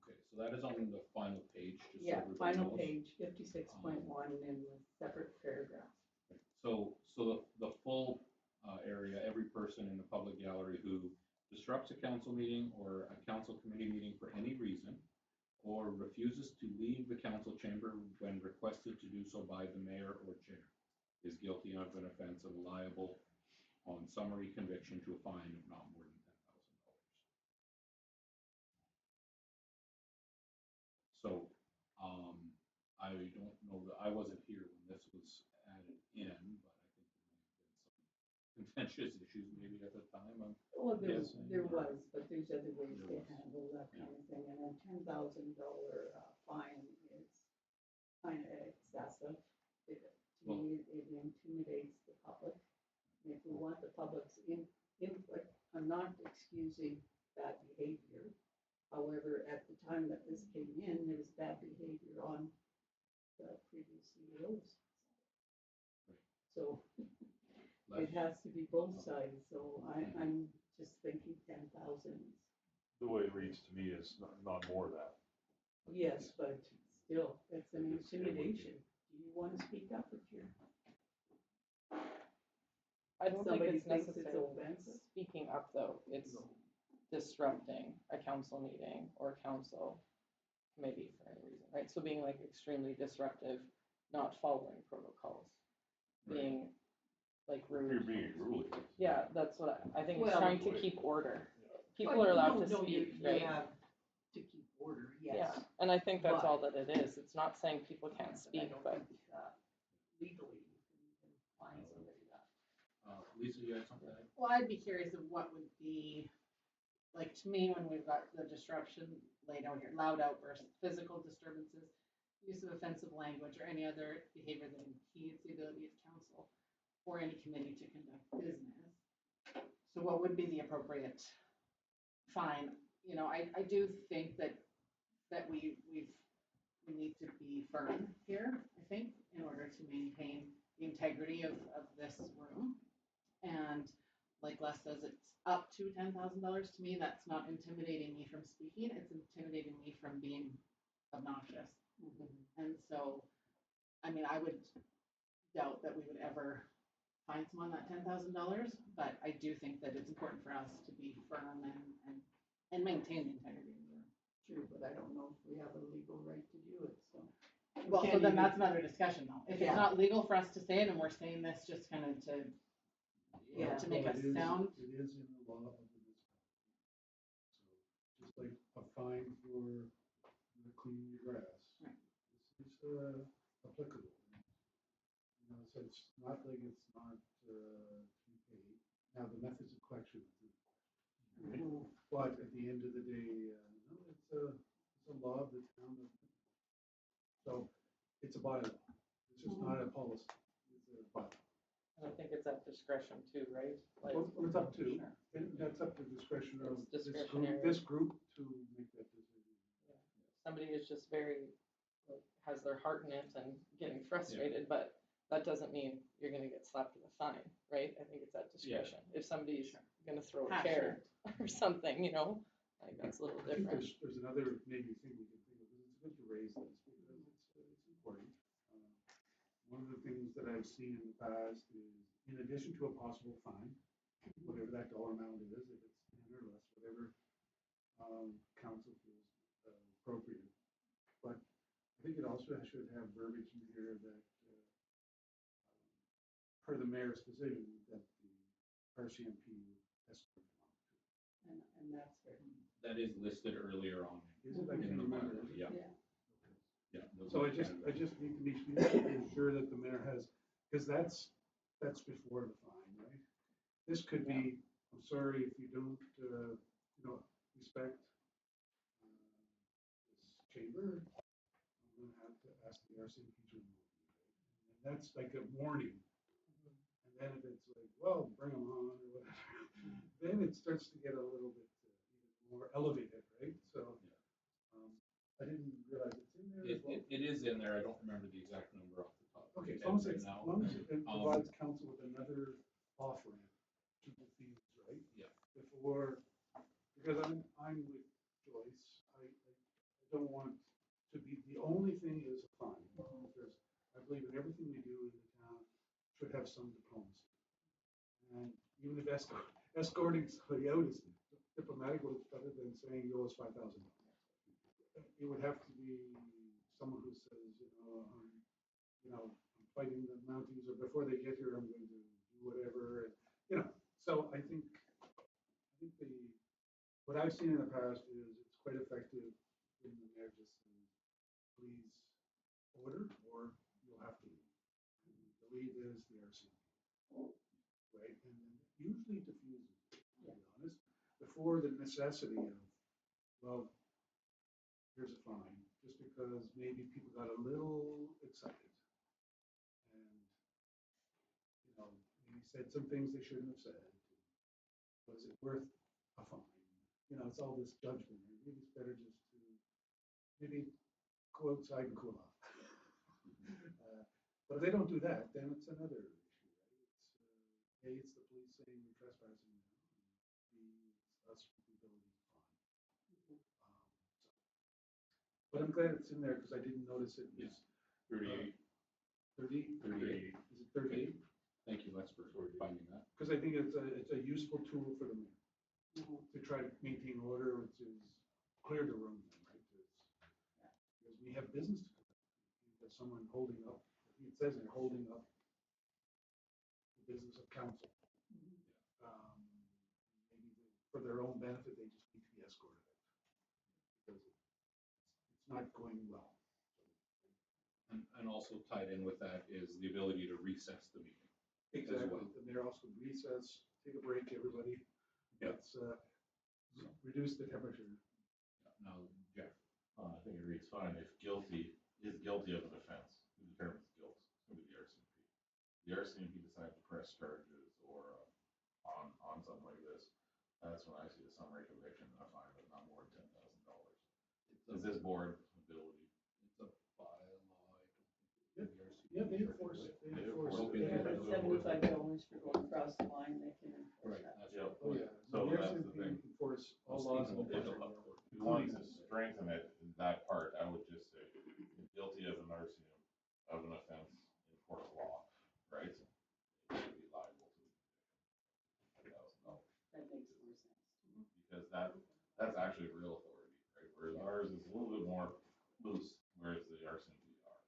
Okay, so that is on the final page. Just so Yeah, everybody final knows. page, 56.1 in the separate paragraph. So the full area, every person in the public gallery who disrupts a council meeting or a council committee meeting for any reason, or refuses to leave the council chamber when requested to do so by the mayor or chair, is guilty of an offense and liable on summary conviction to a fine of not more than I don't know that, I wasn't here when this was added in, but I think there may have been some contentious issues maybe at the time. Well, Yes, there and- was, but there's other ways There to was. handle that kind of thing, and a $10,000 fine is kind of excessive. To me, it intimidates the public. And if we want the public's input, I'm not excusing bad behavior. However, at the time that this came in, there was bad behavior on the previous CEOs. So it has to be both sides, so I'm just thinking 10,000. The way it reads to me is not more than that. Yes, but still, it's an intimidation. Do you want to speak up if you're? I don't think Somebody it's thinks it's necessarily offensive? speaking up, though. It's disrupting a council meeting or council committee for any reason, right? So being like extremely disruptive, not following protocols, being like If you're rude. being rude. Yeah, that's what I think it's Well, trying to keep order. People Well, are allowed no, to no, speak, you right? have to keep order, yes. Yeah, and I think that's But- all that it is. It's not saying people can't I speak, don't but think, legally, you can even find somebody that. Lisa, you had something to add? Well, I'd be curious of what would be, like, to me, when we've got the disruption laid out here, loud outbursts, physical disturbances, use of offensive language, or any other behavior that impedes the ability of council or any committee to conduct business. So what would be the appropriate fine? You know, I do think that we need to be firm here, I think, in order to maintain the integrity of this room. And like Les says, it's up to $10,000. To me, that's not intimidating me from speaking. It's intimidating me from being obnoxious. And so, I mean, I would doubt that we would ever find someone that $10,000, but I do think that it's important for us to be firm and maintain the integrity of the room. True, but I don't know if we have a legal right to do it, so. Well, so Can't then even- that's another discussion though. If it's Yeah. not legal for us to say it and we're saying this just kind of to, Yeah. to make Well, us it is- sound. It is in the law of the municipality. So just like a fine for cleaning your grass. Right. It's applicable. You know, so it's not like it's not to be paid. Now, the methods of collection. But at the end of the day, no, it's a law of the town. So it's a bylaw. It's just not a policy. It's a bylaw. and I think it's at discretion too, right? Like, Well, it's up to, and that's up to discretion of It's this discretionary. group to make that decision. somebody is just very, like, has their heart in it and getting frustrated, but that doesn't mean you're gonna get slapped with a fine, right? I think it's at discretion. If somebody's gonna throw a chair or something, you know, like that's a little I think different. there's another maybe thing we can think of, it's good to raise this because it's important. One of the things that I've seen in the past is, in addition to a possible fine, whatever that dollar amount is, if it's 10 or less, whatever council feels appropriate. But I think it also should have verbiage in here that, per the mayor's decision, that the RCMP escort them. And that's where. That is listed earlier on. Is it? I in can't the remember. bylaw, Yeah, Yeah. yeah. So I just need to be sure that the mayor has, because that's before the fine, right? This could be, I'm sorry if you don't, respect this chamber, I'm gonna have to ask the RCMP to remove you. And that's like a warning. And then if it's like, well, bring them on or whatever, then it starts to get a little bit even more elevated, right? So, I didn't realize it's in there as well. It is in there. I don't remember the exact number off the top. of Okay, my as long as head it's, right as now. long as it provides council with another off-ramp to the fees, right? Yeah. Before, because I'm with Joyce, I don't want to be, the only thing is a fine. Because I believe in everything we do in the town should have some diplomacy. And even if escorting somebody out is diplomatic, well, it's better than saying you owe us $5,000. It would have to be someone who says, I'm fighting the Mounties, or before they get here, I'm going to do whatever. And, so I think what I've seen in the past is it's quite effective in the mayor just saying, please order, or you'll have to leave. And the lead is the RCMP, right? And then it usually diffuses, it, to be honest, before the necessity of, well, here's a fine, just because maybe people got a little excited. And, you know, maybe said some things they shouldn't have said. Was it worth a fine? You know, it's all this judgment. Maybe it's better just to maybe go outside and cool off. But if they don't do that, then it's another issue, right? A, it's the police saying you're trespassing now, and B, it's us with the ability to fine. But I'm glad it's in there because I didn't notice it was 38. 30? 38. Is it 38? Thank you, Les, for finding that. Because I think it's a useful tool for the mayor to try to maintain order, which is clear the room, right? Because we have business to conduct. You've got someone holding up, I think it says they're holding up the business of council. Maybe for their own benefit, they just need to be escorted out because it's not going well. And also tied in with that is the ability to recess the meeting. Exactly. well. The mayor also could recess, take a break, everybody. Yeah. Let's reduce the temperature. Now, Jeff, I think it reads fine. If guilty is guilty of an offense, who determines guilt? It's going to be the RCMP. The RCMP decides to press charges or on something like this. That's when I see a summary conviction and a fine of not more than $10,000. Is this board ability? it's a bylaw. Yeah, they enforce it. They enforce it. Okay. Yeah, but $75 for going across the line, they can enforce Right, that. that's Yeah. right. Oh, yeah. So The that's the RCMP thing. enforce all Let's laws leave in it the open. district. If you want to strengthen it, in that part, I would just say, if guilty of an RCM, of an offense in court of law, right? It should be liable to $10,000. That makes more sense. Because that's actually real authority, right? Whereas ours is a little bit more loose, whereas the RCMP are.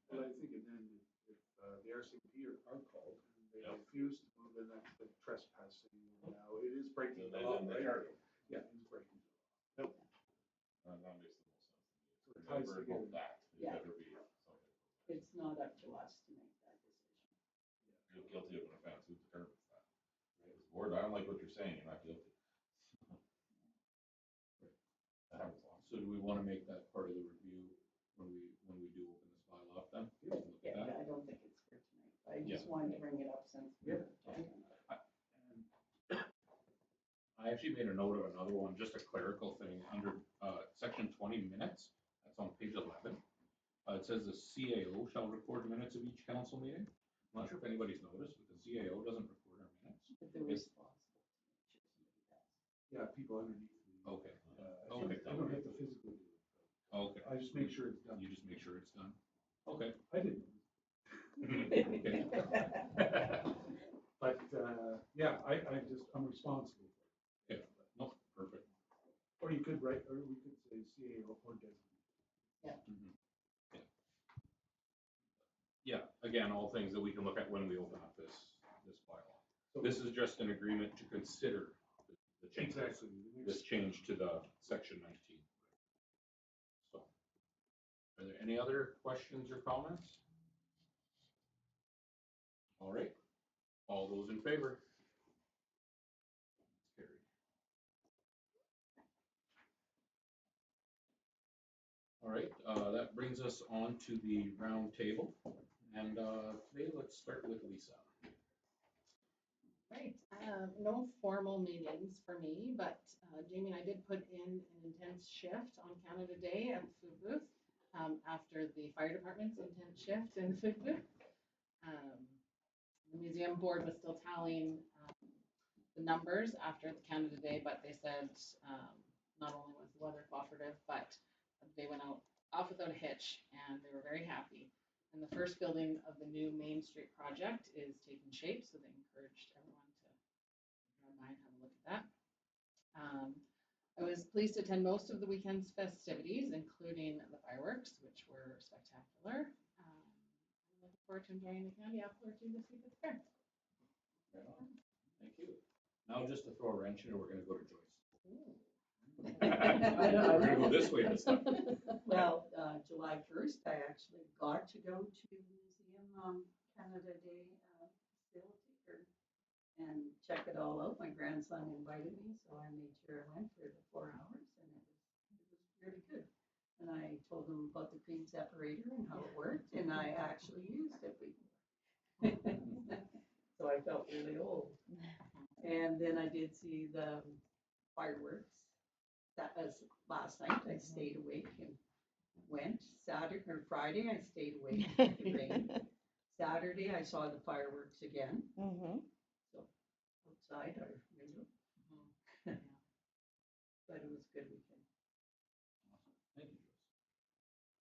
Well, I think, and then if the RCMP are called and they Yep. refuse to move, then that's the trespassing. Now, it is breaking the Then law, they right? are. Yeah, it is breaking the law. That makes the most sense to me. So it It's ties never together. go back. It Yeah. better be something. It's not up to us to make that decision. You're guilty of an offense, who determines that? Right? This board, I don't like what you're saying, you're not guilty. That happens a lot. So do we want to make that part of the review when we do open this file up then? We can look at Yeah, that. I don't think it's for tonight. I Yeah. just wanted to bring it up since we're talking about it. I actually made a note of another one, just a clerical thing, under section 20 minutes, that's on page 11. It says the CAO shall record minutes of each council meeting. I'm not sure if anybody's noticed, but the CAO doesn't record our minutes. But they're responsible to make sure somebody does. Yeah, people underneath me. Okay, I don't have to physically do it. okay. I just make sure it's done. You just make sure it's done? Okay. I didn't. Okay. But, yeah, I'm responsible for it. Yeah, no, perfect. Or you could write, or we could say CAO or designate. Mhm. Yeah. Yeah, again, all things that we can look at when we open up this bylaw. So This is just an agreement to consider the changes. exactly. This change to the section 19. So, are there any other questions or comments? All right, all those in favor? Carried. All right, that brings us on to the round table. And today, let's start with Lisa. Right, no formal meetings for me, but Jamie and I did put in an intense shift on Canada Day at the food booth after the fire department's intense shift in the food booth. The museum board was still tallying the numbers after the Canada Day, but they said not only was the weather cooperative, but they went off without a hitch, and they were very happy. And the first building of the new Main Street project is taking shape, so they encouraged everyone to drive by and have a look at that. I was pleased to attend most of the weekend's festivities, including the fireworks, which were spectacular. I'm looking forward to enjoying a candy apple or two this week at the fair. Right on. Thank you. Now, just to throw a wrench in, we're going to go to Joyce. We're gonna go this way this time. Well, July 1st, I actually got to go to Museum Canada Day facility and check it all out. My grandson invited me, so I made sure I went for the 4 hours, and it was really good. And I told him about the cream separator and how it worked, and I actually used it before. So I felt really old. And then I did see the fireworks. That was last night. I stayed awake and went. Saturday or Friday, I stayed awake with the rain. Saturday, I saw the fireworks again. Mm-hmm. So outside our window. But it was a good weekend. Thank you, Joyce.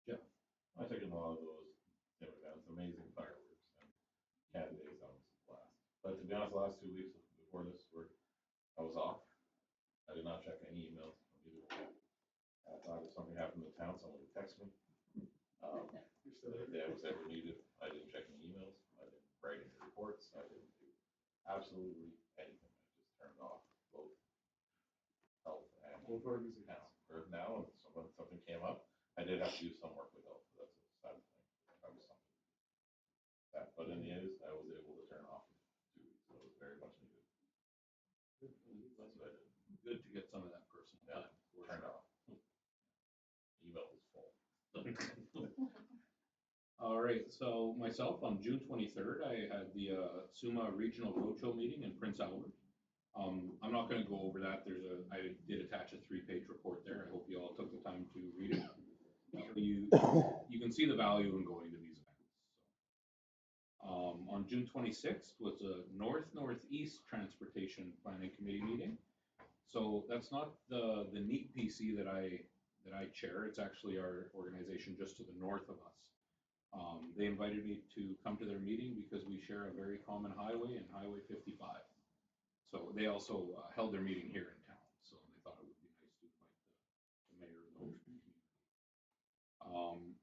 Jeff? I took in a lot of those events, amazing fireworks, and Canada Day is always a blast. But to be honest, the last 2 weeks before this I was off. I did not check any emails from either one. I thought if something happened in town, someone would text me. If I was ever needed, I didn't check any emails. I didn't write any reports. I didn't do absolutely anything. I just turned off both health and organizations. For now, if something came up, I did have to do some work with health. So that's a sad thing. That was something. But in the end, I was able to turn off in 2 weeks. So it was very much needed. That's what I did. Good to get some of that personal time. Turned off. Email was full. All right, so myself, on June 23rd, I had the SUMA Regional Roadshow meeting in Prince Albert. I'm not going to go over that. I did attach a 3-page report there. I hope you all took the time to read it. You can see the value in going to these events. So, on June 26th was a North-Northeast Transportation Planning Committee meeting. So that's not the NEAT PC that I chair. It's actually our organization just to the north of us. They invited me to come to their meeting because we share a very common highway and Highway 55. So they also held their meeting here in town. So they thought it would be nice to invite the mayor of the whole community.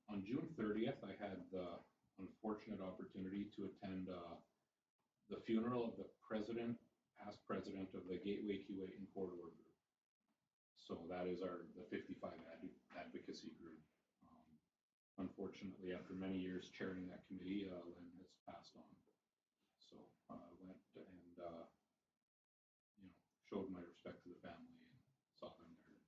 On June 30th, I had the unfortunate opportunity to attend the funeral of the past president of the Gateway Q8 and Corridor Group. So that is the 55 advocacy group. Unfortunately, after many years chairing that committee, Len has passed on. So I went and showed my respect to the family and saw them there.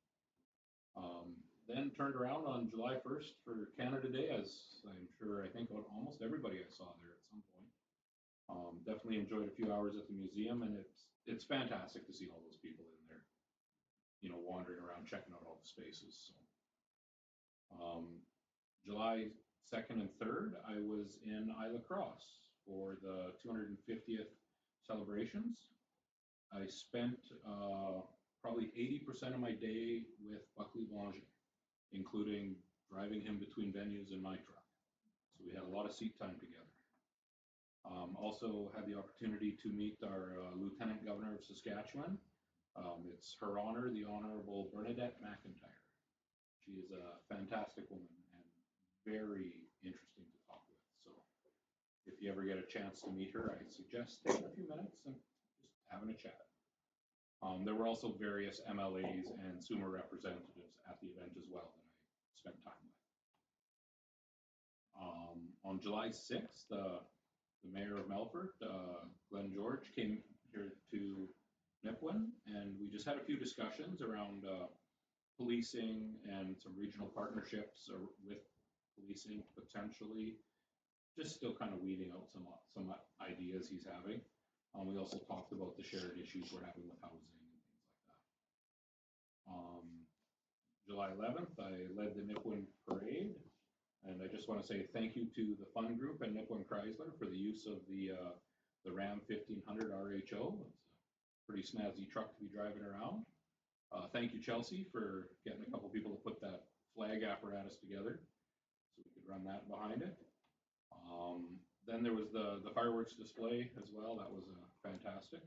Then turned around on July 1st for Canada Day, as I think almost everybody I saw there at some point. Definitely enjoyed a few hours at the museum, and it's fantastic to see all those people in there, wandering around checking out all the spaces. So, July 2nd and 3rd, I was in Isla Crosse for the 250th celebrations. I spent probably 80% of my day with Buckley Blanger, including driving him between venues in my truck. So we had a lot of seat time together. Also had the opportunity to meet our Lieutenant Governor of Saskatchewan. It's her honor, the Honorable Bernadette McIntyre. She is a fantastic woman and very interesting to talk with. So if you ever get a chance to meet her, I suggest taking a few minutes and just having a chat. There were also various MLAs and SUMA representatives at the event as well that I spent time with. On July 6th, the mayor of Melfort, Glenn George, came here to Nipawin, and we just had a few discussions around policing and some regional partnerships with policing potentially. Just still kind of weeding out some ideas he's having. We also talked about the shared issues we're having with housing and things like that. July 11th, I led the Nipawin Parade, and I just want to say thank you to the Fun Group and Nipawin Chrysler for the use of the Ram 1500 RHO. It's a pretty snazzy truck to be driving around. Thank you, Chelsea, for getting a couple people to put that flag apparatus together so we could run that behind it. Then there was the fireworks display as well. That was fantastic.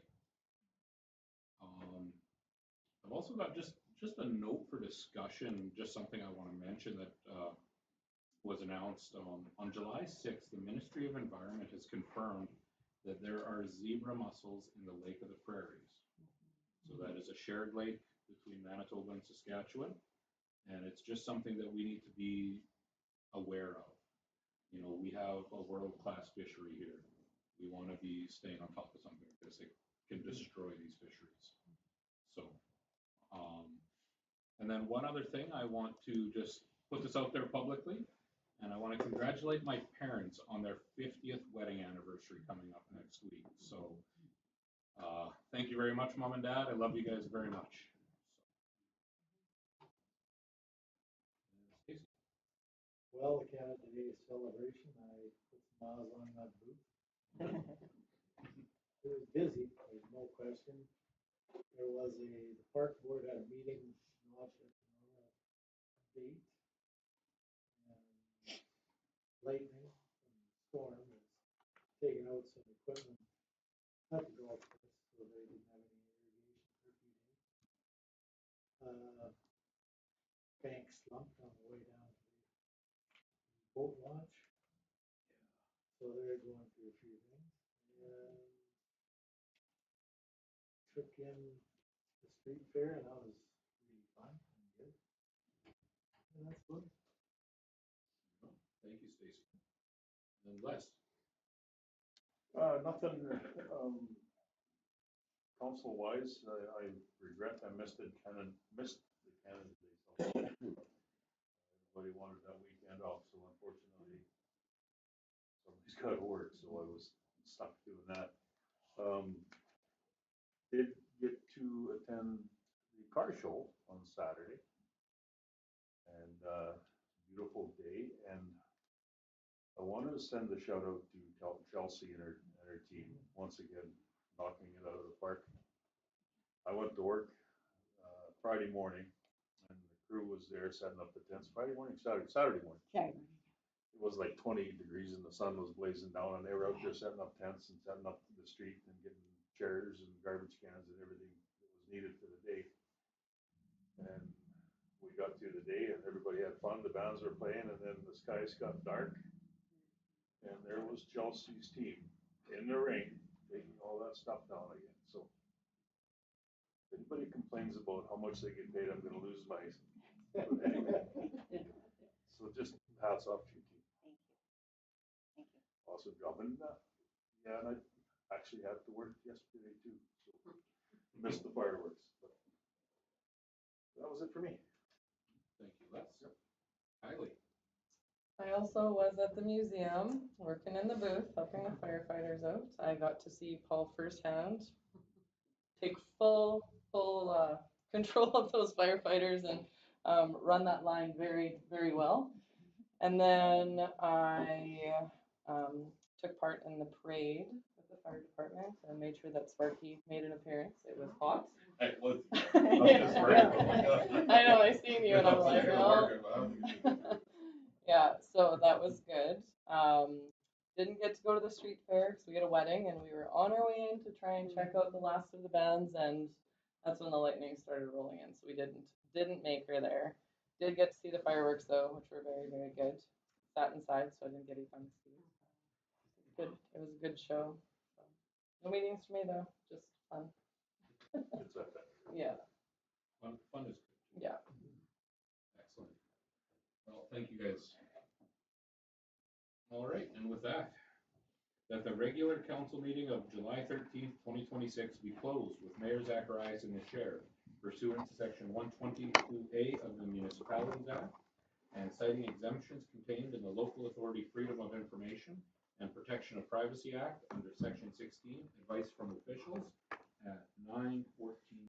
I've also got just a note for discussion, just something I want to mention that was announced on July 6th. The Ministry of Environment has confirmed that there are zebra mussels in the Lake of the Prairies. So that is a shared lake between Manitoba and Saskatchewan. And it's just something that we need to be aware of. You know, we have a world-class fishery here. We want to be staying on top of something because it can destroy these fisheries. So, and then one other thing, I want to just put this out there publicly, and I want to congratulate my parents on their 50th wedding anniversary coming up next week. So, thank you very much, Mom and Dad. I love you guys very much. Stacey. Well, the Canada Day celebration, I put smiles on that booth. It was busy, there's no question. There was the park board had a meeting, not at date. And lightning and storm was taking out some equipment at the golf course, so they didn't have any irrigation for a few days. Bank slumped on the way down to the boat launch. So they're going through a few things. And took in the street fair, and that was really fun and good. And that's good. Thank you, Stacey. And Les. Nothing, council wise, I regret I missed the Canada Day celebration. Everybody wanted that weekend off, so unfortunately, somebody's got to work, so I was stuck doing that. Did get to attend the car show on Saturday, and beautiful day, and I wanted to send a shout out to Chelsea and her team once again, knocking it out of the park. I went to work Friday morning, and the crew was there setting up the tents. Saturday morning. It was like 20 degrees and the sun was blazing down, and they were out there setting up tents and setting up the street and getting chairs and garbage cans and everything that was needed for the day. And we got through the day and everybody had fun. The bands were playing, and then the skies got dark, and there was Chelsea's team in the ring taking all that stuff down again. So if anybody complains about how much they get paid, I'm going to lose my. But anyway, so just hats off to you team. Thank you. Awesome job. And yeah, and I actually had to work yesterday too, so missed the fireworks. But that was it for me. Thank you, Les. Yep. Kylie. I also was at the museum, working in the booth, helping the firefighters out. I got to see Paul firsthand take full control of those firefighters and run that line very, very well. And then I took part in the parade with the fire department and made sure that Sparky made an appearance. It was hot. I know, I seen you and I'm like, oh. Yeah, so that was good. Didn't get to go to the street fair because we had a wedding and we were on our way in to try and check out the last of the bands, and that's when the lightning started rolling in, so we didn't make her there. Did get to see the fireworks though, which were very, very good. Sat inside, so I didn't get any fun to see. Good. It was a good show. So, no meetings for me though, just fun. Yeah. Fun is good. Yeah. Excellent. Well, thank you guys. All right, and with that the regular council meeting of July 13th, 2026 be closed with Mayor Zacharias in the chair pursuant to section 122A of the Municipalities Act and citing exemptions contained in the Local Authority Freedom of Information and Protection of Privacy Act under section 16, advice from officials,